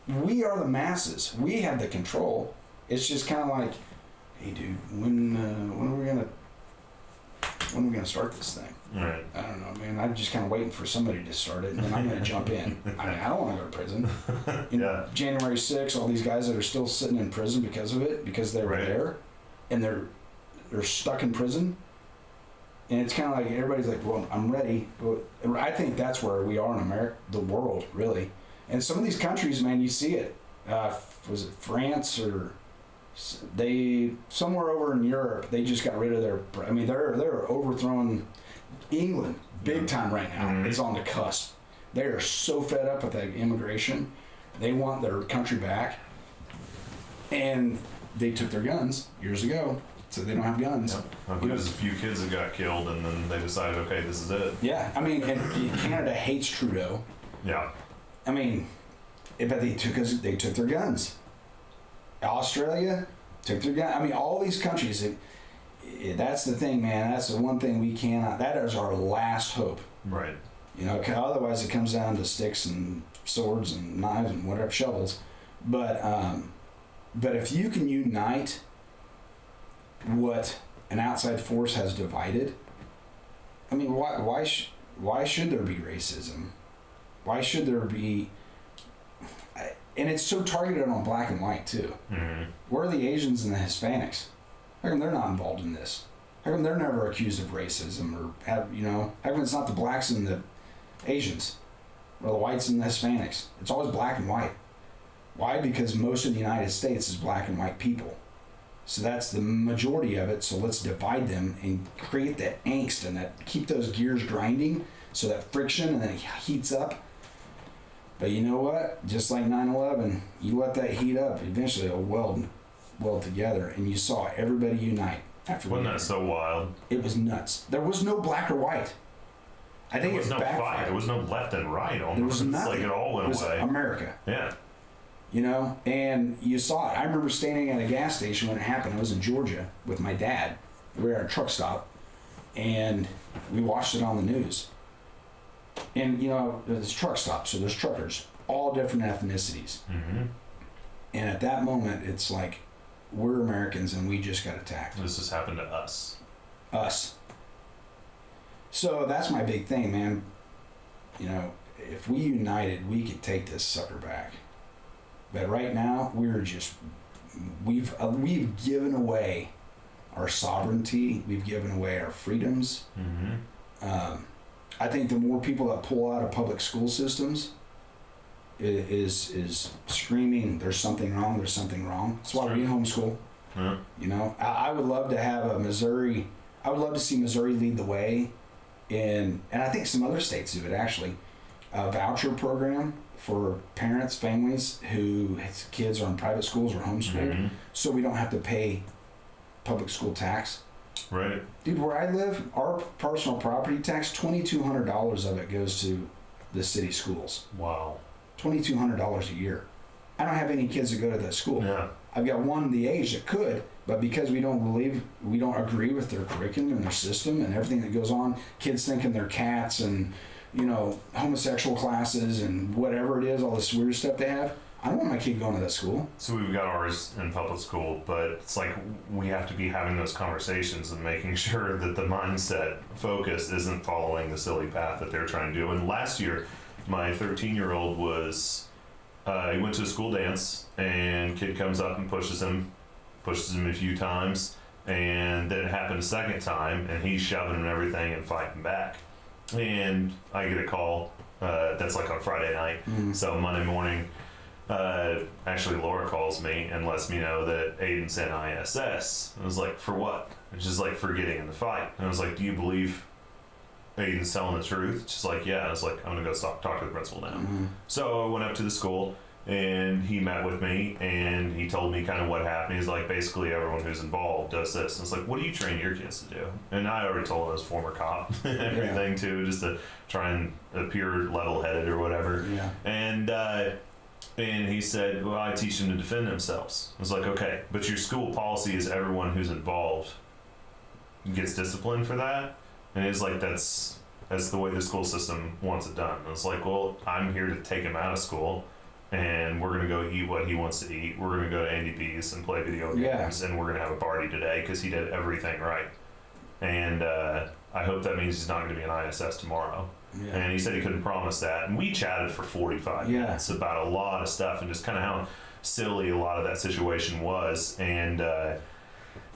We are the masses. We have the control. It's just kind of like, hey, dude, when are we gonna start this thing? Right. I don't know, man. I'm just kind of waiting for somebody to start it, and then I'm gonna jump in. I mean, I don't want to go to prison. You know, Yeah. January 6th, all these guys that are still sitting in prison because of it, because they were Right. there, and they're stuck in prison. And it's kind of like everybody's like, well, I'm ready. Well, I think that's where we are in America, the world, really. And some of these countries, man, you see it. Was it France or somewhere over in Europe? They just got rid of their. I mean, they're overthrowing England big time right now. Mm-hmm. It's on the cusp. They are so fed up with that immigration. They want their country back, and they took their guns years ago, so they don't have guns. Yep. I believe there's a few kids that got killed, and then they decided, okay, this is it. Yeah, I mean, and Canada hates Trudeau. Yeah. I mean, but they took their guns. Australia took their gun. I mean, all these countries. That's the thing, man. That's the one thing we cannot. That is our last hope. Right. You know, otherwise it comes down to sticks and swords and knives and whatever, shovels. But if you can unite what an outside force has divided, I mean, why should there be racism? Why should there be? And it's so targeted on black and white too. Mm-hmm. Where are the Asians and the Hispanics? How come they're not involved in this? How come they're never accused of racism, or how come it's not the blacks and the Asians, or the whites and the Hispanics? It's always black and white. Why? Because most of the United States is black and white people. So that's the majority of it. So let's divide them and create that angst and keep those gears grinding, so that friction, and then it heats up. But you know what? Just like 9/11, you let that heat up, eventually it'll weld together, and you saw everybody unite after. Wasn't that so wild? It was nuts. There was no black or white. I think There was no backfired. fight. There was no left and right. Almost. There was nothing. It's like it all went It was away. America. Yeah. You know, and you saw it. I remember standing at a gas station when it happened. I was in Georgia with my dad. We were at a truck stop, and we watched it on the news. And, you know, there's truck stops, so there's truckers, all different ethnicities. Mm-hmm. And at that moment, it's like, we're Americans and we just got attacked. This has happened to us. Us. So that's my big thing, man. You know, if we united, we could take this sucker back. But right now, we've given away our sovereignty. We've given away our freedoms. Mm-hmm. I think the more people that pull out of public school systems is screaming, there's something wrong, there's something wrong. That's why we homeschool. Yeah. You know, I would love to have I would love to see Missouri lead the way and I think some other states do it actually, a voucher program for parents, families whose kids are in private schools or homeschooled, Mm-hmm. so we don't have to pay public school tax. Right. Dude, where I live, our personal property tax, $2,200 of it goes to the city schools. Wow. $2,200 a year. I don't have any kids that go to that school. Yeah. I've got one the age that could, but because we don't agree with their curriculum and their system and everything that goes on, kids thinking they're cats and, homosexual classes and whatever it is, all this weird stuff they have. I don't want my kid going to that school. So we've got ours in public school, but it's like we have to be having those conversations and making sure that the mindset focus isn't following the silly path that they're trying to do. And last year, my 13-year-old he went to a school dance, and kid comes up and pushes him a few times, and then it happened a second time, and he's shoving him and everything and fighting back. And I get a call, that's like on Friday night, so Monday morning, actually Laura calls me and lets me know that Aiden's in ISS. I was like, for what? It's just like for getting in the fight. And I was like, do you believe Aiden's telling the truth? She's like, yeah. I was like, I'm gonna go talk to the principal now. So I went up to the school, and he met with me, and he told me kind of what happened. He's like, basically everyone who's involved does this. And it's like, what do you train your kids to do? And I already told him I was former cop and everything too, just to try and appear level-headed or whatever. Yeah. And he said, well, I teach them to defend themselves. I was like, okay, but your school policy is everyone who's involved gets disciplined for that. And he's like, that's the way the school system wants it done. And it's like, well, I'm here to take him out of school, and we're going to go eat what he wants to eat. We're going to go to Andy B's and play video games, and we're going to have a party today because he did everything right. And I hope that means he's not going to be in ISS tomorrow. Yeah. And he said he couldn't promise that. And we chatted for 45 minutes about a lot of stuff and just kind of how silly a lot of that situation was. And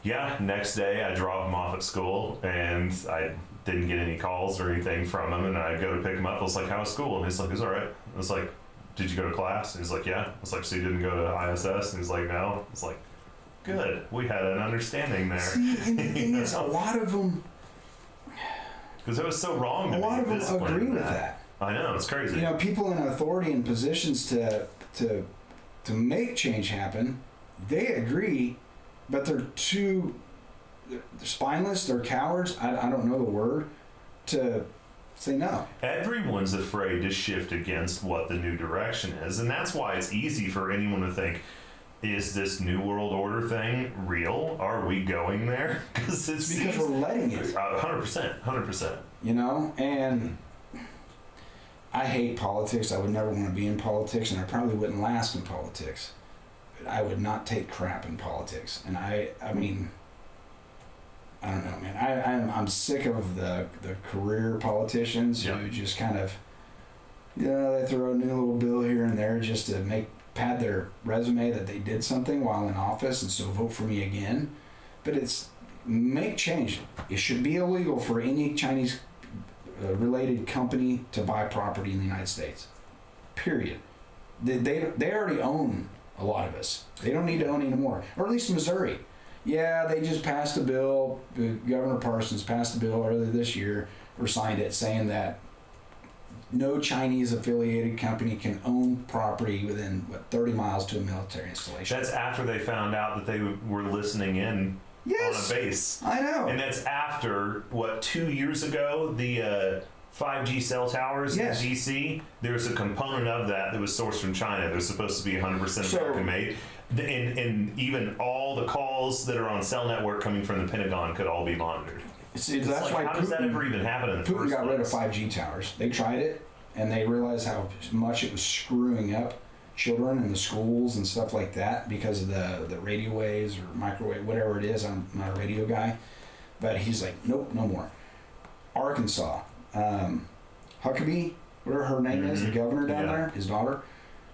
next day I dropped him off at school, and I didn't get any calls or anything from him. And I go to pick him up. I was like, how was school? And he's like, it's all right. I was like, did you go to class? And he's like, yeah. I was like, so you didn't go to ISS? And he's like, no. I was like, good. We had an understanding there. See, and the thing is, a lot of them... Because it was so wrong to me. A lot of them agree with that. I know, it's crazy. People in authority and positions to make change happen, they agree, but they're spineless, they're cowards, I don't know the word, to say no. Everyone's afraid to shift against what the new direction is, and that's why it's easy for anyone to think, is this New World Order thing real? Are we going there? Because we're letting it. 100%. And I hate politics. I would never want to be in politics, and I probably wouldn't last in politics. But I would not take crap in politics. And I mean, I don't know, man. I'm sick of the career politicians who just kind of, they throw a new little bill here and there just to pad their resume that they did something while in office, and so vote for me again. But it's make change. It should be illegal for any Chinese related company to buy property in the United States. Period. They already own a lot of us. They don't need to own anymore. Or at least Missouri. Yeah, they just passed a bill. Governor Parsons passed a bill earlier this year, or signed it, saying that no Chinese affiliated company can own property within 30 miles to a military installation. That's after they found out that they were listening in on a base. I know. And that's after 2 years ago, the 5G cell towers in DC. There was a component of that was sourced from China. They're supposed to be 100% American made. And even all the calls that are on cell network coming from the Pentagon could all be monitored. See, that's why how does that ever even happen in the Putin first got rid of place? 5G towers. They tried it, and they realized how much it was screwing up children in the schools and stuff like that because of the radio waves or microwave, whatever it is. I'm not a radio guy. But he's like, nope, no more. Arkansas. Huckabee, whatever her name is, the governor down there, his daughter,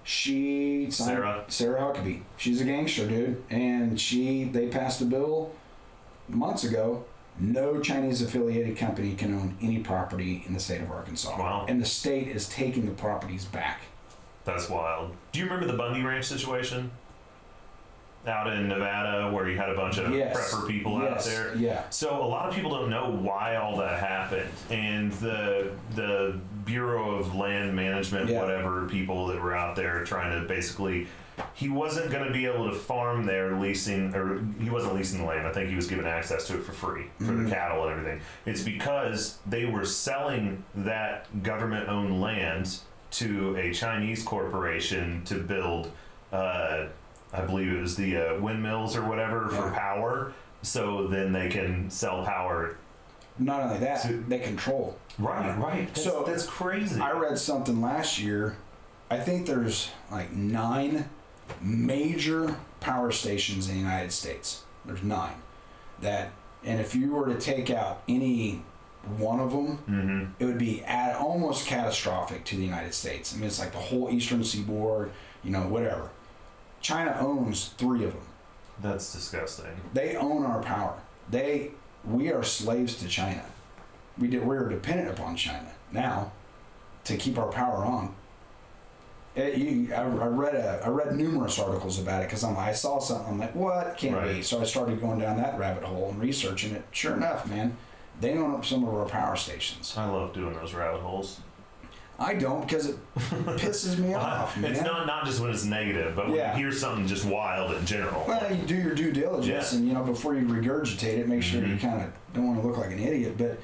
she signed Sarah Huckabee. She's a gangster, dude. And they passed a bill months ago. No Chinese affiliated company can own any property in the state of Arkansas. Wow. And the state is taking the properties back. That's wild. Do you remember the Bundy Ranch situation out in Nevada where you had a bunch of prepper people out there? Yeah. So a lot of people don't know why all that happened. And the Bureau of Land Management, whatever, people that were out there trying to basically he wasn't going to be able to farm there he wasn't leasing the land. I think he was given access to it for free for the cattle and everything. It's because they were selling that government-owned land to a Chinese corporation to build, I believe it was the windmills or whatever for power. So then they can sell power. Not only that, they control. Right. That's crazy. I read something last year. I think there's like 9 major power stations in the United States. There's 9 and if you were to take out any one of them, it would be almost catastrophic to the United States. I mean, it's like the whole Eastern Seaboard, whatever. China owns 3 of them. That's disgusting. They own our power. We are slaves to China. We're dependent upon China now to keep our power on. I read numerous articles about it because I saw something. I'm like, what? Can't be. So I started going down that rabbit hole and researching it. Sure enough, man, they own up some of our power stations. I love doing those rabbit holes. I don't, because it pisses me off, man. It's not just when it's negative, but when you hear something just wild in general. Well, you do your due diligence, and before you regurgitate it, make sure you kind of don't want to look like an idiot. But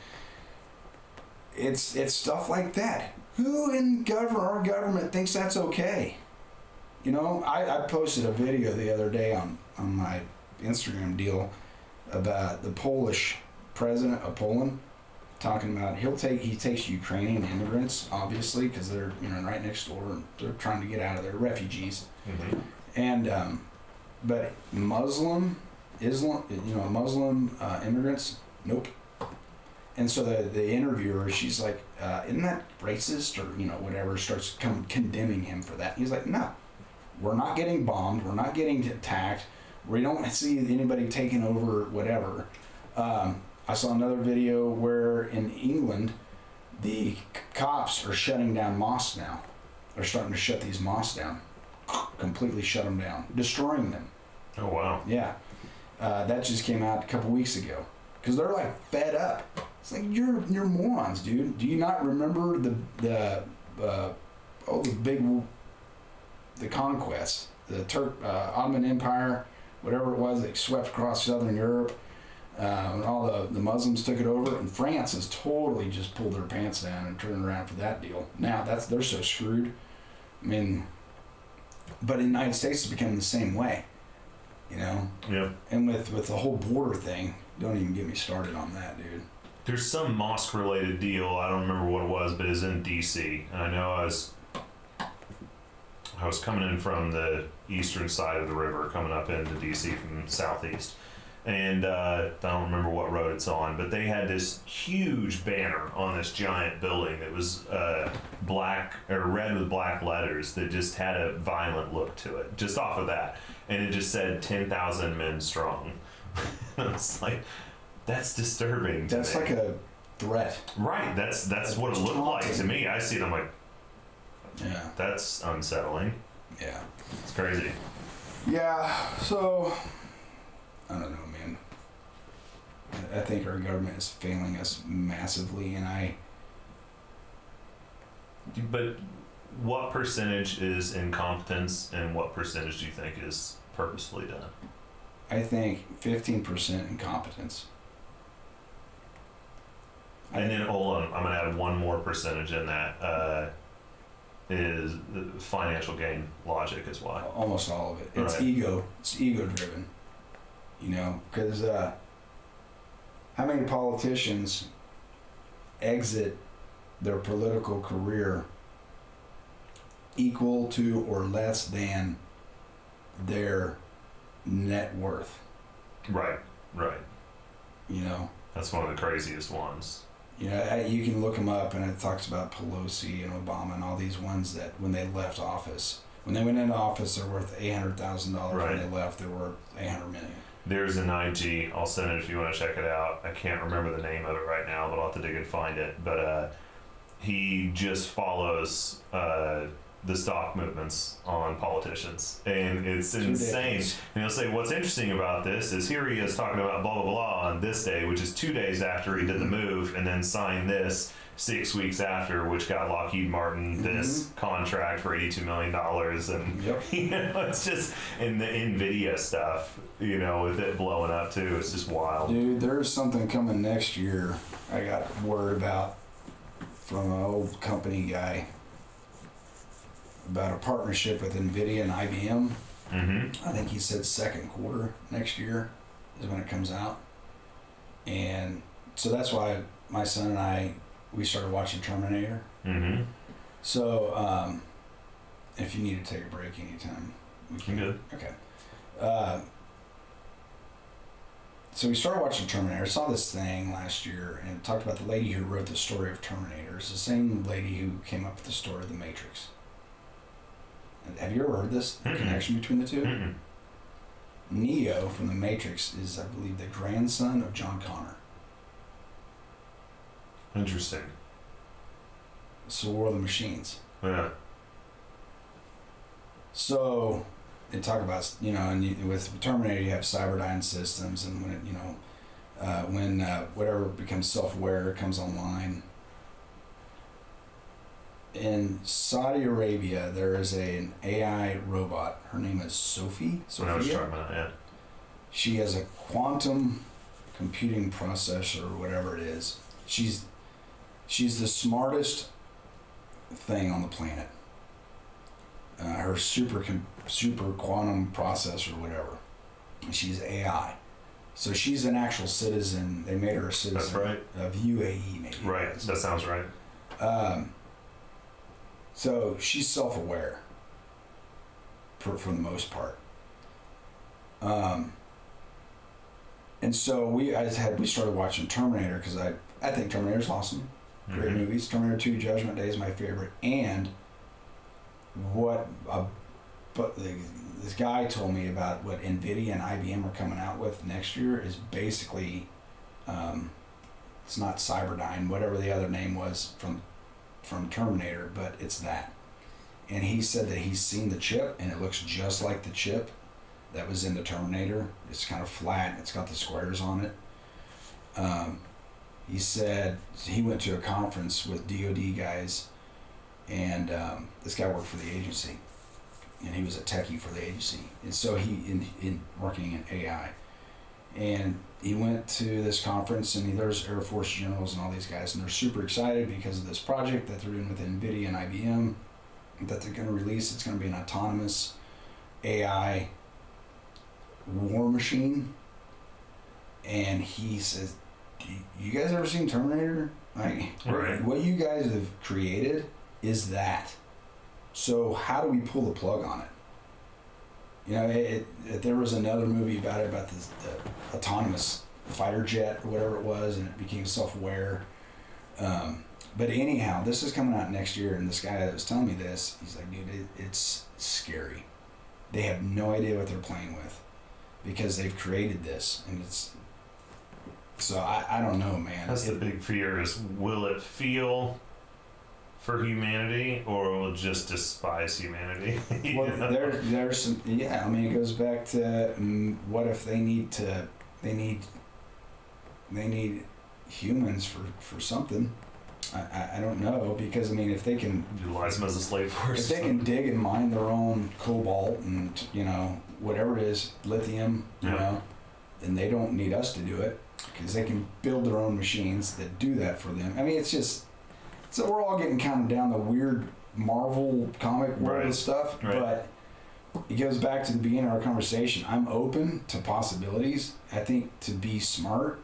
it's stuff like that. Who in our government thinks that's okay? I posted a video the other day on my Instagram deal about the Polish president of Poland talking about he takes Ukrainian immigrants, obviously, because they're right next door and they're trying to get out of there, refugees, and but Muslim immigrants, nope. And so the interviewer, she's like, isn't that racist or whatever, starts condemning him for that. He's like, no, we're not getting bombed, we're not getting attacked, we don't see anybody taking over whatever. I saw another video where in England, the cops are shutting down mosques now. They're starting to shut these mosques down, completely shut them down, destroying them. Oh, wow. Yeah. That just came out a couple weeks ago. Because they're like fed up. It's like, you're morons, dude. Do you not remember the conquest, the Ottoman Empire, whatever it was that swept across southern Europe, when all the Muslims took it over, and France has totally just pulled their pants down and turned around for that deal. Now they're so screwed. I mean, but in the United States it's becoming the same way, Yeah. And with the whole border thing, don't even get me started on that, dude. There's some mosque-related deal. I don't remember what it was, but it's in D.C. And I know I was coming in from the eastern side of the river, coming up into D.C. from southeast. And I don't remember what road it's on, but they had this huge banner on this giant building that was red with black letters that just had a violent look to it, just off of that. And it just said 10,000 men strong. It's like, that's disturbing to That's me. like a threat. Right, that's what it looked like to me. I see it, I'm like, Yeah. that's unsettling. Yeah. It's crazy. Yeah, so I don't know, man. I think our government is failing us massively, and But what percentage is incompetence and what percentage do you think is purposefully done? I think 15% incompetence. And then, hold on, I'm going to add one more percentage in that, is the financial gain logic is why. Almost all of it. It's Right. ego. It's ego driven. Because how many politicians exit their political career equal to or less than their net worth? Right. That's one of the craziest ones. You can look them up, and it talks about Pelosi and Obama and all these ones that when they left office, when they went into office, they're worth $800,000. Right. When they left, they were $800 million. There's an IG, I'll send it if you want to check it out. I can't remember the name of it right now, but I'll have to dig and find it. But he just follows the stock movements on politicians, and it's insane. ridiculous. And he'll say, what's interesting about this is here he is talking about blah blah blah on this day, which is 2 days after he did the move, and then signed this 6 weeks after, which got Lockheed Martin this contract for $82 million. And Yep. you know, it's just, and the Nvidia stuff, you know, with it blowing up too, it's just wild. Dude, there's something coming next year I got word about from an old company guy about a partnership with NVIDIA and IBM. Mm-hmm. I think he said second quarter next year is when it comes out. And so that's why my son and I, we started watching Terminator. Mm-hmm. So if you need to take a break anytime, we can. Good. Okay. So we started watching Terminator. I saw this thing last year and it talked about the lady who wrote the story of Terminator. It's the same lady who came up with the story of The Matrix. Have you ever heard this? The connection between the two? Mm-mm. Neo from The Matrix is, I believe, the grandson of John Connor. Interesting. So War of the Machines. Yeah. So they talk about, you know, and with Terminator you have Cyberdyne systems, and when it, you know, when whatever becomes self-aware it comes online. In Saudi Arabia, there is an AI robot. Her name is Sophia. I know what you're talking about, yeah. She has a quantum computing processor, or whatever it is. She's the smartest thing on the planet. Her super quantum processor, whatever. She's AI. So she's an actual citizen. They made her a citizen. That's right. Of UAE, maybe. Right, that sounds right. So she's self-aware for the most part. And so we started watching Terminator because I think Terminator's awesome. Great movies. Terminator 2 Judgment Day is my favorite. And this guy told me about what NVIDIA and IBM are coming out with next year is basically, it's not Cyberdyne, whatever the other name was from Terminator, but it's that. And he said that he's seen the chip and it looks just like the chip that was in the Terminator. It's kind of flat and it's got the squares on it. He said he went to a conference with DoD guys, and this guy worked for the agency, and he was a techie for the agency. And so he in working in AI, and he went to this conference, and there's Air Force generals and all these guys, and they're super excited because of this project that they're doing with NVIDIA and IBM that they're going to release. It's going to be an autonomous AI war machine. And he says, you guys ever seen Terminator? Like, right. What you guys have created is that. So how do we pull the plug on it? You know, there was another movie about it, about the autonomous fighter jet or whatever it was, and it became self-aware. But anyhow, this is coming out next year, and this guy that was telling me this, he's like, dude, it's scary. They have no idea what they're playing with because they've created this, and it's... So I don't know, man. That's the big fear is, will it feel for humanity, or will it just despise humanity? Well, there's some, yeah, I mean, it goes back to what if they need humans for something. I don't know, because I mean, if they can utilize them as a slave force, if they can dig and mine their own cobalt and, you know, whatever it is, lithium, you know, then they don't need us to do it, because they can build their own machines that do that for them. I mean, it's just, so we're all getting kind of down the weird Marvel comic world of stuff, but it goes back to the beginning of our conversation. I'm open to possibilities. I think to be smart,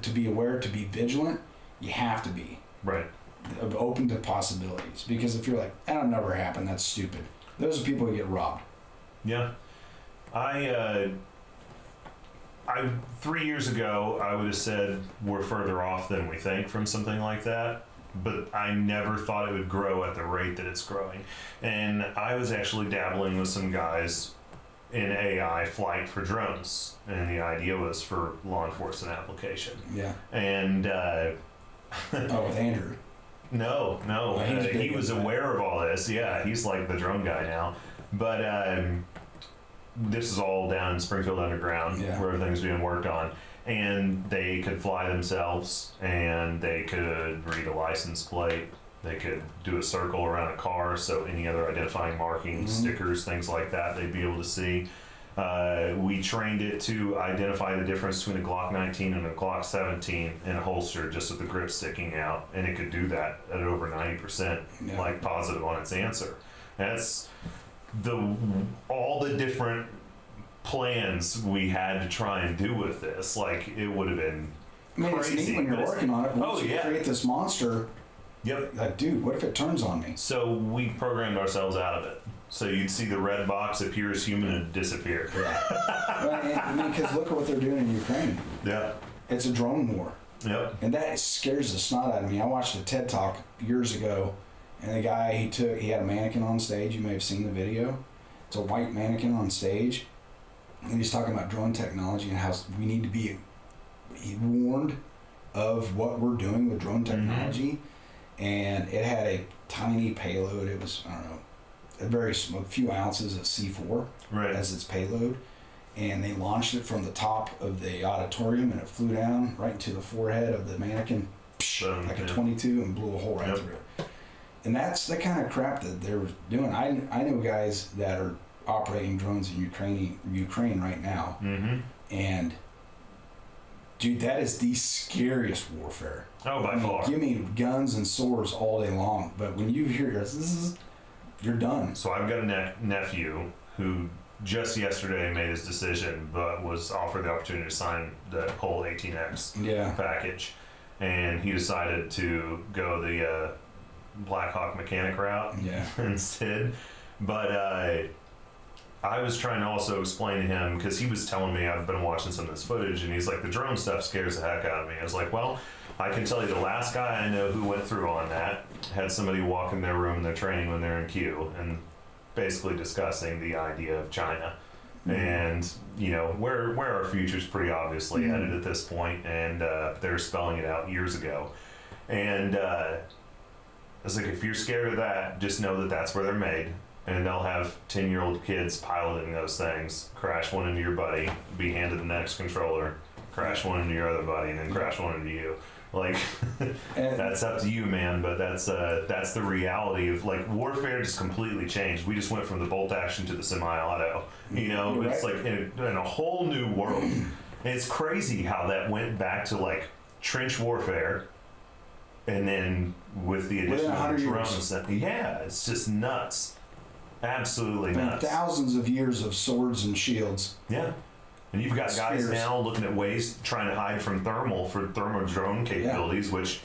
to be aware, to be vigilant, you have to be. Right. Open to possibilities. Because if you're like, that'll never happen, that's stupid. Those are people who get robbed. Yeah. I 3 years ago, I would have said we're further off than we think from something like that. But I never thought it would grow at the rate that it's growing. And I was actually dabbling with some guys in AI flight for drones. And the idea was for law enforcement application. Yeah. And... with Andrew. No. He was aware of all this. Yeah, he's like the drone guy now. But this is all down in Springfield Underground, where everything's being worked on. And they could fly themselves, and they could read a license plate. They could do a circle around a car, so any other identifying markings, stickers, things like that, they'd be able to see. We trained it to identify the difference between a Glock 19 and a Glock 17 in a holster, just with the grip sticking out, and it could do that at over 90%, like positive on its answer. That's all the different plans we had to try and do with this. Like, it would have been crazy. It's neat when you're working on it. Once you create this monster, like, dude, what if it turns on me? So we programmed ourselves out of it. So you'd see the red box appear as human and disappear. Because look at what they're doing in Ukraine. Yeah. It's a drone war. Yep. And that scares the snot out of me. I watched a TED Talk years ago, and the guy, he had a mannequin on stage. You may have seen the video. It's a white mannequin on stage. And he's talking about drone technology and how we need to be warned of what we're doing with drone technology. And it had a tiny payload. It was, I don't know, a very small, few ounces of C4 as its payload. And they launched it from the top of the auditorium, and it flew down right into the forehead of the mannequin, like a 22, and blew a hole right through it. And that's the kind of crap that they're doing. I know guys that are operating drones in Ukraine right now, and dude, that is the scariest warfare. Oh, by far. Give me guns and swords all day long, but when you hear this, you're done. So I've got a nephew who just yesterday made his decision, but was offered the opportunity to sign the whole 18X package, and he decided to go the Blackhawk mechanic route instead. But I was trying to also explain to him, because he was telling me, I've been watching some of this footage, and he's like, the drone stuff scares the heck out of me. I was like, well, I can tell you the last guy I know who went through on that had somebody walk in their room in their training when they're in queue and basically discussing the idea of China. And, you know, where our future's pretty obviously headed at this point, and they're spelling it out years ago. And I was like, if you're scared of that, just know that that's where they're made. And they'll have 10-year-old kids piloting those things, crash one into your buddy, be handed the next controller, crash one into your other buddy, and then crash one into you. Like, that's up to you, man. But that's the reality of, like, warfare just completely changed. We just went from the bolt action to the semi-auto. You know, it's like in a whole new world. And it's crazy how that went back to, like, trench warfare, and then with the addition of drones. Yeah, it's just nuts. Absolutely nuts. Thousands of years of swords and shields. Yeah. And you've got guys now looking at ways trying to hide from thermal drone capabilities, which,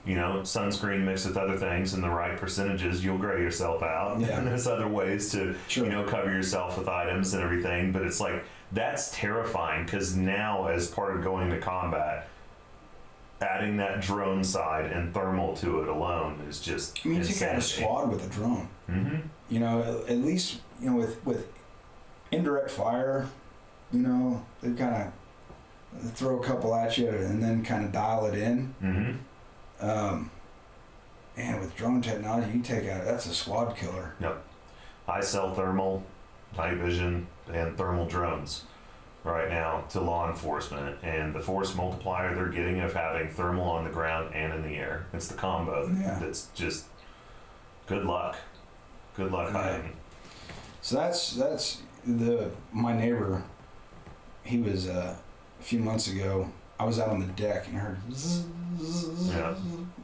you know, sunscreen mixed with other things in the right percentages, you'll gray yourself out. Yeah. And there's other ways to, you know, cover yourself with items and everything. But it's like, that's terrifying, because now, as part of going to combat, adding that drone side and thermal to it alone is just you got a squad with a drone. You know, at least, you know, with indirect fire, you know, they kind of throw a couple at you and then kind of dial it in. And with drone technology, you take out, that's a squad killer. Yep. I sell thermal, night vision, and thermal drones right now to law enforcement, and the force multiplier they're getting of having thermal on the ground and in the air, it's the combo that's just good luck hiding. So that's my neighbor. He was a few months ago, I was out on the deck and I heard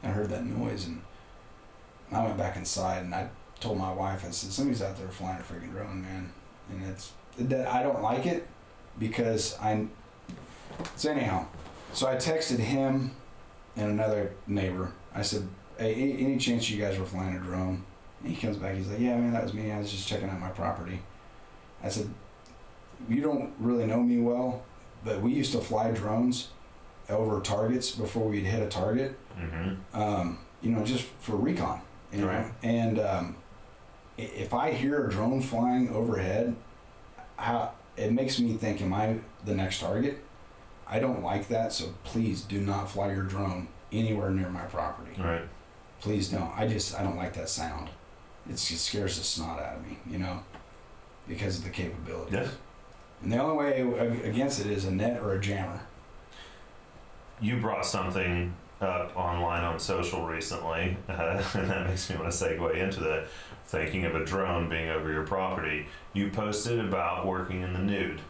I heard that noise, and I went back inside and I told my wife, I said, somebody's out there flying a freaking drone, man. And I don't like it, because so anyhow, so I texted him and another neighbor. I said, hey, any chance you guys were flying a drone? And he comes back, he's like, yeah, man, that was me. I was just checking out my property. I said, you don't really know me well, but we used to fly drones over targets before we'd hit a target, you know, just for recon, you know? And if I hear a drone flying overhead, it makes me think, am I the next target? I don't like that, so please do not fly your drone anywhere near my property. please don't. I don't like that sound. It just scares the snot out of me, because of the capabilities. Yeah. And the only way against it is a net or a jammer. You brought something up online on social recently, and that makes me want to segue into that. Thinking of a drone being over your property, you posted about working in the nude.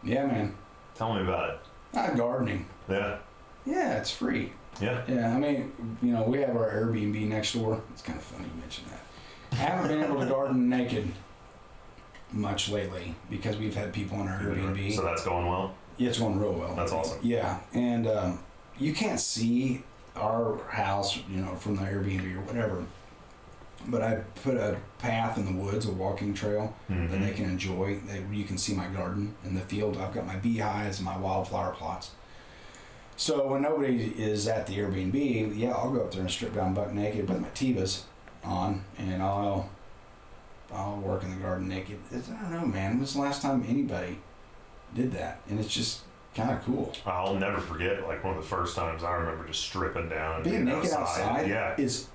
Yeah, man. Tell me about it. Gardening. Yeah. Yeah, it's free. Yeah. Yeah, I mean, we have our Airbnb next door. It's kind of funny you mention that. I haven't been able to garden naked much lately because we've had people in our Airbnb. So that's going well? Yeah, it's going real well. That's awesome. Yeah, and you can't see our house, from the Airbnb or whatever. But I put a path in the woods, a walking trail that they can enjoy. You can see my garden in the field. I've got my beehives and my wildflower plots. So when nobody is at the Airbnb, yeah, I'll go up there and strip down buck naked with my Tevas on, and I'll work in the garden naked. I don't know, man. When was the last time anybody did that? And it's just kind of cool. I'll never forget, like, one of the first times I remember just stripping down and being naked outside is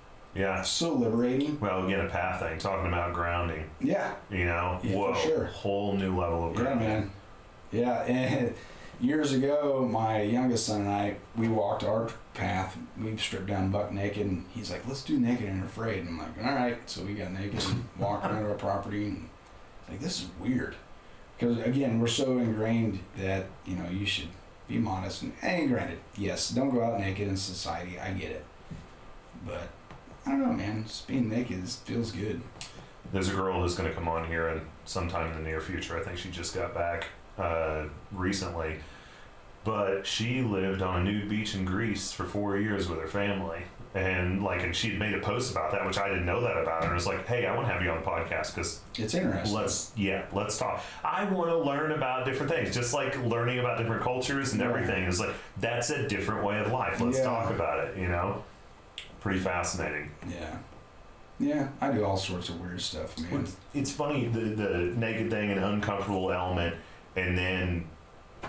so liberating. Well, again, a path thing, talking about grounding. Yeah. Whoa, for sure. Whole new level of grounding. Yeah, man. Yeah, and years ago, my youngest son and I, we walked our path. We stripped down buck naked, and he's like, let's do naked and afraid. And I'm like, all right. So we got naked and walked around our property, and like, this is weird. Because, again, we're so ingrained that, you should be modest. And granted, yes, don't go out naked in society. I get it. But I don't know, man. Just being naked feels good. There's a girl who's going to come on here and sometime in the near future. I think she just got back recently. But she lived on a nude beach in Greece for 4 years with her family. And she'd made a post about that, which I didn't know that about her. And it was like, hey, I want to have you on the podcast because it's interesting. Let's talk. I want to learn about different things, just like learning about different cultures and everything. Is like, that's a different way of life. Let's talk about it, Pretty fascinating. Yeah, I do all sorts of weird stuff, man. It's funny, the naked thing and uncomfortable element, and then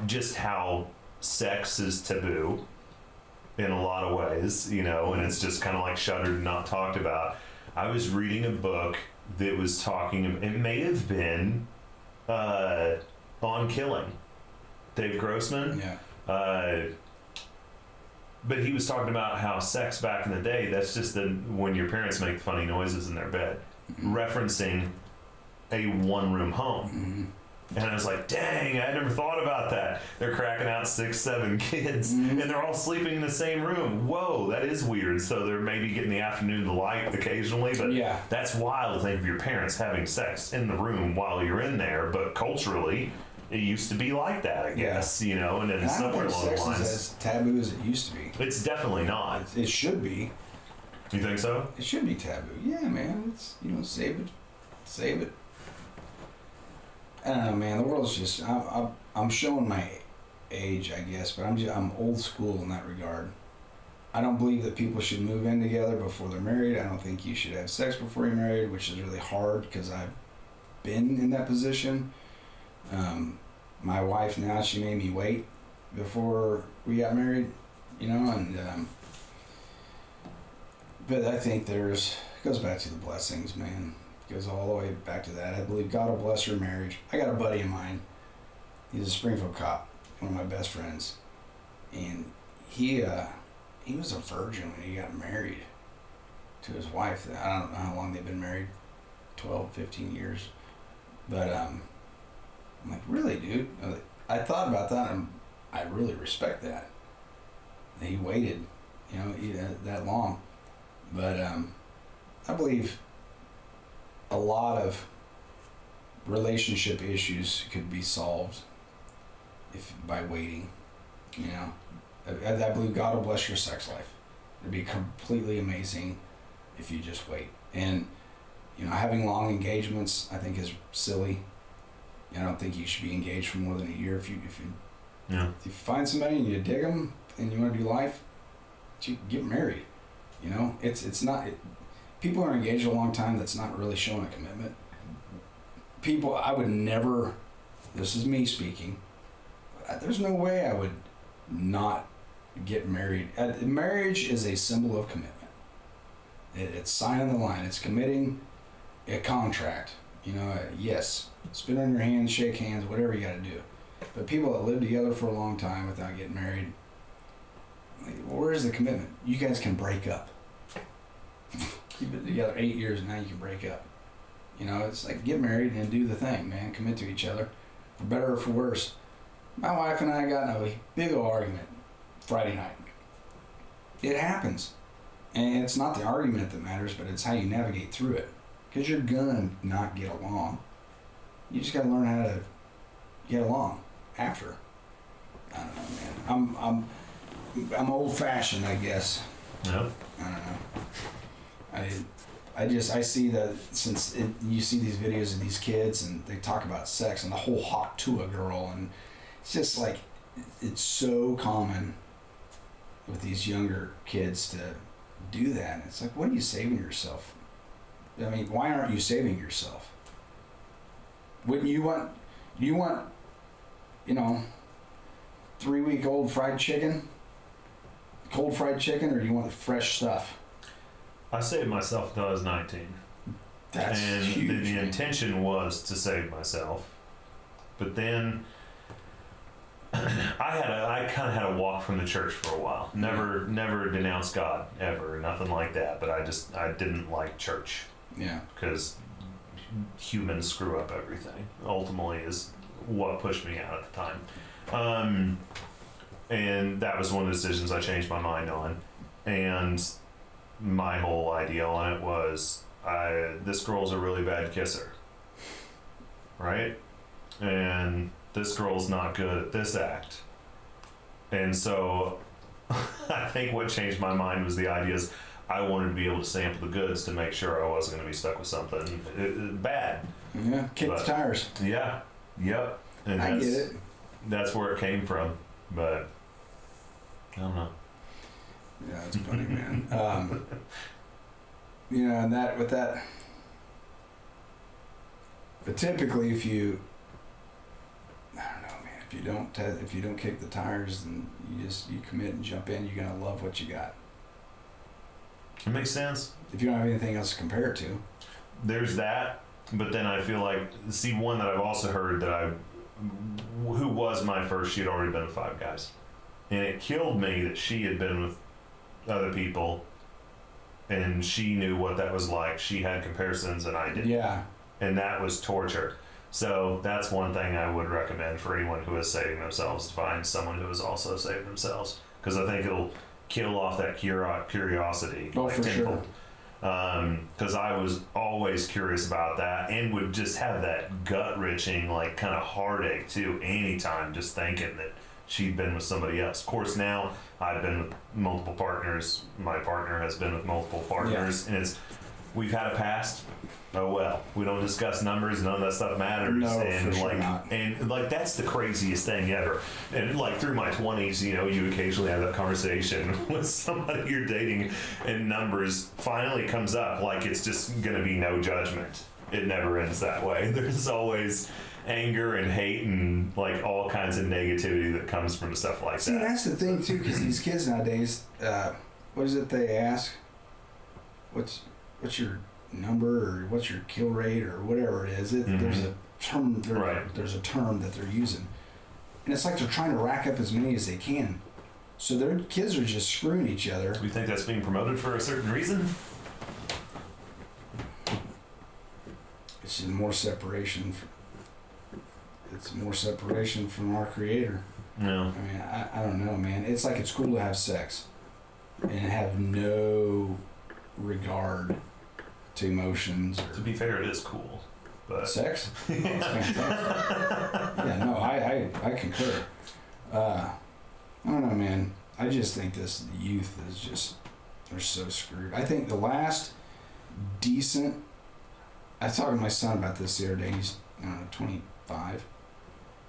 just how sex is taboo in a lot of ways, and it's just kind of like shuttered and not talked about. I was reading a book that was talking, it may have been On Killing, Dave Grossman. Yeah. But he was talking about how sex back in the day, that's just when your parents make funny noises in their bed, referencing a one-room home. And I was like, dang, I never thought about that. They're cracking out 6, 7 kids, and they're all sleeping in the same room. Whoa, that is weird. So they're maybe getting the afternoon light occasionally, but that's wild to think of your parents having sex in the room while you're in there. But culturally, it used to be like that, I guess, and then somewhere along the lines. Sex is as taboo as it used to be. It's definitely not. It should be. You think so? It should be taboo. Yeah, man. It's, save it. I don't know, man. The world's just, I'm showing my age, I guess, but I'm old school in that regard. I don't believe that people should move in together before they're married. I don't think you should have sex before you're married, which is really hard because I've been in that position. My wife now, she made me wait before we got married, but I think it goes back to the blessings, man. It goes all the way back to that. I believe God will bless your marriage. I got a buddy of mine. He's a Springfield cop, one of my best friends, and he was a virgin when he got married to his wife. I don't know how long they've been married, 12, 15 years, but I'm like, really, dude? I thought about that, and I really respect that. He waited, that long. But I believe a lot of relationship issues could be solved by waiting. I believe God will bless your sex life. It'd be completely amazing if you just wait. And having long engagements, I think, is silly. I don't think you should be engaged for more than a year. If you find somebody and you dig them and you want to do life, you get married. It's not. People are engaged a long time. That's not really showing a commitment. I would never. This is me speaking. There's no way I would not get married. Marriage is a symbol of commitment. It's signing the line. It's committing a contract. Yes, spit on your hands, shake hands, whatever you got to do. But people that live together for a long time without getting married, where's the commitment? You guys can break up. Keep it together 8 years and now you can break up. It's like get married and do the thing, man. Commit to each other, for better or for worse. My wife and I got in a big old argument Friday night. It happens. And it's not the argument that matters, but it's how you navigate through it. Because you're gonna not get along. You just gotta learn how to get along after. I don't know, man. I'm old-fashioned, I guess. Yeah. I don't know. I see that since you see these videos of these kids and they talk about sex and the whole hot to a girl, and it's just like it's so common with these younger kids to do that. And it's like, what are you saving yourself? I mean, why aren't you saving yourself? Wouldn't you want 3-week-old fried chicken, cold fried chicken, or do you want the fresh stuff? I saved myself until I was 19. That's and huge. The intention was to save myself, but then I kind of had a walk from the church for a while. Never denounced God ever, nothing like that. But I didn't like church. Yeah. Because humans screw up everything. Ultimately, is what pushed me out at the time. And that was one of the decisions I changed my mind on. And my whole idea on it was, this girl's a really bad kisser, right? And this girl's not good at this act. And so I think what changed my mind was the idea is I wanted to be able to sample the goods to make sure I wasn't going to be stuck with something bad. Yeah, kick the tires. Yeah, yep. And I get it. That's where it came from, but I don't know. Yeah, it's funny, man. And that with that, but typically, I don't know, man. If you don't kick the tires, then you commit and jump in. You're gonna love what you got. It makes sense. If you don't have anything else to compare it to. There's that, but then I feel like, one that I've also heard who was my first, she had already been with 5 guys. And it killed me that she had been with other people and she knew what that was like. She had comparisons and I didn't. Yeah. And that was torture. So that's one thing I would recommend for anyone who is saving themselves, to find someone who is also saving themselves. Because I think it'll kill off that curiosity. Oh, for sure. Because I was always curious about that and would just have that gut-wrenching, like, kind of heartache too anytime just thinking that she'd been with somebody else. Of course, now I've been with multiple partners. My partner has been with multiple partners, and we've had a past. Oh well, we don't discuss numbers. None of that stuff matters. No, and for sure like, not. and like that's the craziest thing ever. And like through my 20s, you occasionally have that conversation with somebody you're dating, and numbers finally comes up. Like it's just gonna be no judgment. It never ends that way. There's always anger and hate and like all kinds of negativity that comes from stuff like that. See, that's the thing too, because these kids nowadays, what is it they ask? What's your number, or what's your kill rate, or whatever it is? There's a term. There's a term that they're using, and it's like they're trying to rack up as many as they can. So their kids are just screwing each other. Do you think that's being promoted for a certain reason? It's just more separation. It's more separation from our Creator. No. I mean, I don't know, man. It's like it's cool to have sex and have no regard to emotions. To be fair, it is cool. But Sex? Oh, it's fantastic. Yeah, no, I concur. I don't know, man. I just think the youth is just, they're so screwed. I think the last decent, I was talking to my son about this the other day. He's, 25.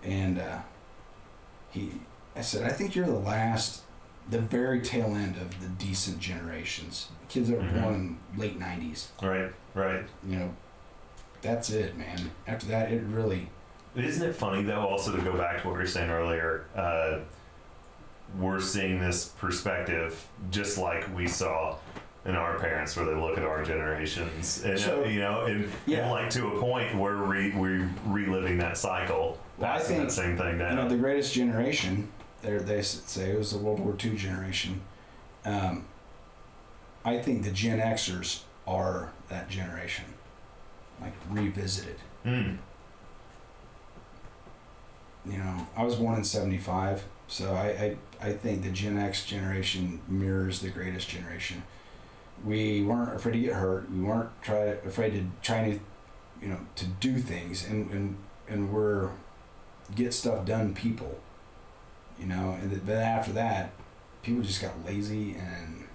And I said, I think you're the very tail end of the decent generations. The kids that were born in late 90s. Right. That's it, man. After that, it really... Isn't it funny, though, also to go back to what we were saying earlier, we're seeing this perspective just like we saw in our parents, where they look at our generations, and So, and like to a point where we're reliving that cycle, passing that same thing down. The greatest generation, they say it was the World War II generation. I think the Gen Xers are that generation, like revisited. I was born in '75, so I think the Gen X generation mirrors the greatest generation. We weren't afraid to get hurt. We weren't afraid to try to do things, and we're get stuff done people. And then after that, people just got lazy, and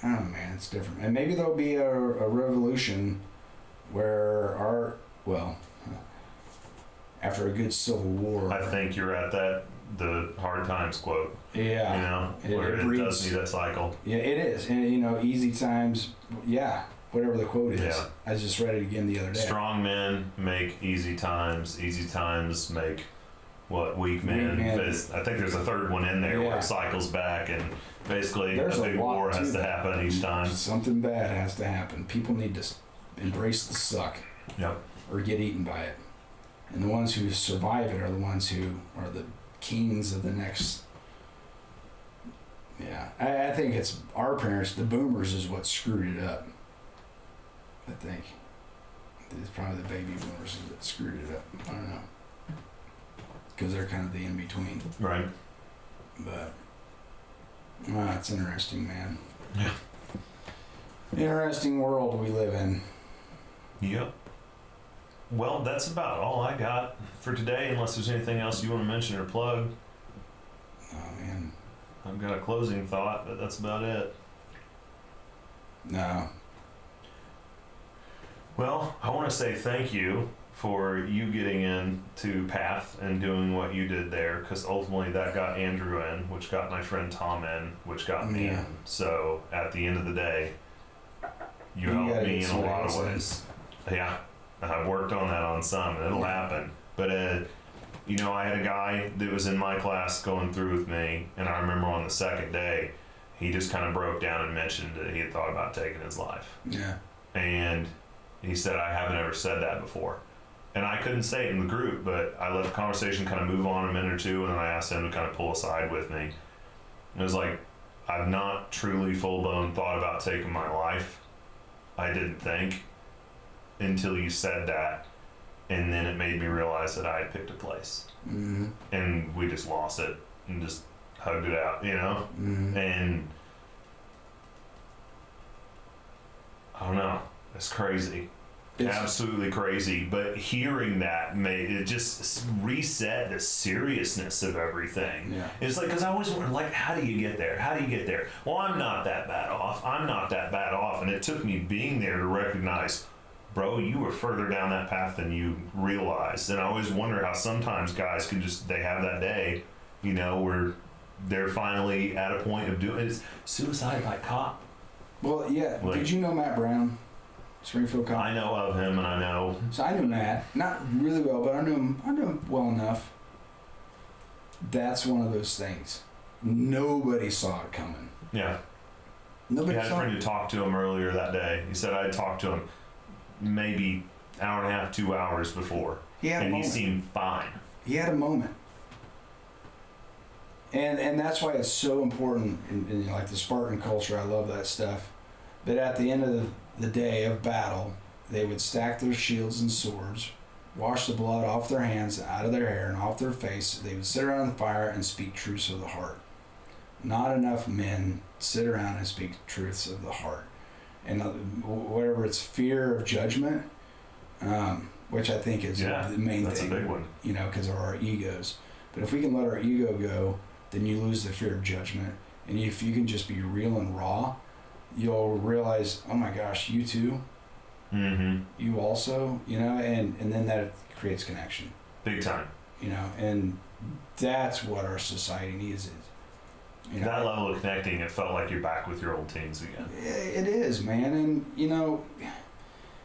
I don't know, man, it's different. And maybe there'll be a revolution where after a good civil war. I think you're at the hard times quote. Yeah. Where it does need that cycle. Yeah, it is. And, easy times, whatever the quote is. Yeah. I just read it again the other day. Strong men make easy times. Easy times make weak men. I think there's a third one in there where it cycles back, and basically a big war has to happen each time. Something bad has to happen. People need to embrace the suck. Yep. Or get eaten by it. And the ones who survive it are the ones who are the kings of the next. Yeah, I think it's our parents, the boomers, is what screwed it up. I think it's probably the baby boomers that screwed it up. I don't know, because they're kind of the in between. Right. But it's interesting, man. Yeah. Interesting world we live in. Yep. Well, that's about all I got for today, unless there's anything else you want to mention or plug. Oh, man. I've got a closing thought, but that's about it. No. Well, I want to say thank you for you getting into PATHH and doing what you did there, because ultimately that got Andrew in, which got my friend Tom in, which got me in. So at the end of the day, you helped me in a lot of ways. Yeah. I worked on that on some, and it'll happen. But, I had a guy that was in my class going through with me, and I remember on the second day, he just kind of broke down and mentioned that he had thought about taking his life. Yeah. And he said, I haven't ever said that before. And I couldn't say it in the group, but I let the conversation kind of move on a minute or two, and then I asked him to kind of pull aside with me. And it was like, I've not truly full-blown thought about taking my life. I didn't think. Until you said that, and then it made me realize that I had picked a place. Mm-hmm. And we just lost it and just hugged it out, Mm-hmm. And I don't know, it's crazy. It's absolutely crazy. But hearing that made it just reset the seriousness of everything. Yeah. It's like, because I always wondered, like, how do you get there? How do you get there? Well, I'm not that bad off. And it took me being there to recognize, bro, you were further down that path than you realized. And I always wonder how sometimes guys can they have that day, where they're finally at a point of doing it. Suicide by cop. Well, yeah. Like, did you know Matt Brown, Springfield Cop? I know of him, and I know. So I knew Matt, not really well, but I knew him well enough. That's one of those things. Nobody saw it coming. Yeah. Nobody I had a friend who talked to him earlier that day. He said I had talked to him maybe hour and a half, 2 hours before. And he seemed fine. He had a moment. And that's why it's so important in like the Spartan culture. I love that stuff. But at the end of the day of battle, they would stack their shields and swords, wash the blood off their hands, out of their hair, and off their face. They would sit around the fire and speak truths of the heart. Not enough men sit around and speak truths of the heart. And whatever it's fear of judgment, which I think is the main that's thing. That's a big one. Because of our egos. But if we can let our ego go, then you lose the fear of judgment. And if you can just be real and raw, you'll realize, oh my gosh, you too. Mm-hmm. You also, and then that creates connection. Big time. And that's what our society needs. That level of connecting, it felt like you're back with your old teams again. It is, man. And,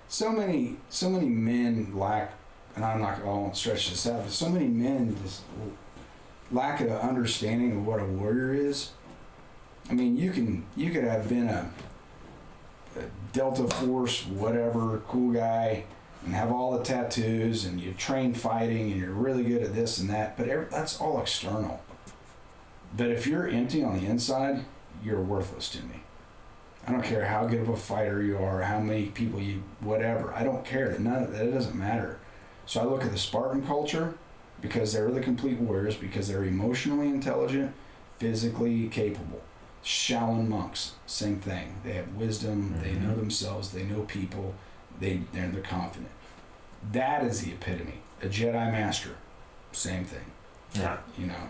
so many men lack, and I won't stretch this out, but so many men just lack an understanding of what a warrior is. I mean, you could have been a Delta Force, whatever, cool guy, and have all the tattoos, and you train fighting, and you're really good at this and that, but that's all external. But if you're empty on the inside, you're worthless to me. I don't care how good of a fighter you are, how many people whatever. I don't care. None of that. It doesn't matter. So I look at the Spartan culture because they're the complete warriors, because they're emotionally intelligent, physically capable. Shaolin monks, same thing. They have wisdom. They know themselves. They know people. They're confident. That is the epitome. A Jedi master, same thing. Yeah. You know.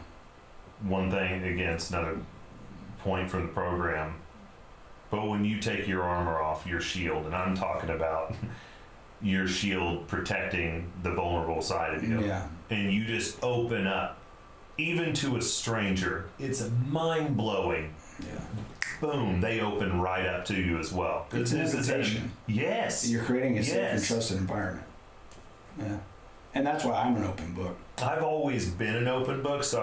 One thing, again, it's another point from the program, but when you take your armor off, your shield, and I'm talking about your shield protecting the vulnerable side of you, and you just open up, even to a stranger, it's mind-blowing. Yeah. Boom, they open right up to you as well. It's an invitation. Yes. You're creating a safe and trusted environment. Yeah. And that's why I'm an open book. I've always been an open book, so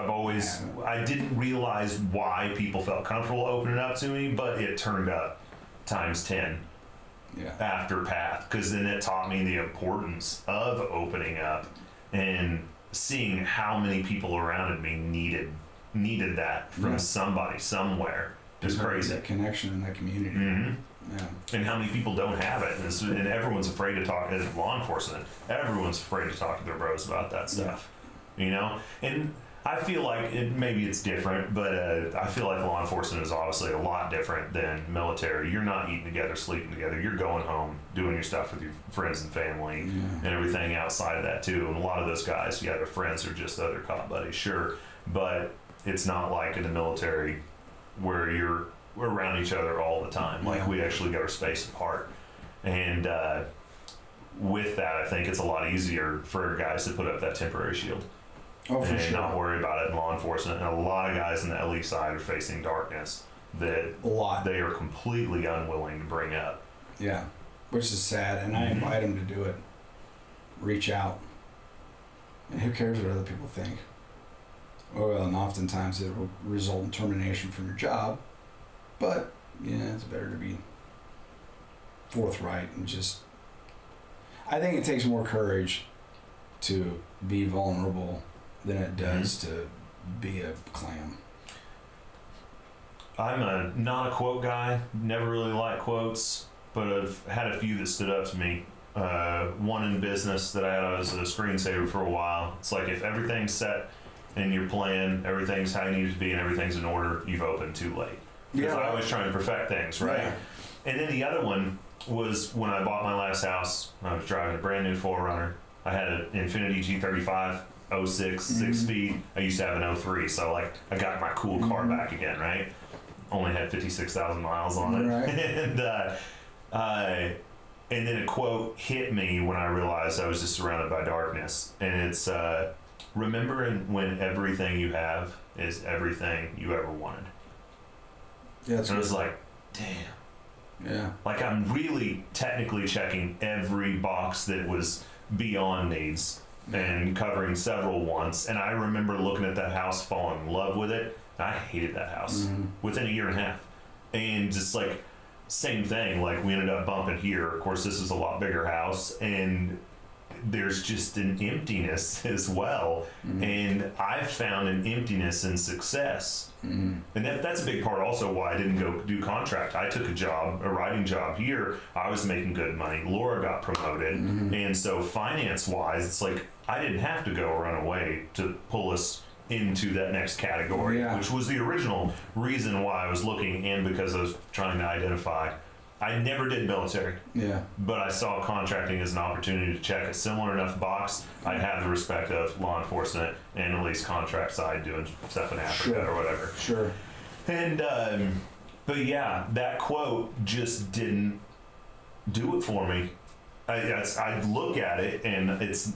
I didn't realize why people felt comfortable opening up to me, but it turned up times 10 after PATH, because then it taught me the importance of opening up and seeing how many people around me needed that from somebody somewhere. It's crazy. That connection in that community. Mm-hmm. Yeah. And how many people don't have it, and everyone's afraid to talk. As law enforcement, everyone's afraid to talk to their bros about that stuff. You know, and I feel like maybe it's different, but I feel like law enforcement is obviously a lot different than military. You're not eating together, sleeping together. You're going home, doing your stuff with your friends and family, and everything outside of that too. And a lot of those guys, their friends are just other cop buddies, sure, but it's not like in the military where we're around each other all the time. Like, we actually get our space apart. And with that, I think it's a lot easier for guys to put up that temporary shield. Oh, for and sure. not worry about it in law enforcement. And a lot of guys in the LE side are facing darkness that they are completely unwilling to bring up. Yeah, which is sad. And I invite them to do it. Reach out. And who cares what other people think? Well, and oftentimes it will result in termination from your job. But, it's better to be forthright and just... I think it takes more courage to be vulnerable than it does to be a clam. I'm not a quote guy, never really liked quotes, but I've had a few that stood up to me. One in business that I had as a screensaver for a while. It's like, if everything's set in your plan, everything's how you need it to be, and everything's in order, you've opened too late. Because I was trying to perfect things, right? Yeah. And then the other one was when I bought my last house. I was driving a brand new 4Runner. I had an Infiniti G35, 06, 6-speed. I used to have an 03, so I got my cool car back again, right? Only had 56,000 miles on it. Right. And then a quote hit me when I realized I was just surrounded by darkness. And it's, remember when everything you have is everything you ever wanted. Yeah, and I was like, damn. Yeah. Like, I'm really technically checking every box that was beyond needs and covering several wants. And I remember looking at that house, falling in love with it. And I hated that house within a year and a half. And just same thing. We ended up bumping here. Of course, this is a lot bigger house, and there's just an emptiness as well. And I've found an emptiness in success. And that's a big part also why I didn't go do contract. I took a writing job here. I was making good money. Laura got promoted. And so finance wise, it's I didn't have to go run away to pull us into that next category, which was the original reason why I was looking, and because I was trying to identify. I never did military, but I saw contracting as an opportunity to check a similar enough box. I'd have the respect of law enforcement and at least contract side doing stuff in Africa or whatever. Sure. And, but yeah, that quote just didn't do it for me. I look at it, and it's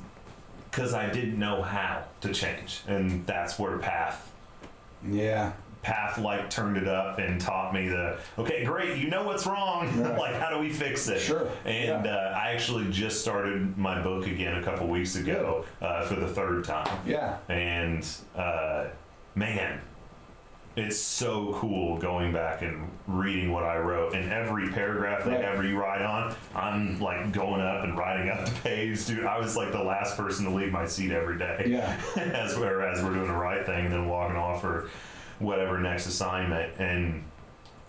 because I didn't know how to change. And that's where PATH turned it up and taught me okay, great, you know what's wrong. Right. How do we fix it? Sure. And I actually just started my book again a couple weeks ago for the third time. Yeah. And man, it's so cool going back and reading what I wrote. And every paragraph they ever you write on, I'm like going up and writing up the page, dude. I was like the last person to leave my seat every day. Yeah. as we're doing the right thing and then walking off for whatever next assignment. And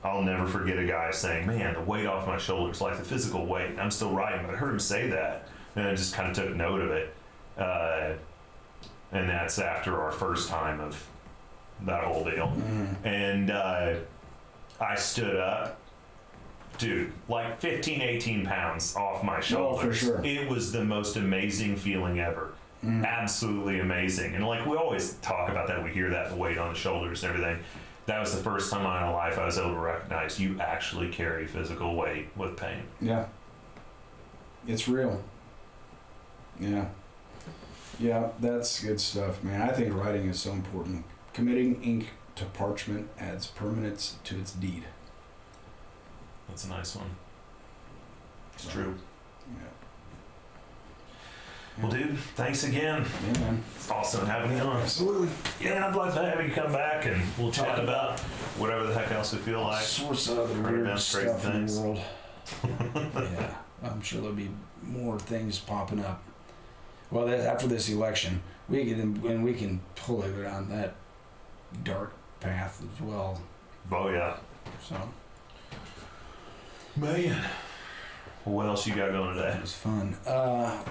I'll never forget a guy saying, man, the weight off my shoulders, like the physical weight. I'm still writing, but I heard him say that. And I just kind of took note of it. And that's after our first time of that whole deal. And I stood up, dude, like 15, 18 pounds off my shoulders. Oh, for sure. It was the most amazing feeling ever. Absolutely amazing. And like we always talk about that, we hear that, the weight on the shoulders and everything. That was the first time in my life I was able to recognize you actually carry physical weight with pain. Yeah. It's real. Yeah. Yeah, that's good stuff, man. I think writing is so important. Committing ink to parchment adds permanence to its deed. That's a nice one. It's true. Yeah. Well, dude, thanks again. Yeah, man. It's awesome having you on. Absolutely. Yeah, I'd love to have you come back and we'll chat about whatever the heck else we feel like. Source of the Recommend weird crazy stuff in things. the world. Yeah, I'm sure there'll be more things popping up. Well, after this election, we can pull it on that dark path as well. Oh, yeah. So, Man. What else you got going today? it was fun. I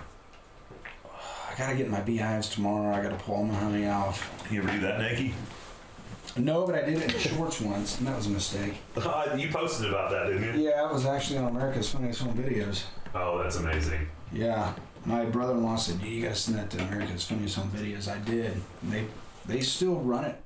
gotta get my beehives tomorrow. I gotta pull all my honey off. You ever do that, Nikki? No, but I did it in shorts once, and that was a mistake. You posted about that, didn't you? Yeah, I was actually on America's Funniest Home Videos. Oh, that's amazing. Yeah, my brother-in-law said, "You gotta send that to America's Funniest Home Videos." I did. And they still run it